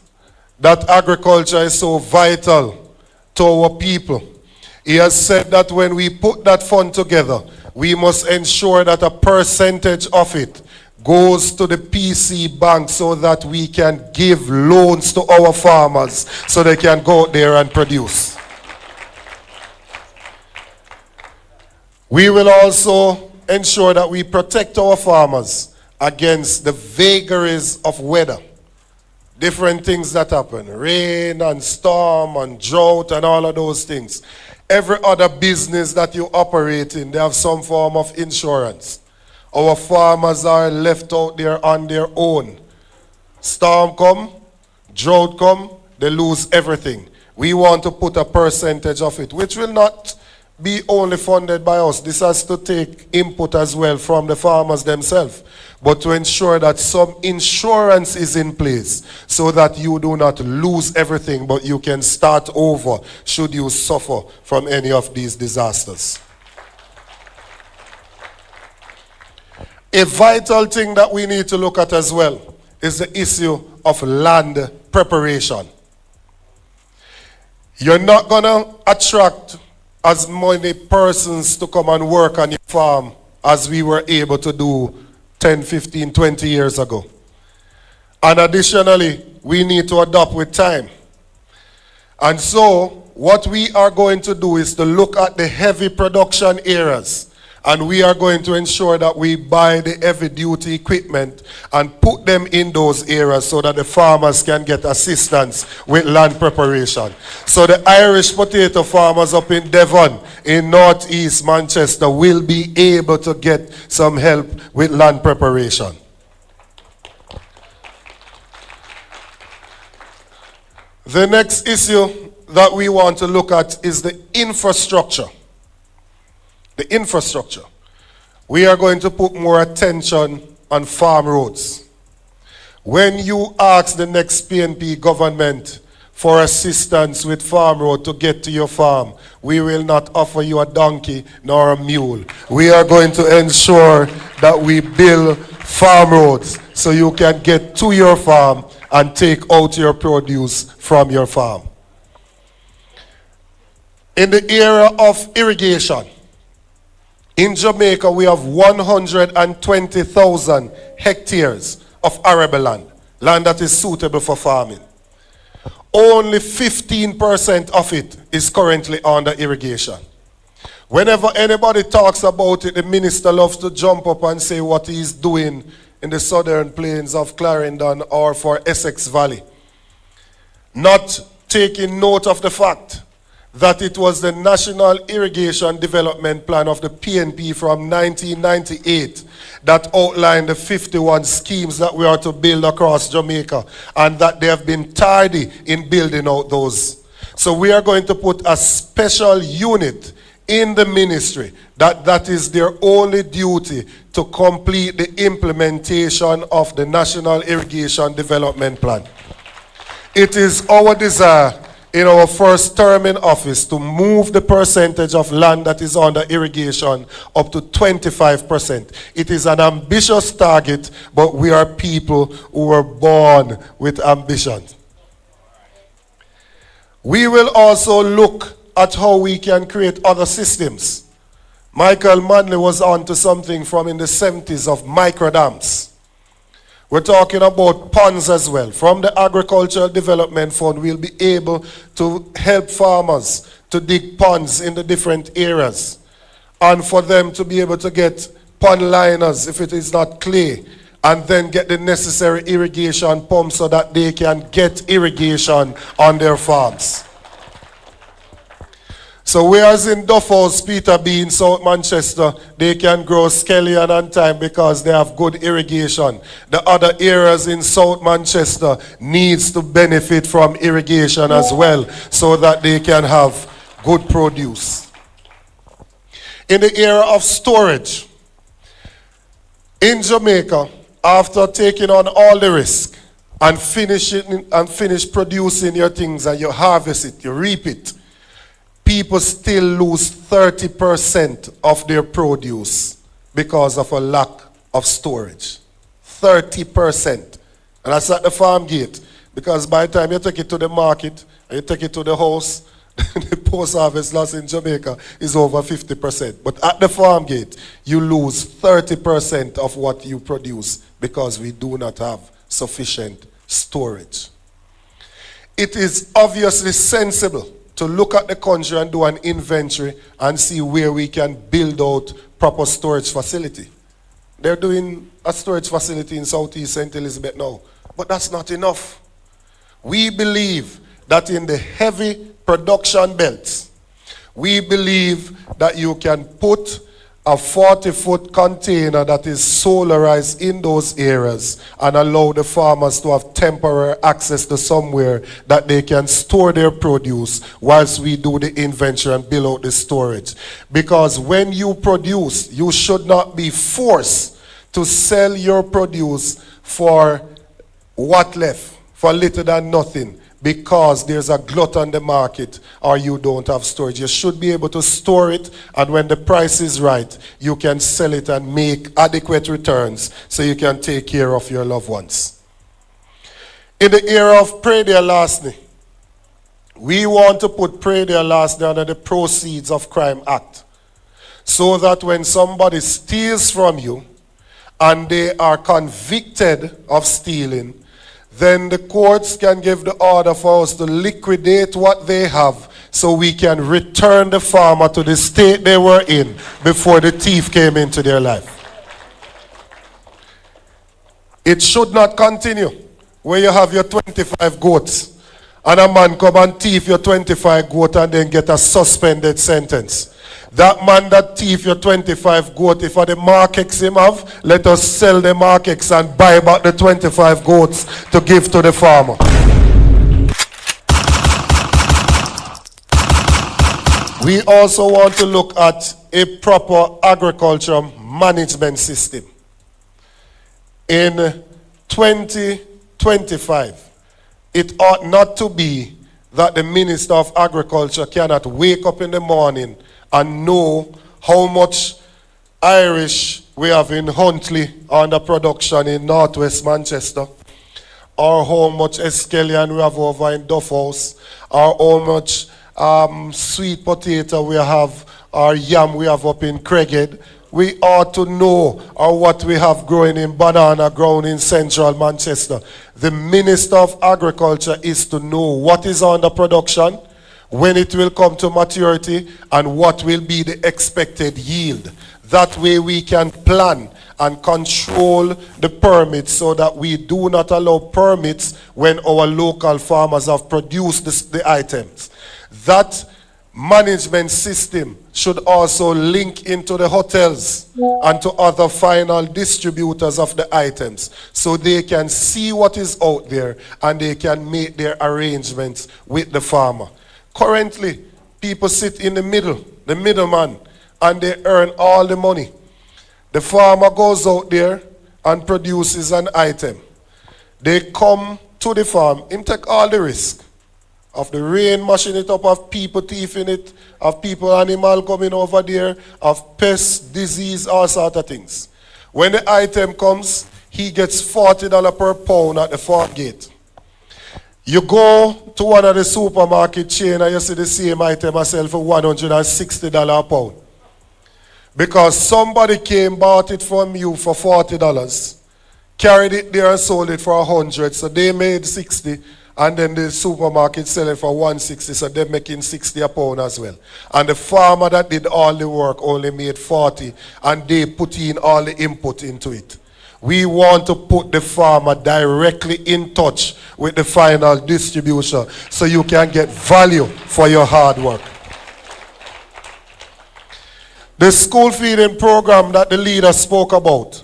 that agriculture is so vital to our people, he has said that when we put that fund together, we must ensure that a percentage of it goes to the PC bank so that we can give loans to our farmers so they can go out there and produce. We will also ensure that we protect our farmers against the vagaries of weather. Different things that happen, rain and storm and drought and all of those things. Every other business that you operate in, they have some form of insurance. Our farmers are left out there on their own. Storm come, drought come, they lose everything. We want to put a percentage of it, which will not be only funded by us. This has to take input as well from the farmers themselves. But to ensure that some insurance is in place so that you do not lose everything, but you can start over should you suffer from any of these disasters. A vital thing that we need to look at as well is the issue of land preparation. You're not going to attract as many persons to come and work on your farm as we were able to do 10, 15, 20 years ago. And additionally, we need to adapt with time. And so, what we are going to do is to look at the heavy production areas. And we are going to ensure that we buy the heavy-duty equipment and put them in those areas so that the farmers can get assistance with land preparation. So the Irish potato farmers up in Devon, in northeast Manchester, will be able to get some help with land preparation. The next issue that we want to look at is the infrastructure. The infrastructure. We are going to put more attention on farm roads. When you ask the next PNP government for assistance with farm road to get to your farm, we will not offer you a donkey nor a mule. We are going to ensure that we build farm roads so you can get to your farm and take out your produce from your farm. In the area of irrigation, In Jamaica, we have 120,000 hectares of arable land, land that is suitable for farming. Only 15% of it is currently under irrigation. Whenever anybody talks about it, the minister loves to jump up and say what he's doing in the southern plains of Clarendon or for Essex Valley, not taking note of the fact that it was the National Irrigation Development Plan of the PNP from 1998 that outlined the 51 schemes that we are to build across Jamaica, and that they have been tardy in building out those. So we are going to put a special unit in the ministry that is their only duty to complete the implementation of the National Irrigation Development Plan. It is our desire in our first term in office to move the percentage of land that is under irrigation up to 25%. It is an ambitious target, but we are people who were born with ambition. We will also look at how we can create other systems. Michael Manley was on to something from in the 70s of microdams. We're talking about ponds as well. From the Agricultural Development Fund, we'll be able to help farmers to dig ponds in the different areas, and for them to be able to get pond liners if it is not clay, and then get the necessary irrigation pumps so that they can get irrigation on their farms. So whereas in Duffhouse, Peterbean, South Manchester, they can grow scallion and thyme because they have good irrigation. The other areas in South Manchester needs to benefit from irrigation as well so that they can have good produce. In the area of storage, in Jamaica, after taking on all the risk and finish producing your things and you harvest it, you reap it, people still lose 30% of their produce because of a lack of storage. 30%. And that's at the farm gate. Because by the time you take it to the market, and you take it to the house, the post-harvest loss in Jamaica is over 50%. But at the farm gate, you lose 30% of what you produce because we do not have sufficient storage. It is obviously sensible to look at the country and do an inventory and see where we can build out proper storage facility. They're doing a storage facility in Southeast St. Elizabeth now, but that's not enough. We believe that in the heavy production belts, we believe that you can put a 40-foot container that is solarized in those areas and allow the farmers to have temporary access to somewhere that they can store their produce whilst we do the inventory and build out the storage. Because when you produce, you should not be forced to sell your produce for what left, for little than nothing, because there's a glut on the market or you don't have storage. You should be able to store it, and when the price is right, you can sell it and make adequate returns so you can take care of your loved ones. In the area of Pray There Lastly, we want to put Pray There Lastly under the Proceeds of Crime Act, so that when somebody steals from you and they are convicted of stealing, then the courts can give the order for us to liquidate what they have so we can return the farmer to the state they were in before the thief came into their life. It should not continue where you have your 25 goats and a man come and thief your 25 goat and then get a suspended sentence. That man that thief your 25 goat, if the markets him have, let us sell the markets and buy back the 25 goats to give to the farmer. We also want to look at a proper agriculture management system. In 2025, it ought not to be that the Minister of Agriculture cannot wake up in the morning and know how much Irish we have in Huntley under production in northwest Manchester, or how much escallion we have over in Duffhouse, or how much sweet potato we have or yam we have up in Craighead. We ought to know what we have growing in banana grown in central Manchester. The Minister of Agriculture is to know what is under production, when it will come to maturity, and what will be the expected yield. That way we can plan and control the permits so that we do not allow permits when our local farmers have produced the items. That management system should also link into the hotels and to other final distributors of the items so they can see what is out there and they can make their arrangements with the farmer. Currently, people sit in the middleman, and they earn all the money. The farmer goes out there and produces an item. They come to the farm, him take all the risk of the rain mashing it up, of people thieving it, of people, animal coming over there, of pests, disease, all sorts of things. When the item comes, he gets $40 per pound at the farm gate. You go to one of the supermarket chain and you see the same item I sell for $160 a pound. Because somebody came, bought it from you for $40, carried it there and sold it for $100, so they made $60, and then the supermarket sell it for $160, so they're making $60 a pound as well. And the farmer that did all the work only made $40, and they put in all the input into it. We want to put the farmer directly in touch with the final distribution so you can get value for your hard work. The school feeding program that the leader spoke about,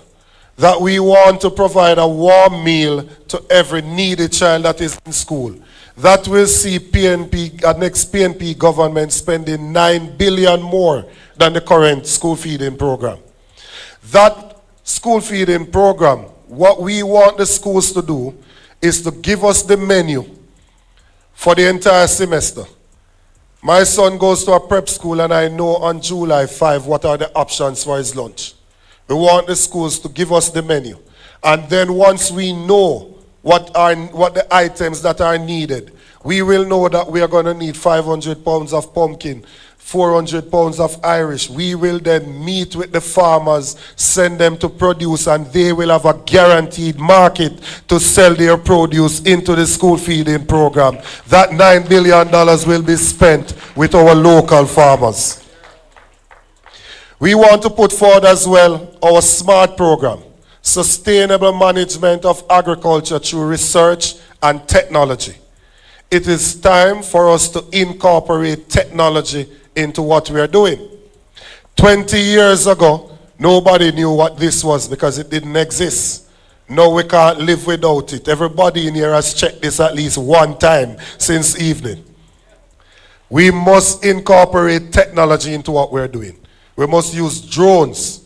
that we want to provide a warm meal to every needy child that is in school. That will see next PNP government spending $9 billion more than the current school feeding program. That school feeding program, what we want the schools to do is to give us the menu for the entire semester. My son goes to a prep school and I know on July 5 what are the options for his lunch. We want the schools to give us the menu. And then once we know what the items that are needed, we will know that we are going to need 500 pounds of pumpkin, 400 pounds of Irish. We will then meet with the farmers, send them to produce, and they will have a guaranteed market to sell their produce into the school feeding program. That $9 billion will be spent with our local farmers. We want to put forward as well our SMART program, Sustainable Management of Agriculture through Research and Technology. It is time for us to incorporate technology into what we are doing. 20 years ago, nobody knew what this was because it didn't exist. Now we can't live without it. Everybody in here has checked this at least one time since evening. We must incorporate technology into what we're doing. We must use drones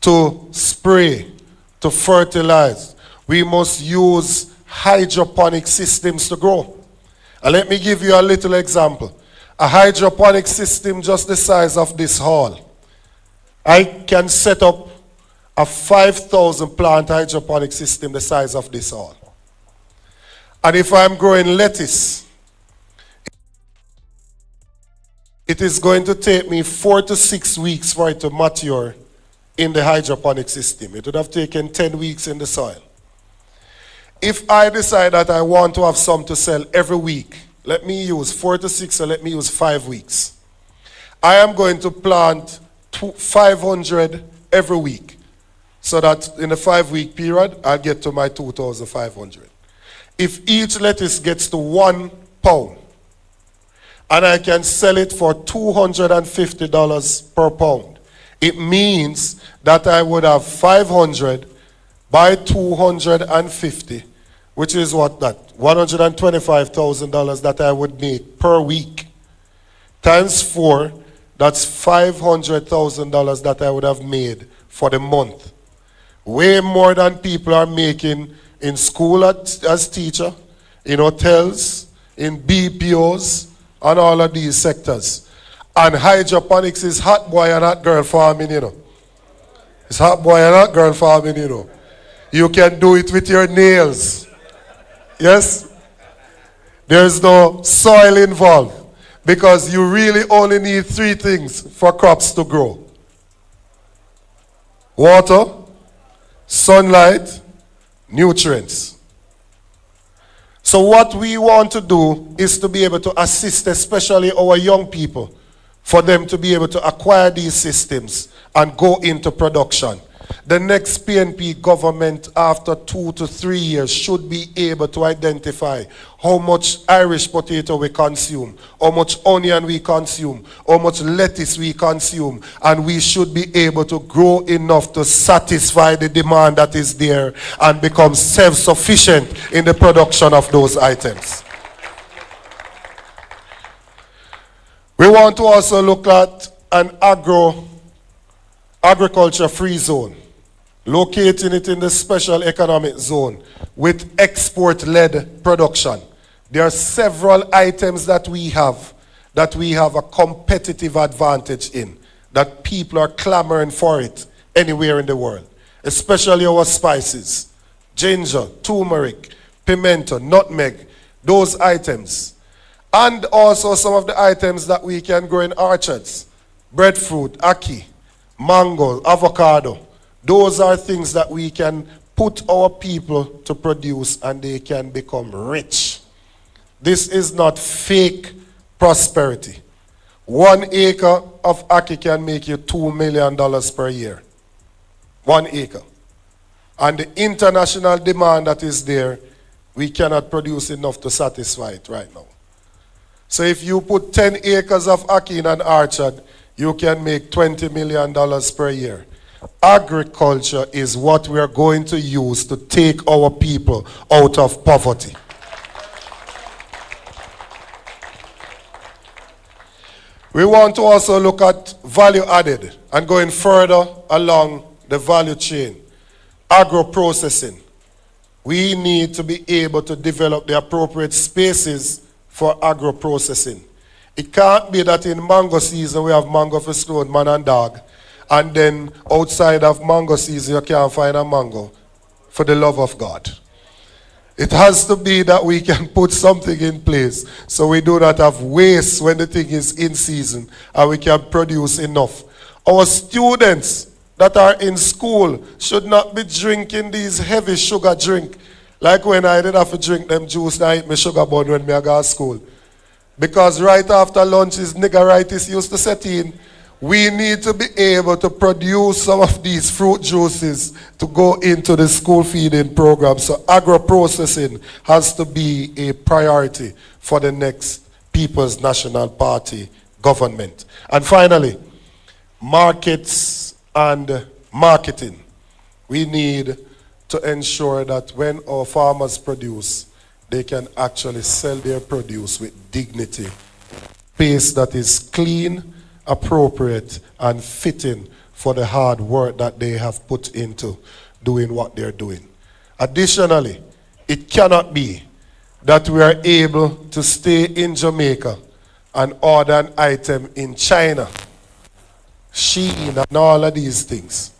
to spray, to fertilize. We must use hydroponic systems to grow. And let me give you a little example. A hydroponic system just the size of this hall. I can set up a 5,000 plant hydroponic system the size of this hall. And if I'm growing lettuce, it is going to take me 4 to 6 weeks for it to mature in the hydroponic system. It would have taken 10 weeks in the soil. If I decide that I want to have some to sell every week, let me use 4 to 6 or let me use 5 weeks. I am going to plant 500 every week so that in a 5-week period, I'll get to my 2,500. If each lettuce gets to 1 pound and I can sell it for $250 per pound, it means that I would have 500 by 250, which is what that? $125,000 that I would make per week. Times 4, that's $500,000 that I would have made for the month. Way more than people are making in school as teacher, in hotels, in BPOs, and all of these sectors. And hydroponics is hot boy and hot girl farming, you know. It's hot boy and hot girl farming, you know. You can do it with your nails. Yes? There's no soil involved. Because you really only need 3 things for crops to grow: water, sunlight, nutrients. So what we want to do is to be able to assist especially our young people, for them to be able to acquire these systems and go into production. The next PNP government, after 2 to 3 years, should be able to identify how much Irish potato we consume, how much onion we consume, how much lettuce we consume, and we should be able to grow enough to satisfy the demand that is there and become self-sufficient in the production of those items. We want to also look at an agriculture-free zone, locating it in the special economic zone with export-led production. There are several items that we have a competitive advantage in, that people are clamoring for it anywhere in the world, especially our spices: ginger, turmeric, pimento, nutmeg, those items. And also some of the items that we can grow in orchards: breadfruit, ackee, mango, avocado. Those are things that we can put our people to produce and they can become rich. This is not fake prosperity. 1 acre of ackee can make you $2 million per year. 1 acre. And the international demand that is there, we cannot produce enough to satisfy it right now. So if you put 10 acres of ackee in an orchard, you can make $20 million per year. Agriculture is what we are going to use to take our people out of poverty. We want to also look at value added and going further along the value chain. Agro-processing. We need to be able to develop the appropriate spaces for agro-processing. It can't be that in mango season we have mango for stone, man and dog, and then outside of mango season you can't find a mango, for the love of God. It has to be that we can put something in place so we do not have waste when the thing is in season and we can produce enough. Our students that are in school should not be drinking these heavy sugar drink. Like when I did have to drink them juice and I eat my sugar bun when I go to school. Because right after lunch is niggeritis used to set in. We need to be able to produce some of these fruit juices to go into the school feeding program. So agro-processing has to be a priority for the next People's National Party government. And finally, markets and marketing. We need to ensure that when our farmers produce, they can actually sell their produce with dignity. Pace that is clean, appropriate, and fitting for the hard work that they have put into doing what they're doing. Additionally, it cannot be that we are able to stay in Jamaica and order an item in China, Shein, and all of these things.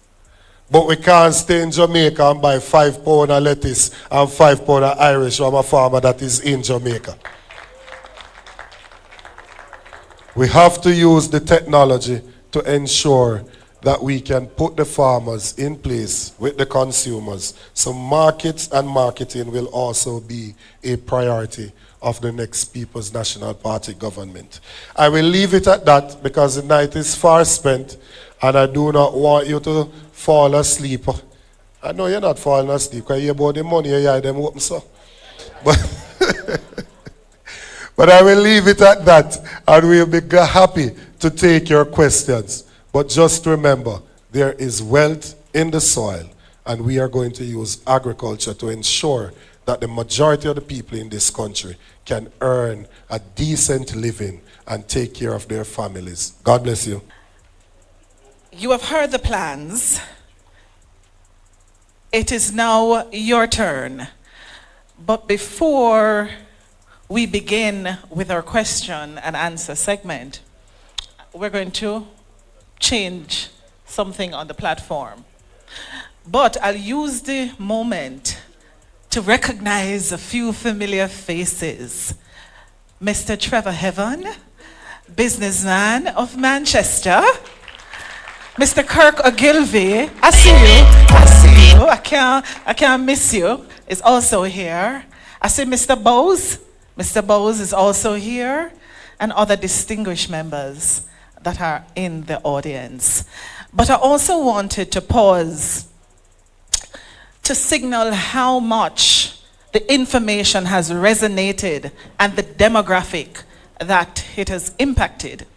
But we can't stay in Jamaica and buy 5 pounds of lettuce and 5 pounds of Irish from a farmer that is in Jamaica. We have to use the technology to ensure that we can put the farmers in place with the consumers. So markets and marketing will also be a priority of the next People's National Party government. I will leave it at that because the night is far spent and I do not want you to fall asleep. I know you're not falling asleep because you about the money you hear them open so. But I will leave it at that and we'll be happy to take your questions. But just remember, there is wealth in the soil and we are going to use agriculture to ensure that the majority of the people in this country can earn a decent living and take care of their families. God bless you. You have heard the plans. It is now your turn. But before we begin with our question and answer segment, we're going to change something on the platform. But I'll use the moment to recognize a few familiar faces. Mr. Trevor Heaven businessman of Manchester, Mr. Kirk Ogilvie. I see you. I see you. I can't miss you. Is also here. I see Mr. Bowes. Mr. Bowes is also here, and other distinguished members that are in the audience. But I also wanted to pause to signal how much the information has resonated and the demographic that it has impacted.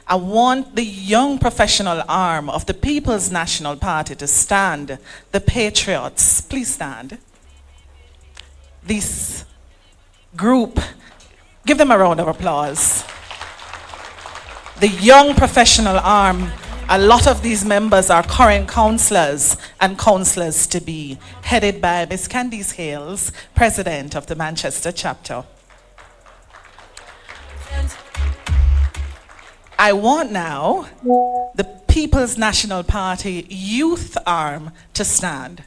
I want the young professional arm of the People's National Party to stand. The Patriots, please stand. This group, give them a round of applause. The young professional arm, a lot of these members are current councillors and councillors to be, headed by Ms. Candice Hales, President of the Manchester chapter. I want now the People's National Party youth arm to stand.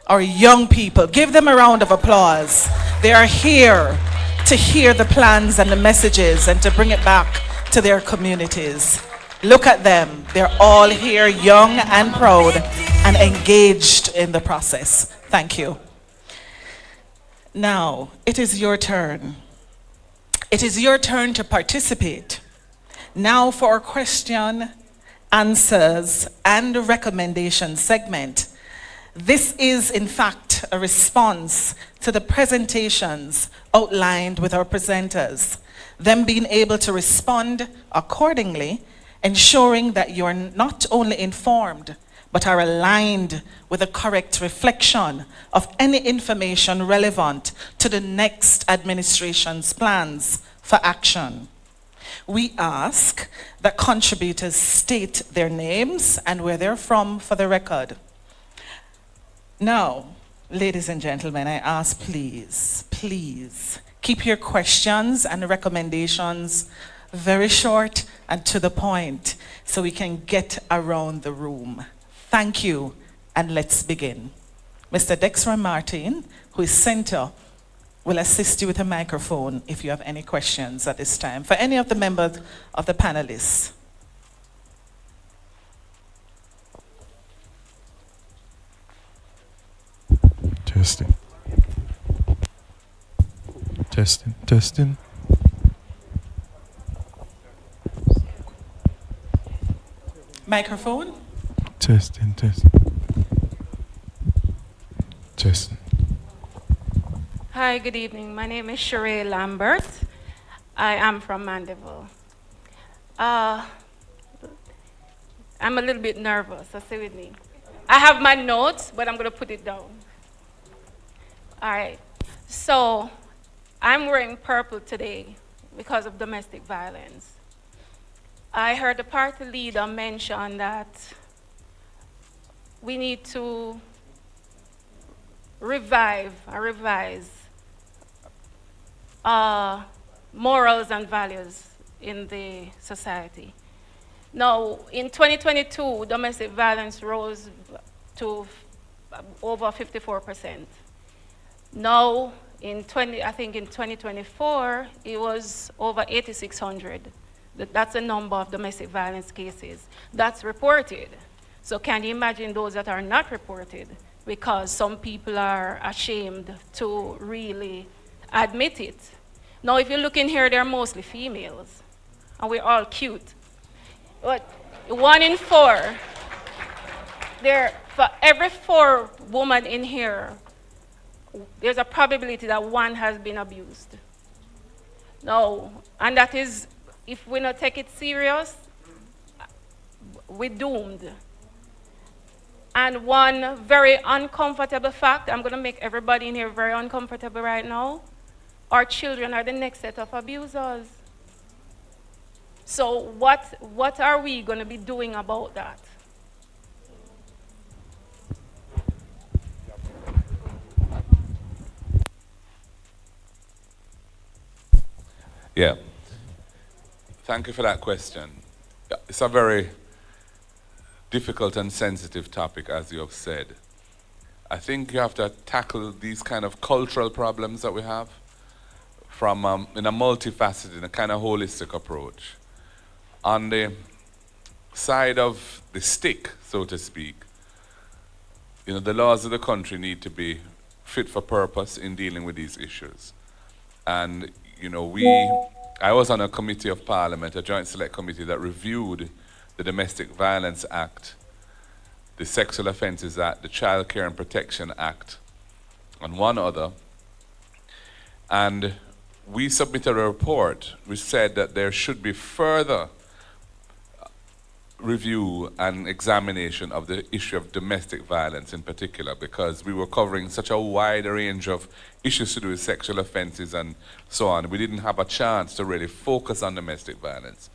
Our young people, give them a round of applause. They are here to hear the plans and the messages and to bring it back to their communities. Look at them. They're all here, young and proud and engaged in the process. Thank you. Now, it is your turn. It is your turn to participate. Now for our question, answers, and recommendation segment. This is, in fact, a response to the presentations outlined with our presenters, them being able to respond accordingly, ensuring that you're not only informed, but are aligned with a correct reflection of any information relevant to the next administration's plans for action. We ask that contributors state their names and where they're from for the record. Now, ladies and gentlemen, I ask please, please keep your questions and recommendations very short and to the point so we can get around the room. Thank you, and let's begin. Mr. Dexter Martin, who is center, will assist you with a microphone if you have any questions at this time. For any of the members of the panelists. Testing. Testing, testing. Microphone. Testing, testing. Testing. Hi, good evening. My name is Sheree Lambert. I am from Mandeville. I'm a little bit nervous, so stay with me. I have my notes, but I'm going to put it down. All right. So I'm wearing purple today because of domestic violence. I heard the party leader mention that we need to revise morals and values in the society. Now, in 2022, domestic violence rose to over 54%. Now, I think in 2024, it was over 8,600. That's the number of domestic violence cases that's reported. So can you imagine those that are not reported? Because some people are ashamed to really admit it. Now, if you look in here, they're mostly females, and we're all cute. But 1 in 4, for every 4 women in here, there's a probability that 1 has been abused. No, and that is, if we not take it serious, we're doomed. And one very uncomfortable fact, I'm going to make everybody in here very uncomfortable right now, our children are the next set of abusers. So what are we going to be doing about that? Yeah. Thank you for that question. It's a very difficult and sensitive topic, as you have said. I think you have to tackle these kind of cultural problems that we have from in a multifaceted, in a kind of holistic approach. On the side of the stick, so to speak, you know, the laws of the country need to be fit for purpose in dealing with these issues. And, you know, I was on a committee of parliament, a joint select committee that reviewed the Domestic Violence Act, the Sexual Offences Act, the Child Care and Protection Act, and one other. And we submitted a report which said that there should be further review and examination of the issue of domestic violence in particular, because we were covering such a wide range of issues to do with sexual offenses and so on. We didn't have a chance to really focus on domestic violence.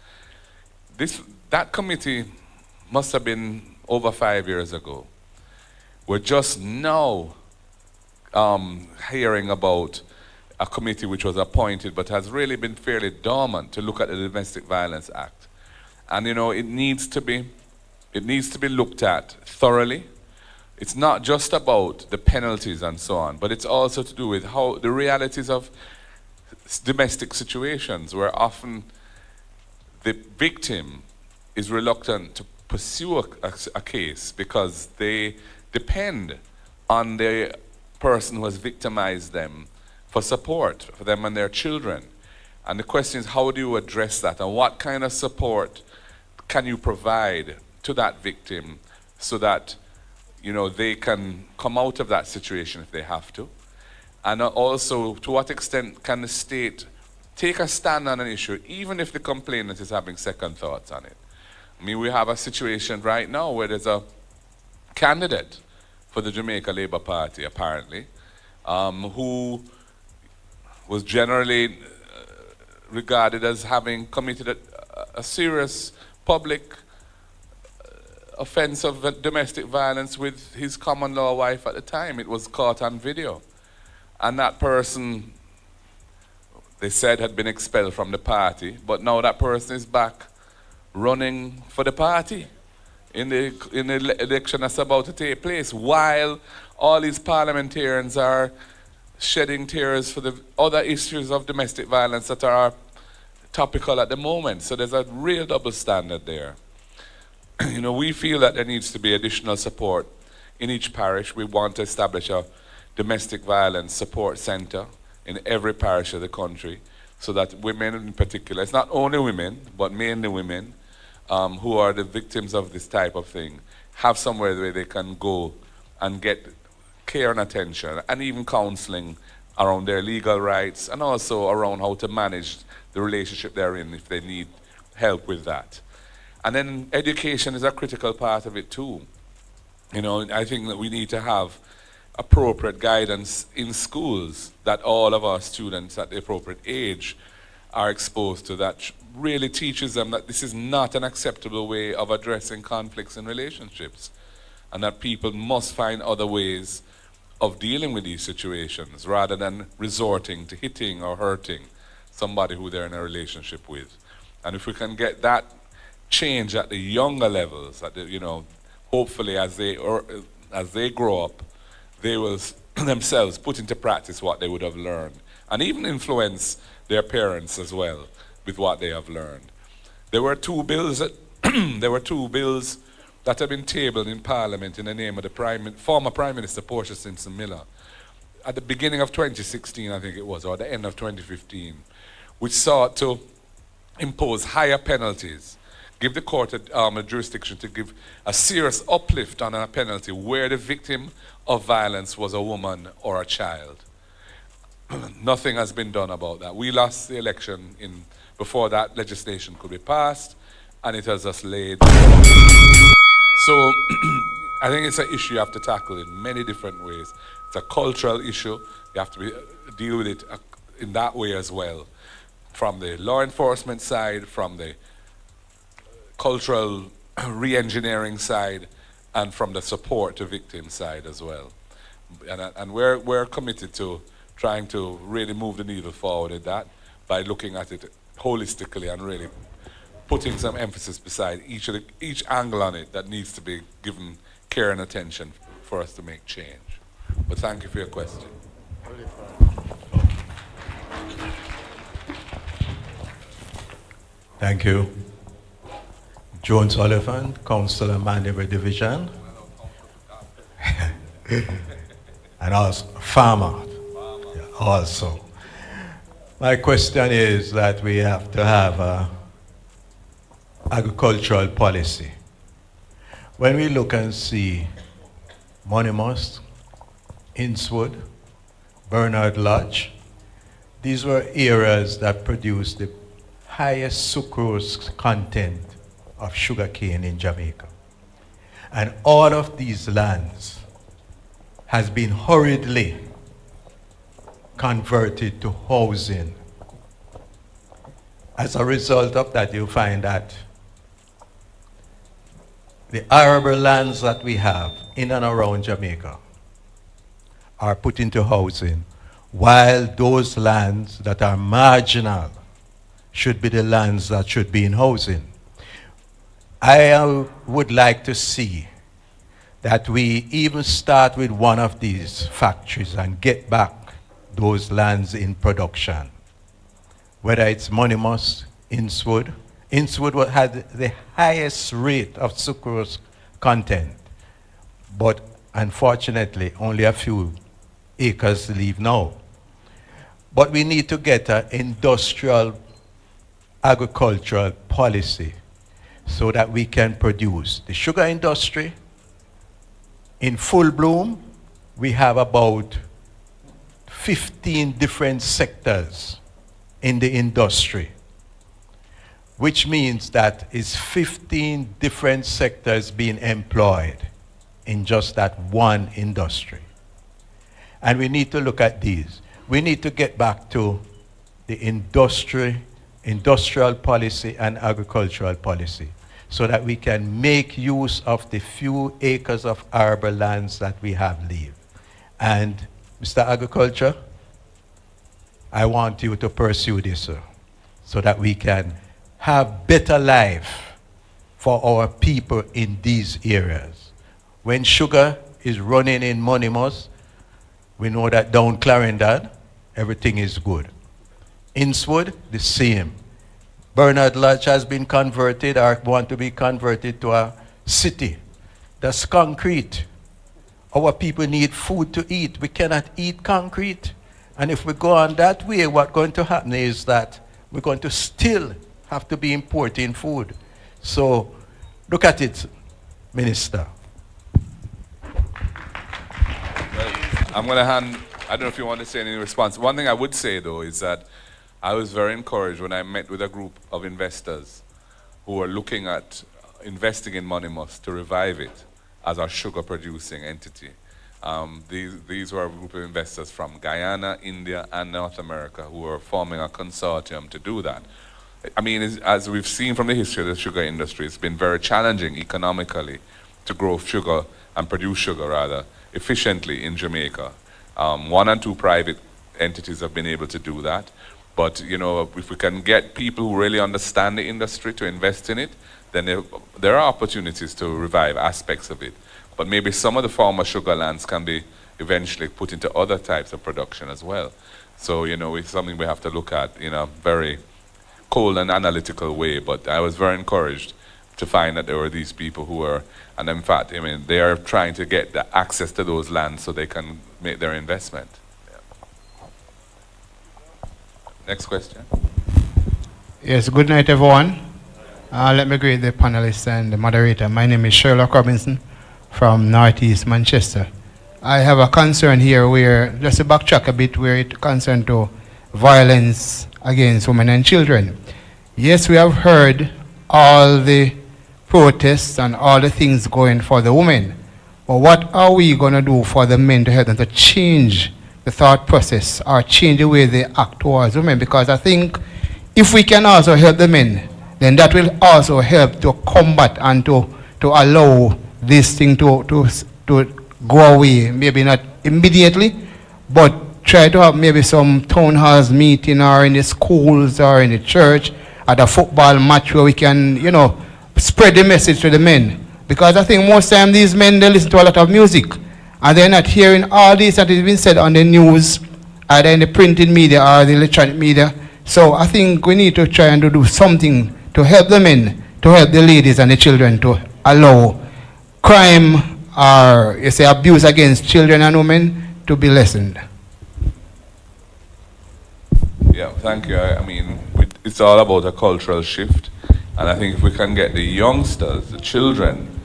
That committee must have been over 5 years ago. We're just now hearing about a committee which was appointed but has really been fairly dormant to look at the Domestic Violence Act. And you know, it needs to be looked at thoroughly. It's not just about the penalties and so on, but it's also to do with how the realities of domestic situations, where often the victim is reluctant to pursue a case because they depend on the person who has victimized them for support for them and their children. And the question is, how do you address that, and what kind of support can you provide to that victim so that, you know, they can come out of that situation if they have to? And also, to what extent can the state take a stand on an issue, even if the complainant is having second thoughts on it? I mean, we have a situation right now where there's a candidate for the Jamaica Labour Party, apparently, who was generally regarded as having committed a serious public offense of domestic violence with his common law wife at the time. It was caught on video. And that person, they said, had been expelled from the party, but now that person is back running for the party in the election that's about to take place, while all these parliamentarians are shedding tears for the other issues of domestic violence that are topical at the moment. So there's a real double standard there. You know, we feel that there needs to be additional support in each parish. We want to establish a domestic violence support center in every parish of the country, so that women in particular, it's not only women, but mainly women who are the victims of this type of thing, have somewhere where they can go and get care and attention, and even counseling around their legal rights, and also around how to manage the relationship they're in if they need help with that. And then education is a critical part of it too. You know, I think that we need to have appropriate guidance in schools that all of our students at the appropriate age are exposed to, that really teaches them that this is not an acceptable way of addressing conflicts in relationships, and that people must find other ways of dealing with these situations rather than resorting to hitting or hurting somebody who they're in a relationship with. And if we can get that change at the younger levels, at the, you know, hopefully as they grow up, they will themselves put into practice what they would have learned, and even influence their parents as well with what they have learned. There were two bills that have been tabled in Parliament in the name of the former Prime Minister Portia Simpson Miller at the beginning of 2016, I think it was, or the end of 2015, which sought to impose higher penalties, give the court a jurisdiction to give a serious uplift on a penalty where the victim of violence was a woman or a child. Nothing has been done about that. We lost the election before that legislation could be passed, and it has just laid. So I think it's an issue you have to tackle in many different ways. It's a cultural issue. You have to deal with it in that way as well, from the law enforcement side, from the cultural re-engineering side, and from the support to victims side as well. And we're committed to trying to really move the needle forward in that by looking at it holistically and really putting some emphasis beside each angle on it that needs to be given care and attention for us to make change. But thank you for your question. Thank you. Jones Oliphant, Councillor Mandeville Division. And also farmer also. My question is that we have to have a agricultural policy. When we look and see Monimus, Innswood, Bernard Lodge, these were areas that produced the highest sucrose content of sugarcane in Jamaica. And all of these lands has been hurriedly converted to housing. As a result of that, you find that the arable lands that we have in and around Jamaica are put into housing, while those lands that are marginal should be the lands that should be in housing. I would like to see that we even start with one of these factories and get back those lands in production. Whether it's Monimus, Innswood. Innswood had the highest rate of sucrose content, but unfortunately only a few acres leave now. But we need to get an industrial agricultural policy so that we can produce. The sugar industry, in full bloom, we have about 15 different sectors in the industry, which means that it's 15 different sectors being employed in just that one industry. And we need to look at these. We need to get back to the industrial policy and agricultural policy so that we can make use of the few acres of arable lands that we have left. And Mr. Agriculture, I want you to pursue this, sir, so that we can have better life for our people in these areas. When sugar is running in Monimus, we know that down Clarendon, everything is good. Innswood, the same. Bernard Lodge has been converted or want to be converted to a city. That's concrete. Our people need food to eat. We cannot eat concrete. And if we go on that way, what's going to happen is that we're going to still have to be importing food. So look at it, Minister. I'm going to hand, I don't know if you want to say any response. One thing I would say, though, is that I was very encouraged when I met with a group of investors who were looking at investing in Monimus to revive it as a sugar-producing entity. These were a group of investors from Guyana, India, and North America who were forming a consortium to do that. I mean, as we've seen from the history of the sugar industry, it's been very challenging economically to grow sugar and produce sugar, rather, efficiently in Jamaica. One and two private entities have been able to do that. But, you know, if we can get people who really understand the industry to invest in it, then there are opportunities to revive aspects of it. But maybe some of the former sugar lands can be eventually put into other types of production as well. So, you know, it's something we have to look at in a very cold and analytical way. But I was very encouraged to find that there were these people who were, and in fact, I mean, they are trying to get the access to those lands so they can make their investment. Next question. Yes, good night, everyone. Let me greet the panelists and the moderator. My name is Sherlock Robinson from Northeast Manchester. I have a concern here where, just to backtrack a bit, where it concerns to violence against women and children. Yes, we have heard all the protests and all the things going for the women, but what are we going to do for the men to help them to change the thought process or change the way they act towards women? Because I think if we can also help the men, then that will also help to combat and to allow this thing to go away. Maybe not immediately, but try to have maybe some town halls meeting or in the schools or in the church at a football match where we can, you know, spread the message to the men. Because I think most time these men, they listen to a lot of music and they're not hearing all this that has been said on the news, either in the printed media or the electronic media. So I think we need to try and do something to help them in, to help the ladies and the children to allow crime or you say abuse against children and women to be lessened? Yeah, thank you. I mean, it's all about a cultural shift. And I think if we can get the youngsters, the children,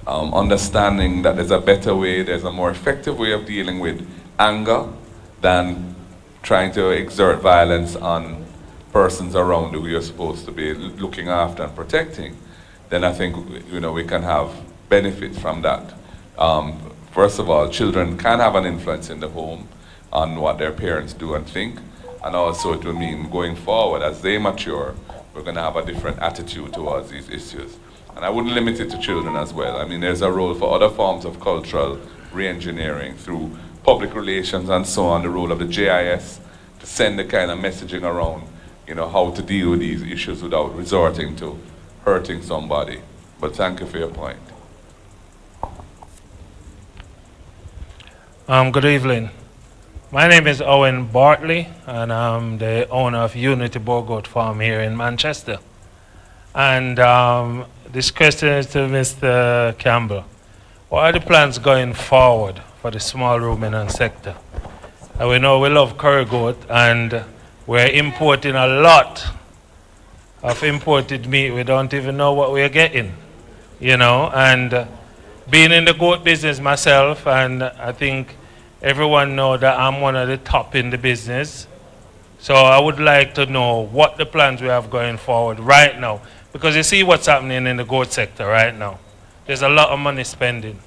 understanding that there's a better way, there's a more effective way of dealing with anger than trying to exert violence on persons around who you're supposed to be looking after and protecting, then I think we can have benefit from that. First of all, children can have an influence in the home on what their parents do and think, and also it will mean going forward as they mature, we're going to have a different attitude towards these issues. And I wouldn't limit it to children as well. I mean, there's a role for other forms of cultural re-engineering through public relations and so on, the role of the JIS to send the kind of messaging around, how to deal with these issues without resorting to hurting somebody. But thank you for your point. Good evening. My name is Owen Bartley, and I'm the owner of Unity Bogoat Farm here in Manchester. And this question is to Mr. Campbell. What are the plans going forward for the small ruminant sector? We know we love curry goat, and we're importing a lot of imported meat. We don't even know what we're getting, and being in the goat business myself, and I think everyone knows that I'm one of the top in the business. So I would like to know what the plans we have going forward right now. Because you see what's happening in the goat sector right now. There's a lot of money spending.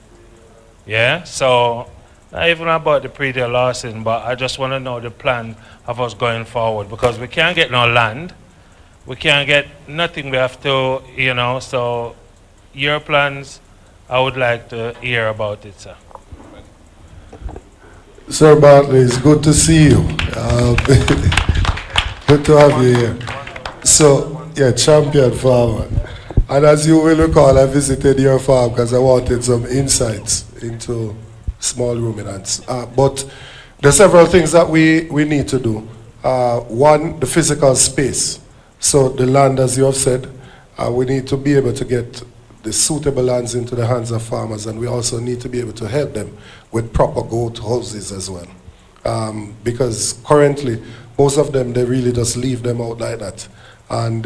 Yeah? So, not even about the pre-deal losses, but I just want to know the plan of us going forward. Because we can't get no land. We can't get nothing. We have to, so your plans, I would like to hear about it, sir. Sir Bartley, it's good to see you. Good to have you here. So, yeah, champion farmer. And as you will recall, I visited your farm because I wanted some insights into small ruminants. But there are several things that we need to do. One, the physical space. So the land, as you have said, we need to be able to get the suitable lands into the hands of farmers, and we also need to be able to help them with proper goat houses as well. Because currently, most of them, they really just leave them out like that. And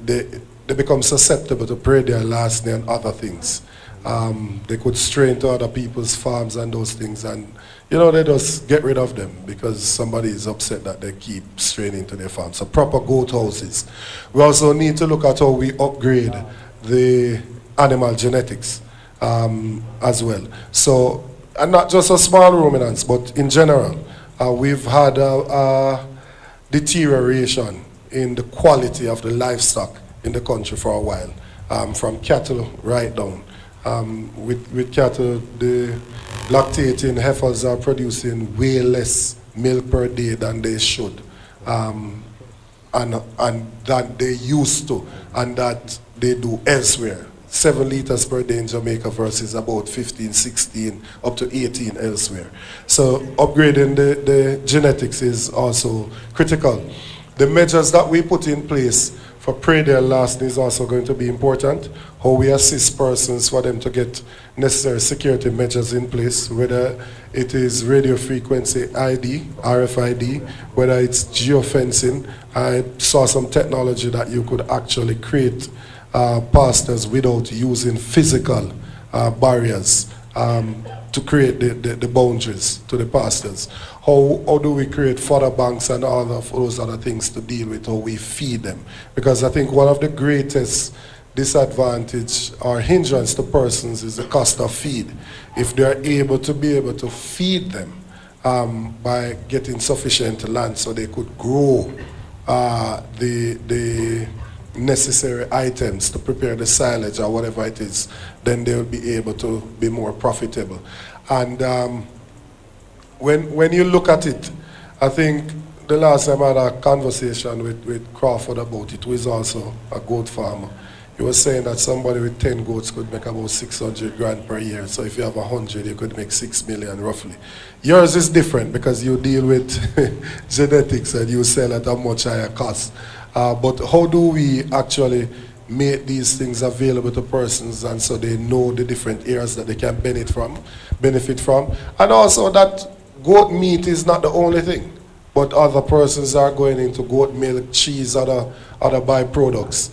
they become susceptible to predator larceny and other things. They could stray into other people's farms and those things, and they just get rid of them because somebody is upset that they keep straying into their farm. So proper goat houses. We also need to look at how we upgrade the animal genetics as well. So, and not just for small ruminants, but in general, we've had a deterioration in the quality of the livestock in the country for a while, from cattle right down. With cattle, the lactating heifers are producing way less milk per day than they should, and that they used to, and that they do elsewhere. 7 liters per day in Jamaica versus about 15, 16, up to 18 elsewhere. So upgrading the genetics is also critical. The measures that we put in place for predator larceny is also going to be important. How we assist persons for them to get necessary security measures in place, whether it is radio frequency ID, RFID, whether it's geofencing. I saw some technology that you could actually create pastures without using physical barriers to create the boundaries to the pastures. How do we create fodder banks and all of those other things to deal with how we feed them? Because I think one of the greatest disadvantage or hindrance to persons is the cost of feed. If they're able to feed them by getting sufficient land so they could grow the necessary items to prepare the silage or whatever it is, then they will be able to be more profitable. And when you look at it, I think the last time I had a conversation with Crawford about it, who is also a goat farmer. He was saying that somebody with 10 goats could make about 600 grand per year. So if you have 100, you could make 6 million roughly. Yours is different because you deal with genetics and you sell at a much higher cost. But how do we actually make these things available to persons and so they know the different areas that they can benefit from? And also that goat meat is not the only thing, but other persons are going into goat milk, cheese, other byproducts.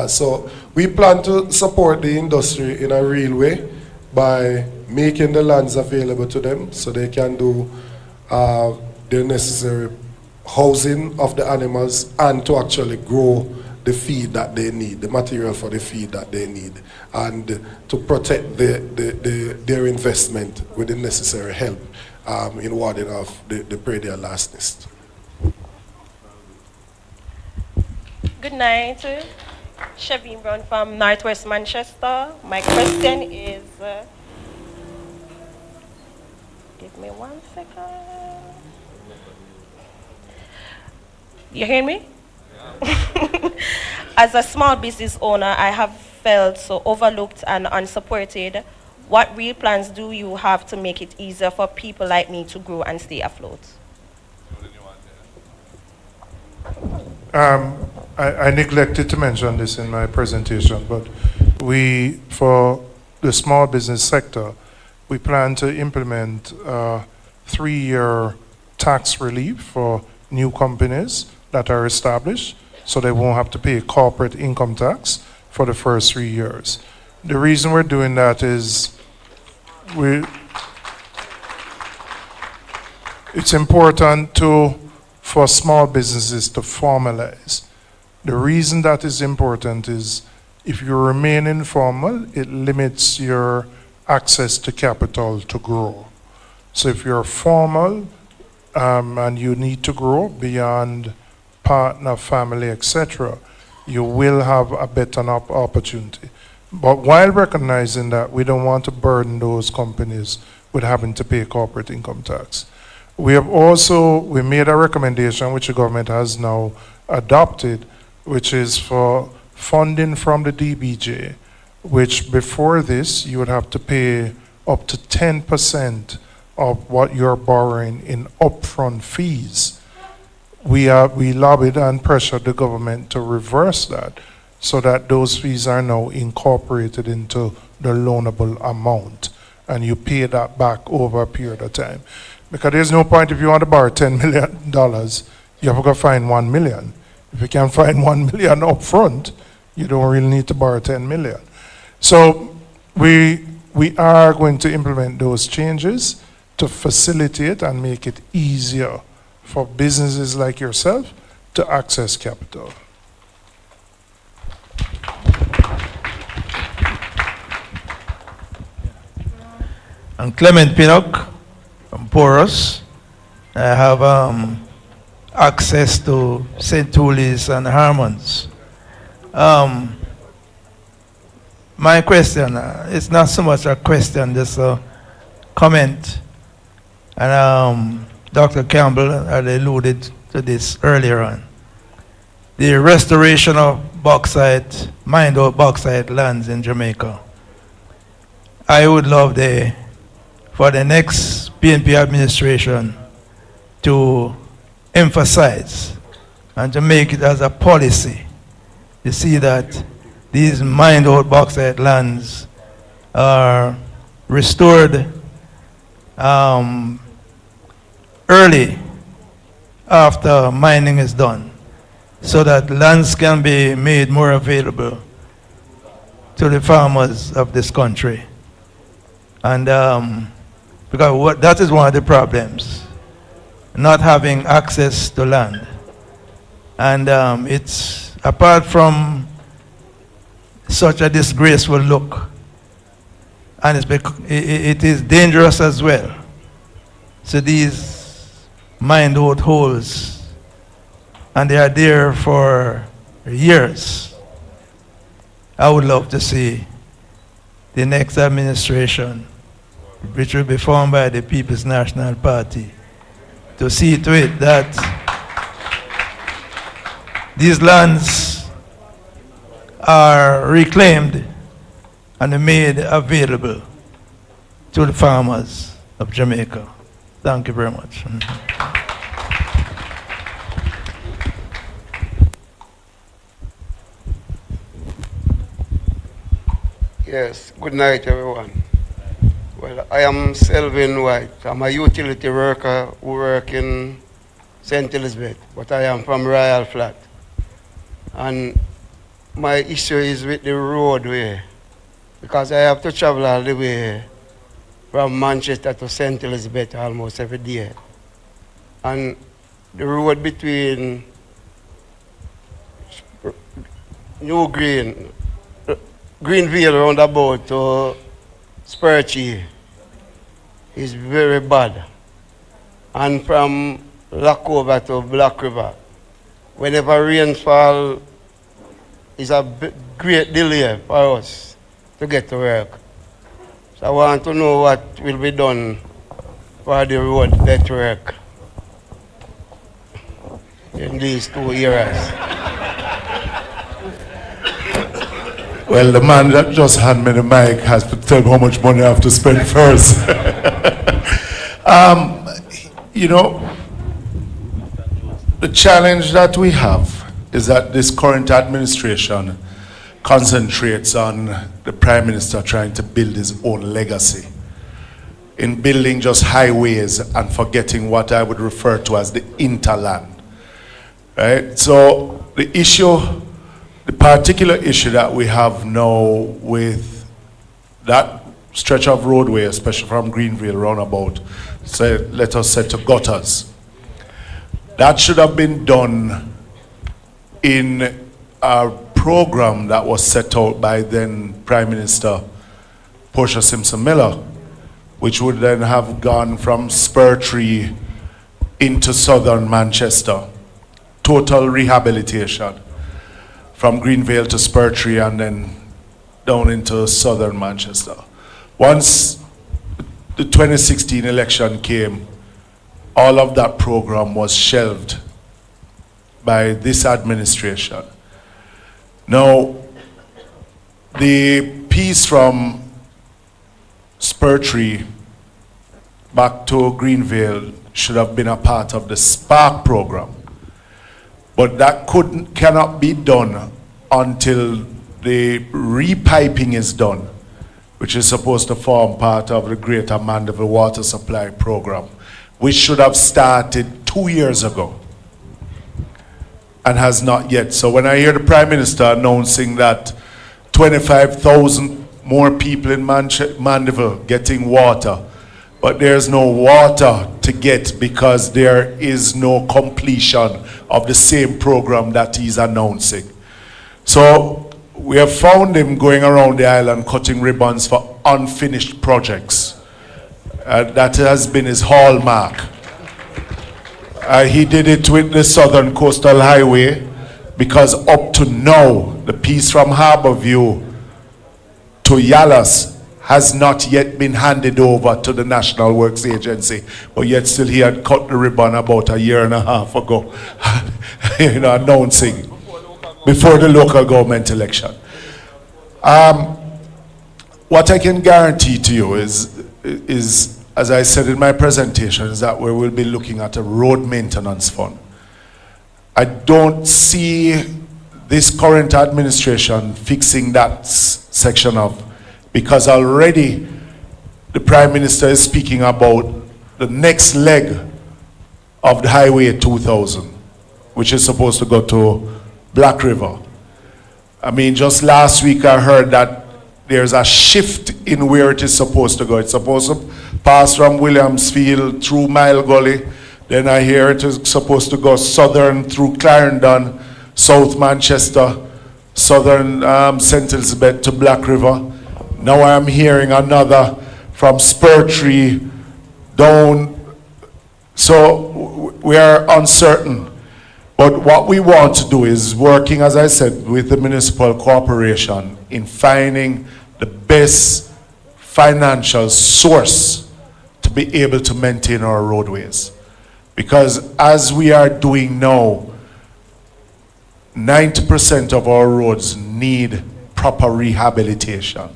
So we plan to support the industry in a real way by making the lands available to them so they can do the necessary housing of the animals and to actually grow the feed that they need, the material for the feed that they need, and to protect their investment with the necessary help in warding off the predial lastness. Good night. Shaveen Brown from Northwest Manchester. My question is, give me 1 second. You hear me? As a small business owner, I have felt so overlooked and unsupported. What real plans do you have to make it easier for people like me to grow and stay afloat? I neglected to mention this in my presentation, but for the small business sector, we plan to implement 3-year tax relief for new companies that are established, so they won't have to pay corporate income tax for the first 3 years. The reason we're doing that is it's important for small businesses to formalize. The reason that is important is if you remain informal, it limits your access to capital to grow. So if you're formal and you need to grow beyond partner, family, etc., you will have a better opportunity. But while recognizing that we don't want to burden those companies with having to pay corporate income tax, we made a recommendation which the government has now adopted, which is for funding from the DBJ, which before this you would have to pay up to 10% of what you're borrowing in upfront fees. We lobbied and pressured the government to reverse that so that those fees are now incorporated into the loanable amount and you pay that back over a period of time. Because there's no point if you want to borrow $10 million, you have to go find 1 million. If you can find 1 million up front, you don't really need to borrow 10 million. So we are going to implement those changes to facilitate and make it easier for businesses like yourself to access capital. I'm Clement Pinnock from Porus. I have access to St. Tullis and Harmons. My question, it's not so much a question, just a comment. And Dr. Campbell had alluded to this earlier on. The restoration of bauxite, mined out bauxite lands in Jamaica. I would love for the next PNP administration to emphasize and to make it as a policy to see that these mined out bauxite lands are restored early after mining is done, so that lands can be made more available to the farmers of this country. And because that is one of the problems, not having access to land. And it's, apart from such a disgraceful look, and it is dangerous as well. So these mined out holes, and they are there for years. I would love to see the next administration, which will be formed by the People's National Party, to see to it that these lands are reclaimed and made available to the farmers of Jamaica. Thank you very much. Yes, good night, everyone. Well, I am Selvin White. I'm a utility worker who work in St. Elizabeth, but I am from Royal Flat. And my issue is with the roadway, because I have to travel all the way from Manchester to St. Elizabeth almost every day. And the road between New Greenville roundabout to Spurtree is very bad. And from Lackover to Black River, whenever rainfall is a great delay for us to get to work. So I want to know what will be done for the road network in these 2 areas. Well, the man that just handed me the mic has to tell me how much money I have to spend first. You know, the challenge that we have is that this current administration concentrates on the Prime Minister trying to build his own legacy in building just highways and forgetting what I would refer to as the interland. Right? So the issue, the particular issue that we have now with that stretch of roadway, especially from Greenville roundabout, say, let us say to gutters, that should have been done in a program that was set out by then Prime Minister Portia Simpson Miller, which would then have gone from Spurtree into southern Manchester, total rehabilitation from Greenville to Spurtree and then down into southern Manchester. Once the 2016 election came, all of that program was shelved by this administration. Now, the piece from Spurtree back to Greenville should have been a part of the Spark program, but that cannot be done until the repiping is done, which is supposed to form part of the Greater Mandeville Water Supply Program, which should have started 2 years ago and has not yet. So when I hear the Prime Minister announcing that 25,000 more people in Mandeville getting water, but there's no water to get because there is no completion of the same program that he's announcing. So we have found him going around the island cutting ribbons for unfinished projects. That has been his hallmark. He did it with the Southern Coastal Highway because up to now, the piece from Harborview to Yallas has not yet been handed over to the National Works Agency, but yet still he had cut the ribbon about a year and a half ago, you know, announcing before the local government election. What I can guarantee to you is, as I said in my presentation, is that we will be looking at a road maintenance fund. I don't see this current administration fixing that section of, because already the Prime Minister is speaking about the next leg of the Highway 2000, which is supposed to go to Black River. I mean, just last week I heard that there's a shift in where it is supposed to go. It's supposed to pass from Williamsfield through Mile Gully. Then I hear it is supposed to go southern through Clarendon, South Manchester, southern St. Elizabeth to Black River. Now I'm hearing another from Spurtree down. So we are uncertain. But what we want to do is working, as I said, with the municipal corporation in finding the best financial source to be able to maintain our roadways. Because as we are doing now, 90% of our roads need proper rehabilitation.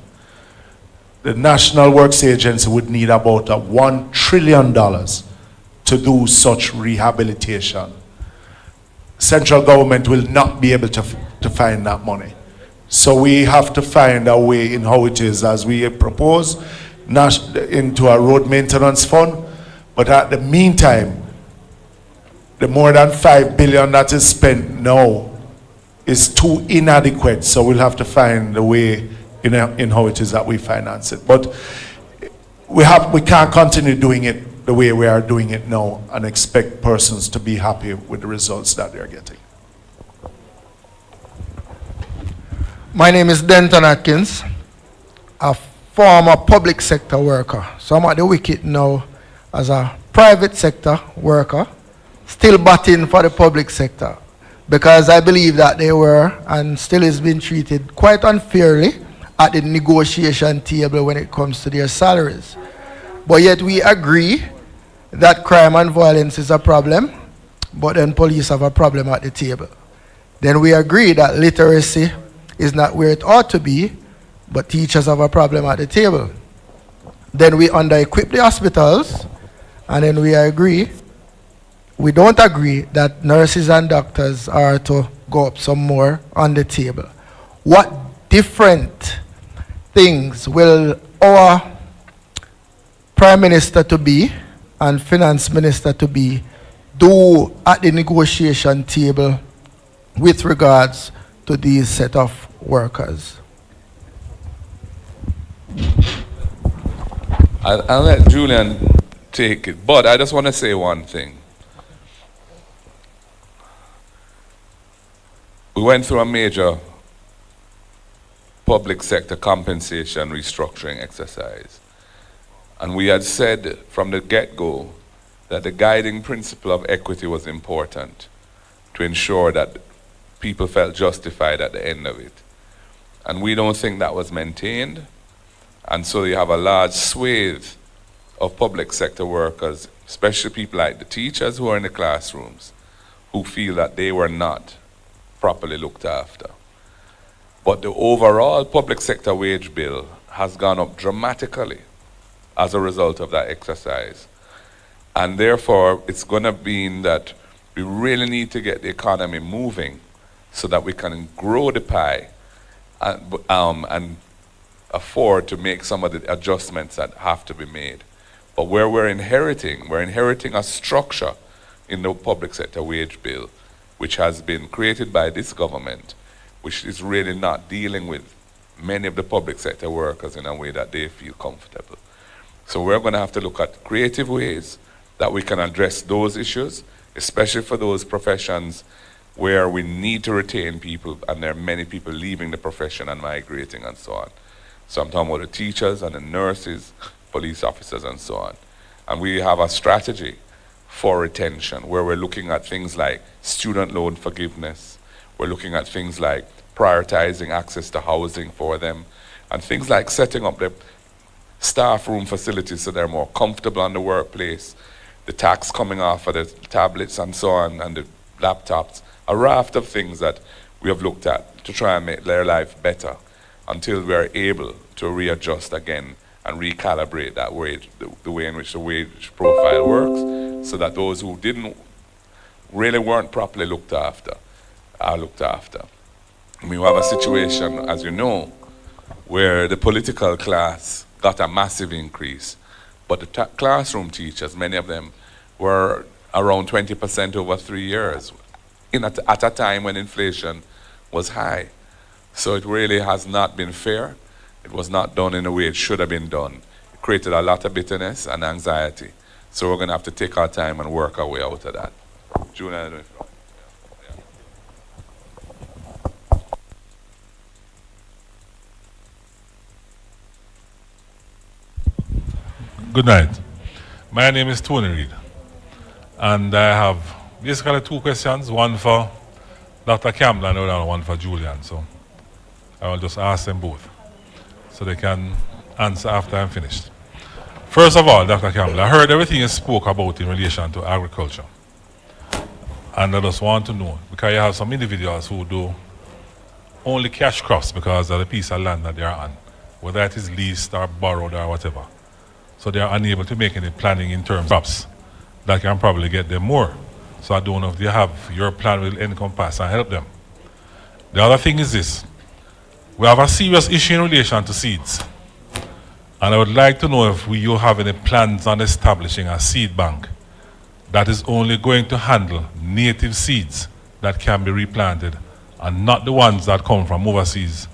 The National Works Agency would need about $1 trillion to do such rehabilitation. Central government will not be able to find that money. So we have to find a way in how it is as we propose, not into a road maintenance fund, but at the meantime, the more than 5 billion that is spent now is too inadequate. So we'll have to find a way in how it is that we finance it. But we can't continue doing it the way we are doing it now and expect persons to be happy with the results that they're getting. My name is Denton Atkins, a former public sector worker. So I'm at the wicket now as a private sector worker, still batting for the public sector, because I believe that they were and still is being treated quite unfairly at the negotiation table when it comes to their salaries. But yet we agree that crime and violence is a problem, but then police have a problem at the table. Then we agree that literacy is not where it ought to be, but teachers have a problem at the table. Then we under-equip the hospitals, and then we don't agree that nurses and doctors are to go up some more on the table. What different things will our Prime Minister to be and Finance Minister to be do at the negotiation table with regards to these set of workers? I'll let Julian take it, but I just want to say one thing. We went through a major public sector compensation restructuring exercise, and we had said from the get-go that the guiding principle of equity was important to ensure that people felt justified at the end of it. And we don't think that was maintained. And so you have a large swathe of public sector workers, especially people like the teachers who are in the classrooms, who feel that they were not properly looked after. But the overall public sector wage bill has gone up dramatically as a result of that exercise. And therefore, it's going to mean that we really need to get the economy moving so that we can grow the pie and afford to make some of the adjustments that have to be made. But where we're inheriting a structure in the public sector wage bill, which has been created by this government, which is really not dealing with many of the public sector workers in a way that they feel comfortable. So we're going to have to look at creative ways that we can address those issues, especially for those professions where we need to retain people and there are many people leaving the profession and migrating and so on. So I'm talking about the teachers and the nurses, police officers and so on. And we have a strategy for retention where we're looking at things like student loan forgiveness. We're looking at things like prioritizing access to housing for them and things like setting up the staff room facilities so they're more comfortable in the workplace, the tax coming off of the tablets and so on and the laptops, a raft of things that we have looked at to try and make their life better until we're able to readjust again and recalibrate that wage, the way in which the wage profile works, so that those who really weren't properly looked after are looked after. We have a situation, as you know, where the political class got a massive increase, but the classroom teachers, many of them, were around 20% over 3 years, at a time when inflation was high. So it really has not been fair. It was not done in the way it should have been done. It created a lot of bitterness and anxiety. So we're going to have to take our time and work our way out of that. Julian, I don't know if Good night. My name is Tony Reed, and I have basically two questions, one for Dr. Campbell and one for Julian. So I will just ask them both so they can answer after I'm finished. First of all, Dr. Campbell, I heard everything you spoke about in relation to agriculture. And I just want to know, because you have some individuals who do only cash crops because of the piece of land that they are on, whether it is leased or borrowed or whatever. So they are unable to make any planning in terms of crops that can probably get them more. So I don't know if they have your plan will encompass and help them. The other thing is this. We have a serious issue in relation to seeds. And I would like to know if you have any plans on establishing a seed bank that is only going to handle native seeds that can be replanted and not the ones that come from overseas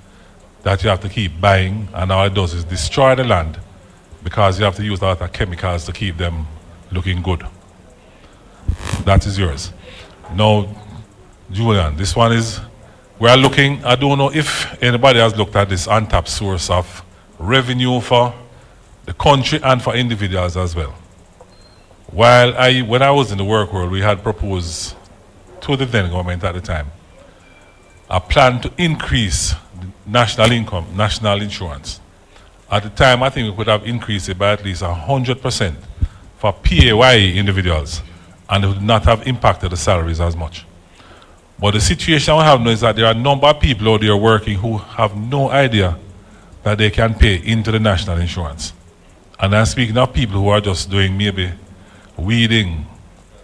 that you have to keep buying, and all it does is destroy the land because you have to use a lot of chemicals to keep them looking good. That is yours. Now, Julian, this one is, we are looking, I don't know if anybody has looked at this untapped source of revenue for the country and for individuals as well. When I was in the work world, we had proposed to the then government at the time a plan to increase the national income, national insurance. At the time, I think we could have increased it by at least 100% for PAYE individuals, and it would not have impacted the salaries as much. But the situation we have now is that there are a number of people out there working who have no idea that they can pay into the national insurance. And I'm speaking of people who are just doing maybe weeding.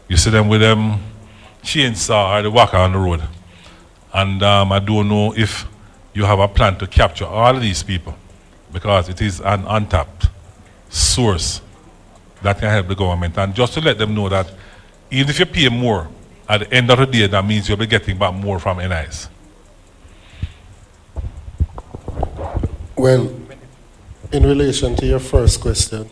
You see them with them chainsaw or the whacker on the road. And I don't know if you have a plan to capture all of these people, because it is an untapped source that can help the government. And just to let them know that even if you pay more, at the end of the day, that means you'll be getting back more from NIs. Well, in relation to your first question,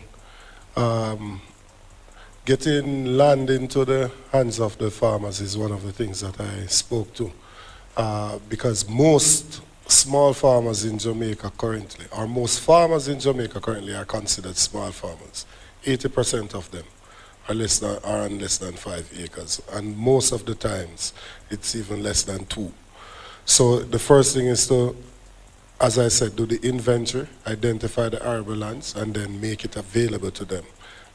getting land into the hands of the farmers is one of the things that I spoke to. Because most small farmers in Jamaica currently, or most farmers in Jamaica currently are considered small farmers. 80% of them are on less than 5 acres. And most of the times, it's even less than 2. So the first thing is to, as I said, do the inventory, identify the arable lands, and then make it available to them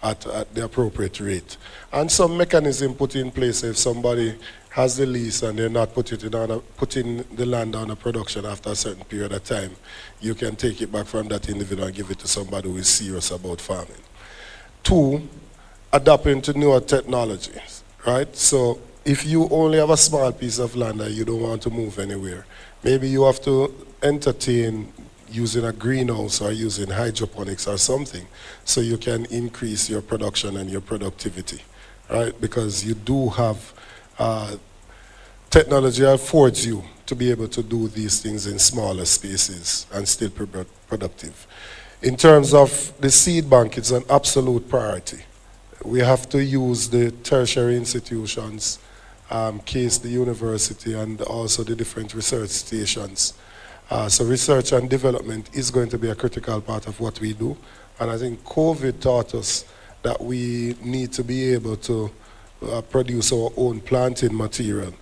at the appropriate rate. And some mechanism put in place if somebody has the lease and they're not putting the land on a production after a certain period of time, you can take it back from that individual and give it to somebody who is serious about farming. 2, adapting to newer technologies, right? So if you only have a small piece of land and you don't want to move anywhere, maybe you have to entertain using a greenhouse or using hydroponics or something so you can increase your production and your productivity, right? Because you do have technology affords you to be able to do these things in smaller spaces and still be productive. In terms of the seed bank, it's an absolute priority. We have to use the tertiary institutions, case the university, and also the different research stations. So research and development is going to be a critical part of what we do. And I think COVID taught us that we need to be able to produce our own planting material,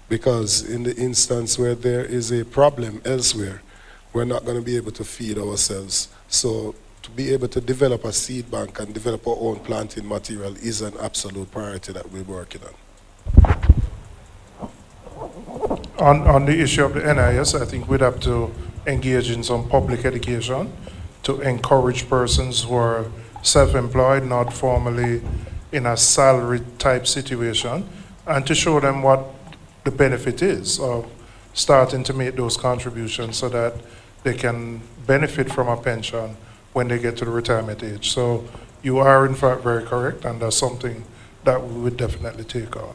because in the instance where there is a problem elsewhere, we're not going to be able to feed ourselves. So to be able to develop a seed bank and develop our own planting material is an absolute priority that we're working on. On the issue of the NIS, I think we'd have to engage in some public education to encourage persons who are self-employed, not formally in a salary type situation, and to show them what the benefit is of starting to make those contributions so that they can benefit from a pension when they get to the retirement age. So you are in fact very correct, and that's something that we would definitely take on.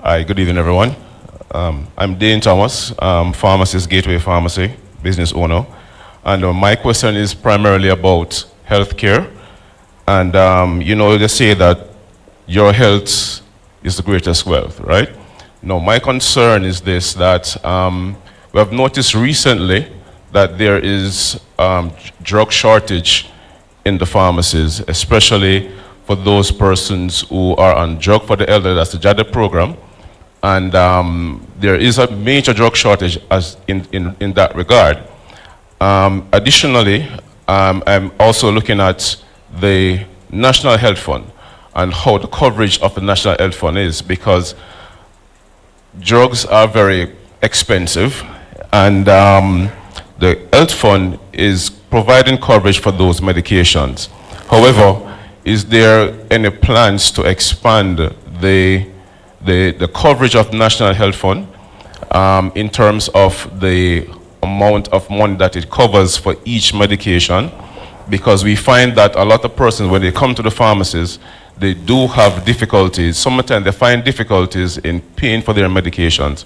Hi, good evening, everyone. I'm Dane Thomas, pharmacist, Gateway Pharmacy, business owner. And my question is primarily about healthcare. And, you know, they say that your health is the greatest wealth, right? Now, my concern is this, that we have noticed recently that there is drug shortage in the pharmacies, especially for those persons who are on drug for the elderly, that's the JADA program. And there is a major drug shortage in that regard. Additionally, I'm also looking at the National Health Fund and how the coverage of the National Health Fund is, because drugs are very expensive, and the Health Fund is providing coverage for those medications. However, is there any plans to expand the the coverage of National Health Fund in terms of the amount of money that it covers for each medication, because we find that a lot of persons, when they come to the pharmacies, they do have difficulties. Sometimes they find difficulties in paying for their medications.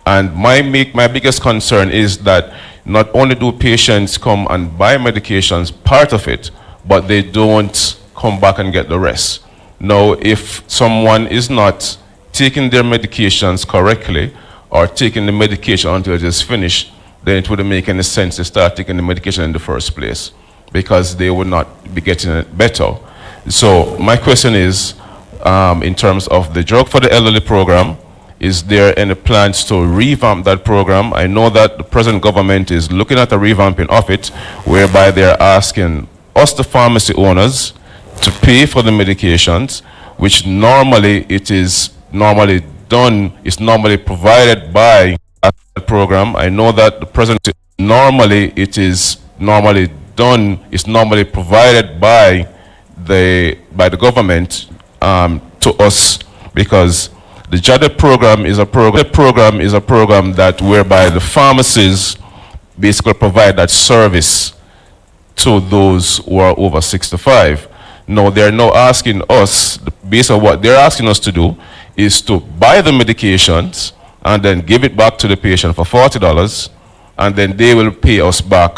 And my biggest concern is that not only do patients come and buy medications, part of it, but they don't come back and get the rest. Now, if someone is not taking their medications correctly or taking the medication until it is finished, then it wouldn't make any sense to start taking the medication in the first place, because they would not be getting it better. So my question is, in terms of the Drug for the Elderly program, is there any plans to revamp that program? I know that the present government is looking at a revamping of it, whereby they're asking us, the pharmacy owners, to pay for the medications, which normally it is normally done, is normally provided by that program. I know that the present normally it is normally done, is normally provided by the government to us, because the JADA program is a program that whereby the pharmacies basically provide that service to those who are over 65. Now they're now asking us, based on what they're asking us to do, is to buy the medications and then give it back to the patient for $40, and then they will pay us back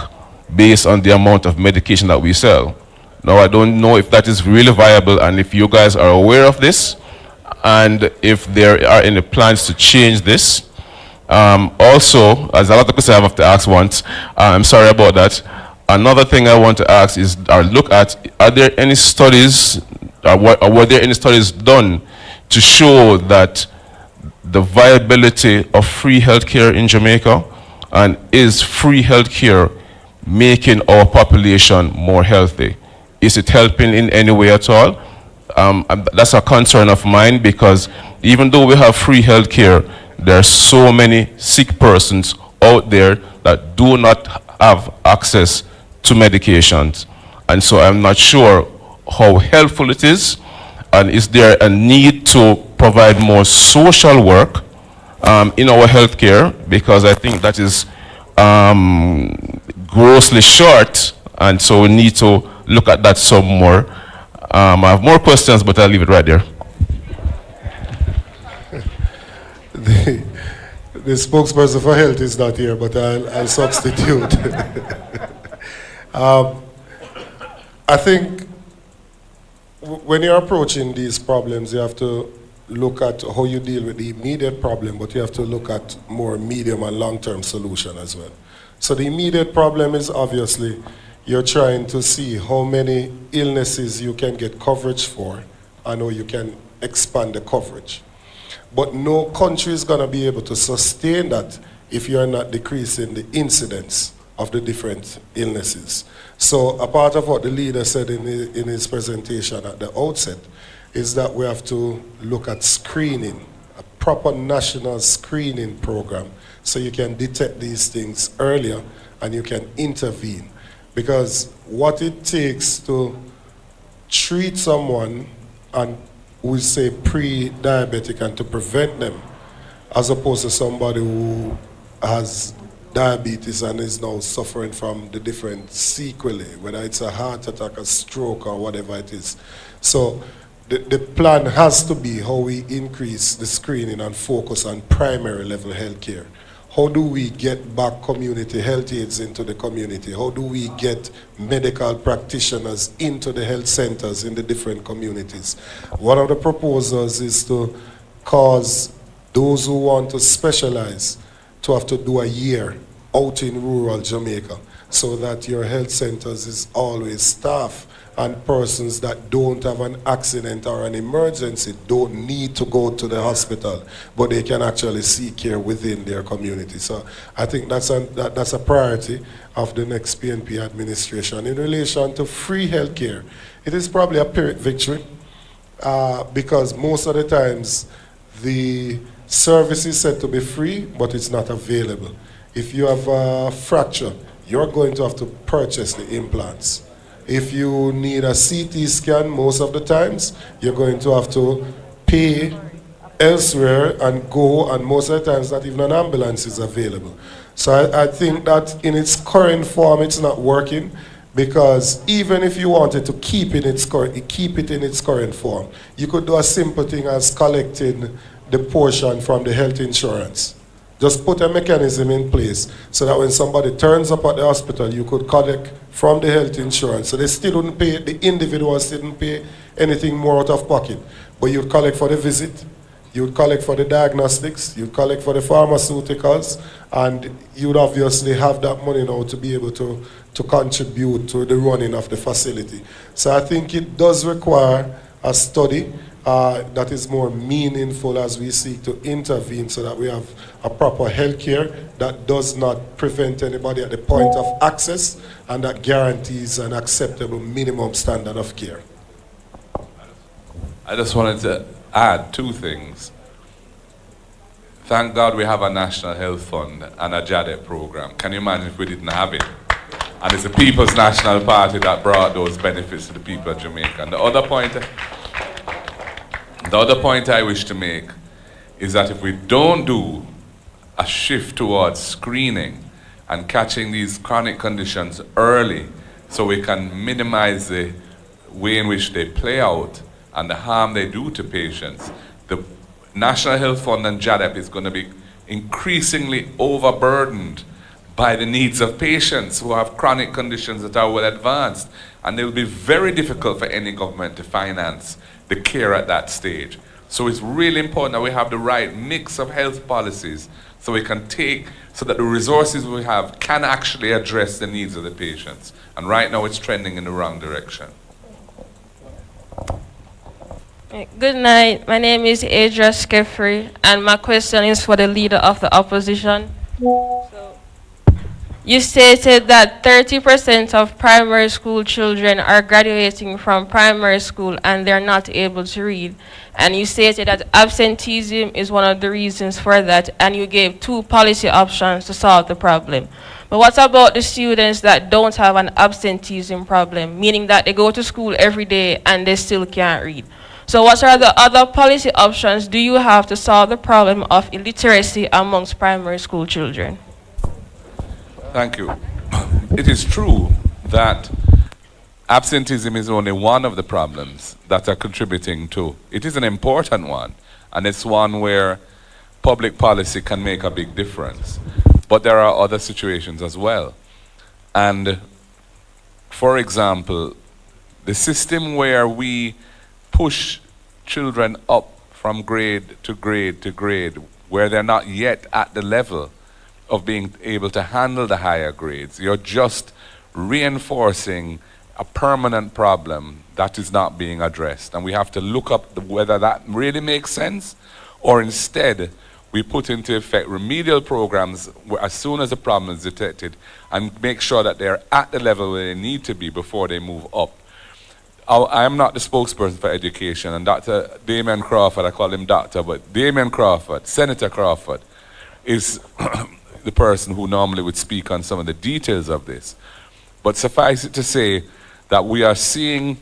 based on the amount of medication that we sell. Now I don't know if that is really viable, and if you guys are aware of this, and if there are any plans to change this. Also, as a lot of questions I have to ask once, I'm sorry about that. Another thing I want to ask is, look at, are there any studies, or were there any studies done to show that the viability of free healthcare in Jamaica, and is free healthcare making our population more healthy? Is it helping in any way at all? That's a concern of mine, because even though we have free healthcare, there are so many sick persons out there that do not have access to medications. And so I'm not sure how helpful it is, and is there a need to provide more social work in our healthcare, because I think that is grossly short, and so we need to look at that some more. I have more questions, but I'll leave it right there. The spokesperson for health is not here, but I'll substitute. I think when you're approaching these problems, you have to look at how you deal with the immediate problem, but you have to look at more medium and long-term solution as well. So the immediate problem is obviously you're trying to see how many illnesses you can get coverage for and how you can expand the coverage. But no country is going to be able to sustain that if you're not decreasing the incidence of the different illnesses. So a part of what the leader said in his presentation at the outset is that we have to look at screening, a proper national screening program, so you can detect these things earlier and you can intervene. Because what it takes to treat someone and we say pre-diabetic and to prevent them, as opposed to somebody who has diabetes and is now suffering from the different sequelae, whether it's a heart attack, a stroke, or whatever it is. So the plan has to be how we increase the screening and focus on primary level health care. How do we get back community health aides into the community? How do we get medical practitioners into the health centers in the different communities? One of the proposals is to cause those who want to specialize to have to do a year out in rural Jamaica, so that your health centers is always staffed and persons that don't have an accident or an emergency don't need to go to the hospital, but they can actually seek care within their community. So I think that's a priority of the next PNP administration. In relation to free health care, it is probably a Pyrrhic victory, because most of the times the service is said to be free, but it's not available. If you have a fracture, you're going to have to purchase the implants. If you need a CT scan, most of the times, you're going to have to pay elsewhere and go, and most of the times not even an ambulance is available. So I think that in its current form it's not working, because even if you wanted to keep it in its current form, you could do a simple thing as collecting the portion from the health insurance. Just put a mechanism in place so that when somebody turns up at the hospital, you could collect from the health insurance. So they still wouldn't pay, the individuals didn't pay anything more out of pocket. But you'd collect for the visit, you'd collect for the diagnostics, you'd collect for the pharmaceuticals, and you'd obviously have that money now to be able to contribute to the running of the facility. So I think it does require a study that is more meaningful as we seek to intervene so that we have a proper health care that does not prevent anybody at the point of access and that guarantees an acceptable minimum standard of care. I just wanted to add two things. Thank God we have a National Health Fund and a JADEP program. Can you imagine if we didn't have it? And it's the People's National Party that brought those benefits to the people of Jamaica. And the other point I wish to make is that if we don't do a shift towards screening and catching these chronic conditions early so we can minimize the way in which they play out and the harm they do to patients, the National Health Fund and JADEP is going to be increasingly overburdened by the needs of patients who have chronic conditions that are well advanced. And it will be very difficult for any government to finance the care at that stage. So it's really important that we have the right mix of health policies so we can so that the resources we have can actually address the needs of the patients. And right now it's trending in the wrong direction. Good night. My name is Adria Skeffrey, and my question is for the leader of the opposition. You stated that 30% of primary school children are graduating from primary school and they're not able to read. And you stated that absenteeism is one of the reasons for that, and you gave 2 policy options to solve the problem. But what about the students that don't have an absenteeism problem, meaning that they go to school every day and they still can't read? So what are the other policy options do you have to solve the problem of illiteracy amongst primary school children? Thank you. It is true that absenteeism is only one of the problems that are contributing to. It is an important one, and it's one where public policy can make a big difference. But there are other situations as well. And for example, the system where we push children up from grade to grade to grade, where they're not yet at the level of being able to handle the higher grades, you're just reinforcing a permanent problem that is not being addressed. And we have to look up whether that really makes sense, or instead we put into effect remedial programs where as soon as the problem is detected and make sure that they're at the level where they need to be before they move up. I am not the spokesperson for education, and Dr. Damian Crawford, I call him doctor, but Damian Crawford, Senator Crawford, is the person who normally would speak on some of the details of this. But suffice it to say that we are seeing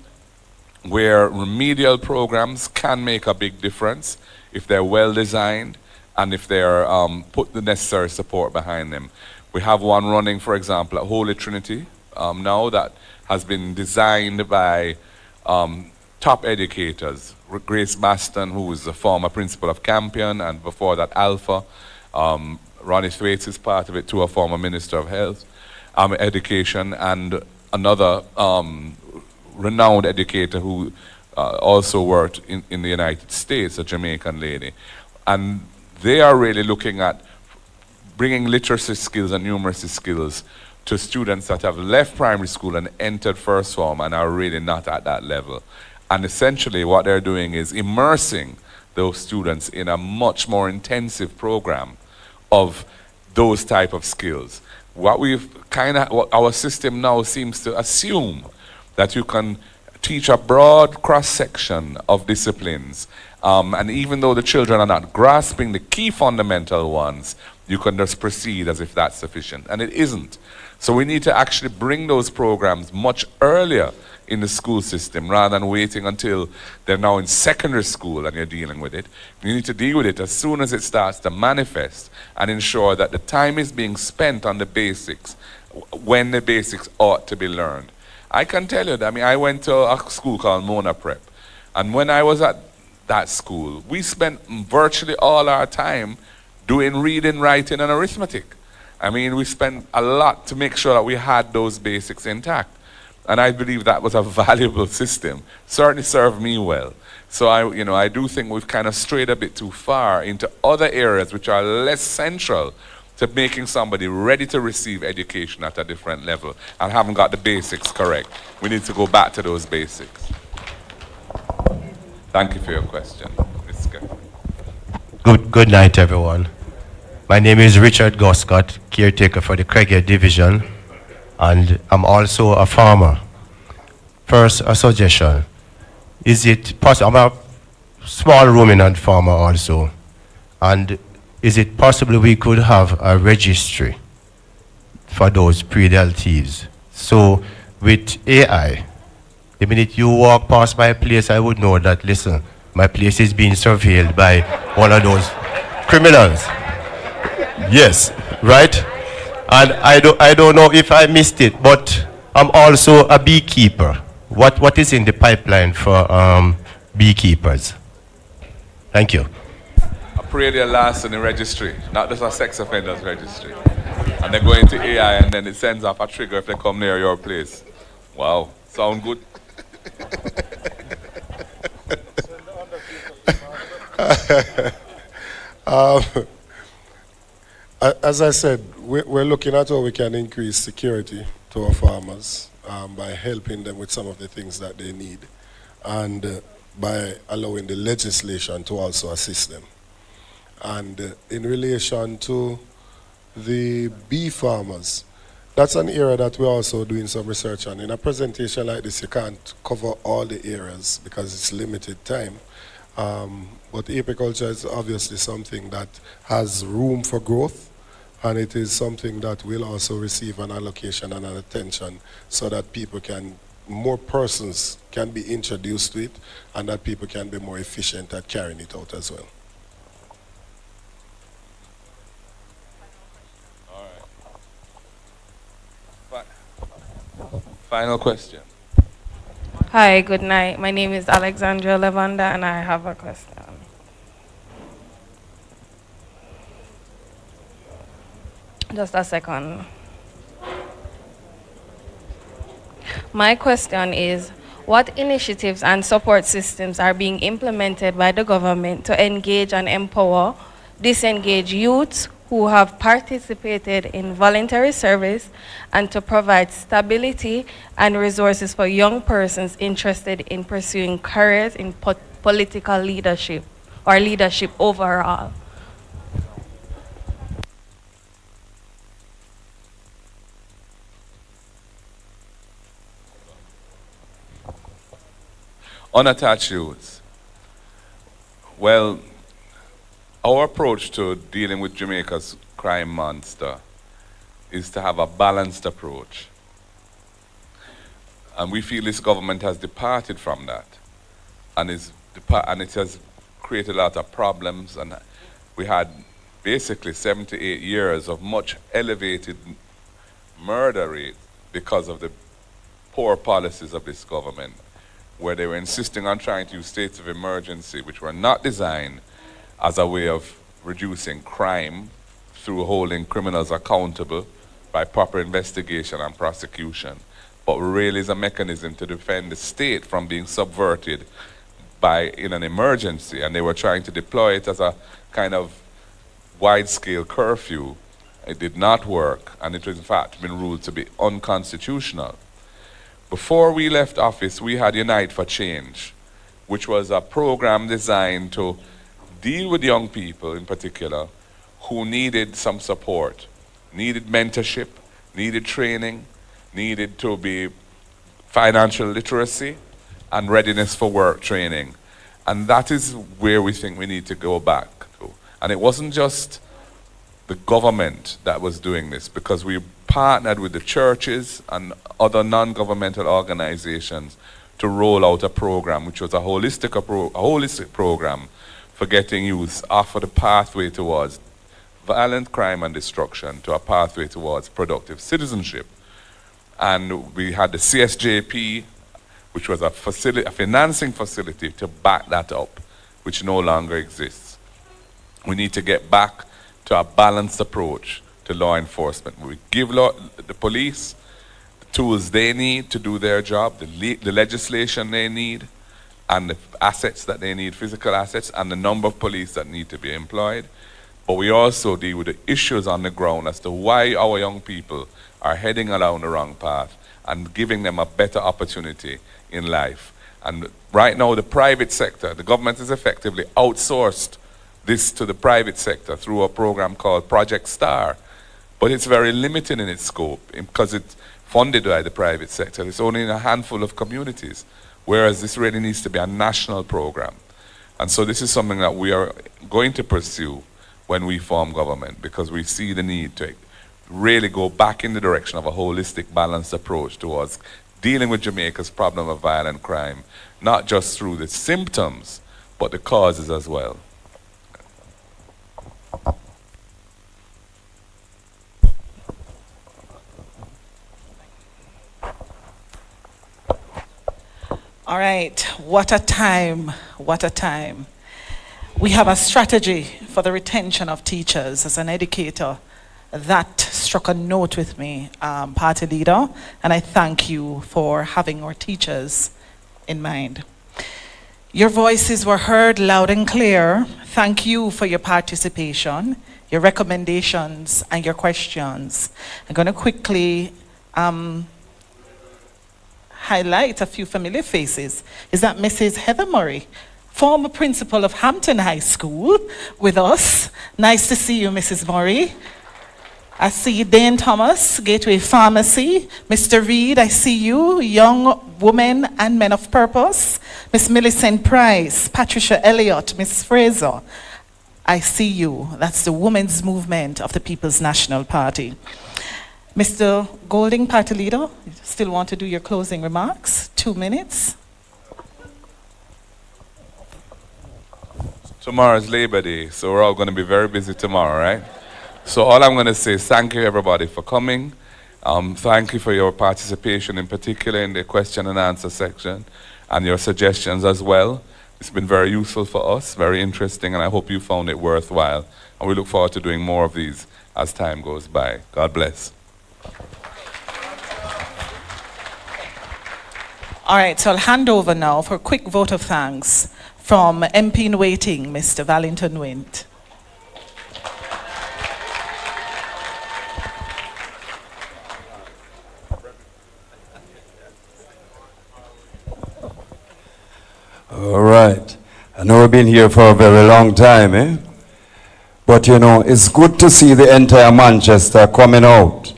where remedial programs can make a big difference if they're well designed and if they're put the necessary support behind them. We have one running, for example, at Holy Trinity now that has been designed by top educators. Grace Baston, who is the former principal of Campion, and before that Alpha. Ronnie Thwaites is part of it too, a former Minister of Health, Education, and another renowned educator who also worked in the United States, a Jamaican lady. And they are really looking at bringing literacy skills and numeracy skills to students that have left primary school and entered first form and are really not at that level. And essentially what they're doing is immersing those students in a much more intensive program of those type of skills. What our system now seems to assume that you can teach a broad cross-section of disciplines, and even though the children are not grasping the key fundamental ones, you can just proceed as if that's sufficient, and it isn't. So we need to actually bring those programs much earlier in the school system rather than waiting until they're now in secondary school and you're dealing with it. You need to deal with it as soon as it starts to manifest and ensure that the time is being spent on the basics when the basics ought to be learned. I can tell you that, I went to a school called Mona Prep, and when I was at that school, we spent virtually all our time doing reading, writing, and arithmetic. We spent a lot to make sure that we had those basics intact. And I believe that was a valuable system. Certainly served me well. So I do think we've kind of strayed a bit too far into other areas which are less central to making somebody ready to receive education at a different level and haven't got the basics correct. We need to go back to those basics. Thank you for your question. Good night, everyone. My name is Richard Goscott, caretaker for the Craigie Division, and I'm also a farmer. First, a suggestion. Is it possible, I'm a small ruminant farmer also, and is it possible we could have a registry for those pre-deltives? So with AI, the minute you walk past my place, I would know that, listen, my place is being surveilled by one of those criminals. Yes, right? And I don't know if I missed it, but I'm also a beekeeper. What is in the pipeline for beekeepers? Thank you. I pray they're last in the registry, not just a sex offenders registry. And they go into AI and then it sends off a trigger if they come near your place. Wow, sound good? As I said, we're looking at how we can increase security to our farmers by helping them with some of the things that they need, and by allowing the legislation to also assist them. And in relation to the bee farmers, that's an area that we're also doing some research on. In a presentation like this, you can't cover all the areas because it's limited time. But apiculture is obviously something that has room for growth, and it is something that will also receive an allocation and an attention so that more persons can be introduced to it, and that people can be more efficient at carrying it out as well. Final question. Hi, good night. My name is Alexandra Lavanda, and I have a question. Just a second. My question is, what initiatives and support systems are being implemented by the government to engage and empower disengaged youths who have participated in voluntary service and to provide stability and resources for young persons interested in pursuing careers in political leadership or leadership overall? Unattached youths. Well, our approach to dealing with Jamaica's crime monster is to have a balanced approach. And we feel this government has departed from that. And it has created a lot of problems. And we had basically 7 to 8 years of much elevated murder rate because of the poor policies of this government, where they were insisting on trying to use states of emergency, which were not designed as a way of reducing crime through holding criminals accountable by proper investigation and prosecution, but really is a mechanism to defend the state from being subverted in an emergency. And they were trying to deploy it as a kind of wide-scale curfew. It did not work, and it was in fact been ruled to be unconstitutional. Before we left office, we had Unite for Change, which was a program designed to deal with young people in particular who needed some support, needed mentorship, needed training, needed to be financial literacy and readiness for work training. And that is where we think we need to go back to. And it wasn't just the government that was doing this, because we partnered with the churches and other non-governmental organizations to roll out a program, which was a holistic program for getting youth off of the pathway towards violent crime and destruction to a pathway towards productive citizenship. And we had the CSJP, which was a financing facility to back that up, which no longer exists. We need to get back to a balanced approach to law enforcement. We give the police the tools they need to do their job, the legislation they need, and the assets that they need, physical assets, and the number of police that need to be employed. But we also deal with the issues on the ground as to why our young people are heading along the wrong path and giving them a better opportunity in life. And right now, the private sector, the government has effectively outsourced this to the private sector through a program called Project STAR. But it's very limited in its scope because it's funded by the private sector. It's only in a handful of communities, whereas this really needs to be a national program. And so this is something that we are going to pursue when we form government, because we see the need to really go back in the direction of a holistic, balanced approach towards dealing with Jamaica's problem of violent crime, not just through the symptoms, but the causes as well. All right, what a time, what a time. We have a strategy for the retention of teachers. As an educator, that struck a note with me, party leader, and I thank you for having our teachers in mind. Your voices were heard loud and clear. Thank you for your participation, your recommendations, and your questions. I'm going to quickly highlight a few familiar faces. Is that Mrs. Heather Murray, former principal of Hampton High School, with us? Nice to see you, Mrs. Murray. I see Dane Thomas, Gateway Pharmacy. Mr. Reed, I see you, Young Women and Men of Purpose. Miss Millicent Price, Patricia Elliott, Miss Fraser. I see you. That's the Women's Movement of the People's National Party. Mr. Golding, party leader, you still want to do your closing remarks? 2 minutes. Tomorrow is Labor Day, so we're all going to be very busy tomorrow, right? So all I'm going to say is thank you, everybody, for coming. Thank you for your participation, in particular in the question and answer section, and your suggestions as well. It's been very useful for us, very interesting, and I hope you found it worthwhile. And we look forward to doing more of these as time goes by. God bless. All right, so I'll hand over now for a quick vote of thanks from MP in waiting, Mr. Valentin Wint. All right. I know we've been here for a very long time, eh? But you know, it's good to see the entire Manchester coming out.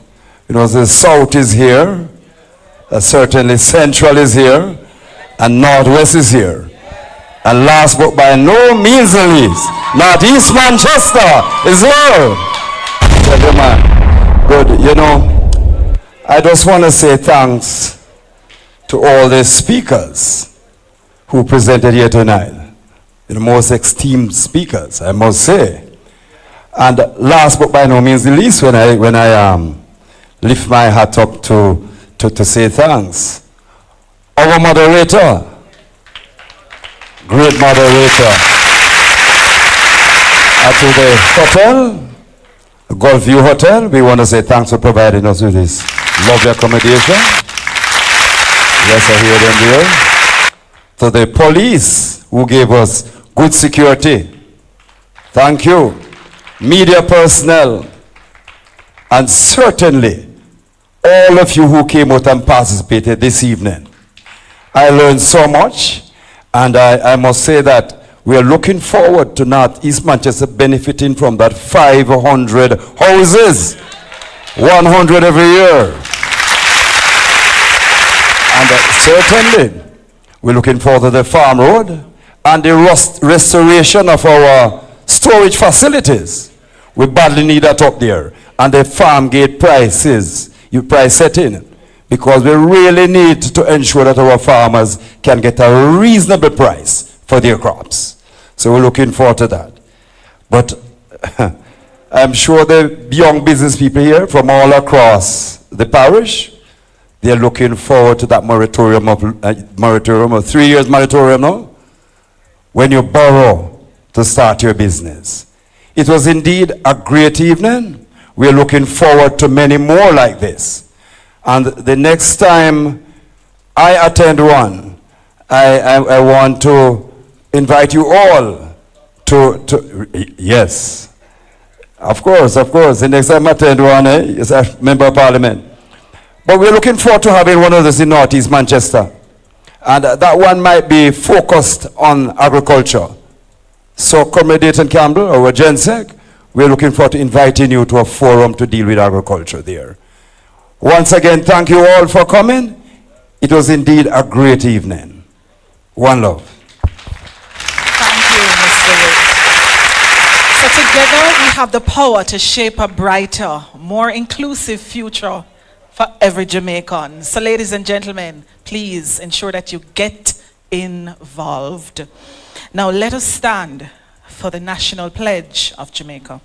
You know, the South is here, certainly Central is here, and Northwest is here. And last but by no means the least, Northeast Manchester is here. Gentlemen, good. You know, I just want to say thanks to all the speakers who presented here tonight. The most esteemed speakers, I must say. And last but by no means the least, when I lift my hat up to say thanks, our moderator, great moderator, to the hotel, the Gulf View Hotel, we want to say thanks for providing us with this lovely accommodation. Yes, I hear them there. To the police who gave us good security, thank you. Media personnel, and certainly all of you who came out and participated this evening. I learned so much, and I must say that we are looking forward to Northeast Manchester benefiting from that 500 houses, 100 every year. And certainly, we're looking forward to the farm road and the restoration of our storage facilities. We badly need that up there. and the farm gate prices, price setting, because we really need to ensure that our farmers can get a reasonable price for their crops. So we're looking forward to that. But I'm sure the young business people here from all across the parish, they're looking forward to that moratorium of 3 years moratorium now, when you borrow to start your business. It was indeed a great evening. We're looking forward to many more like this. And the next time I attend one, I want to invite you all to yes, of course, the next time I attend one, as a member of parliament. But we're looking forward to having one of those in Northeast Manchester. And that one might be focused on agriculture. So, Comrade Dayton Campbell, our GenSec, we're looking forward to inviting you to a forum to deal with agriculture there. Once again, thank you all for coming. It was indeed a great evening. One love. Thank you, Mr. Witt. So together we have the power to shape a brighter, more inclusive future for every Jamaican. So ladies and gentlemen, please ensure that you get involved. Now let us stand for the National Pledge of Jamaica.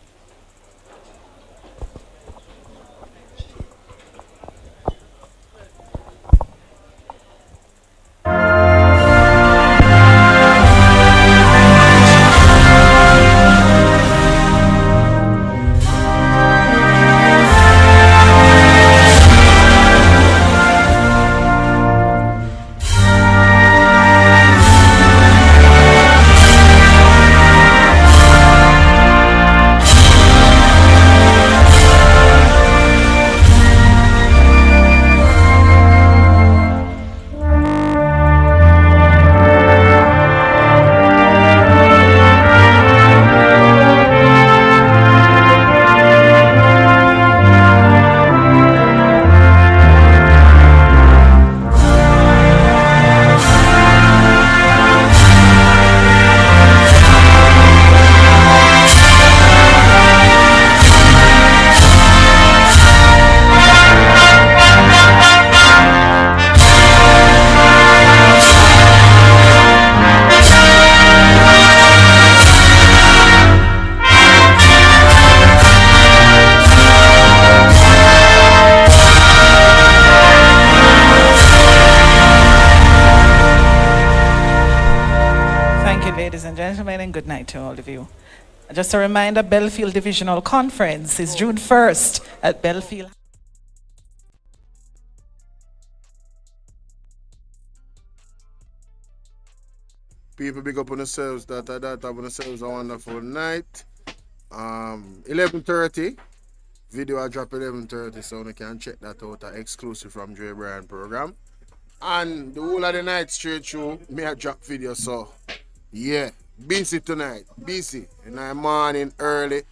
Good night to all of you. Just a reminder, Belfield Divisional Conference is June 1st at Belfield. People big up on themselves, that have on themselves a wonderful night. 11:30. Video I drop 11:30, so you can check that out, exclusive from Dre Bryan program. And the whole of the night straight through, me I drop video, so yeah. Busy tonight, busy. In the morning, early,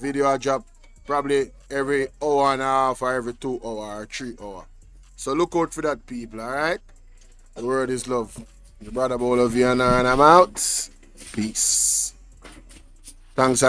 video I drop probably every hour and a half or every 2 hours or 3 hours. So look out for that, people, alright? The word is love. Your brother Bolo, and I'm out. Peace. Thanks again.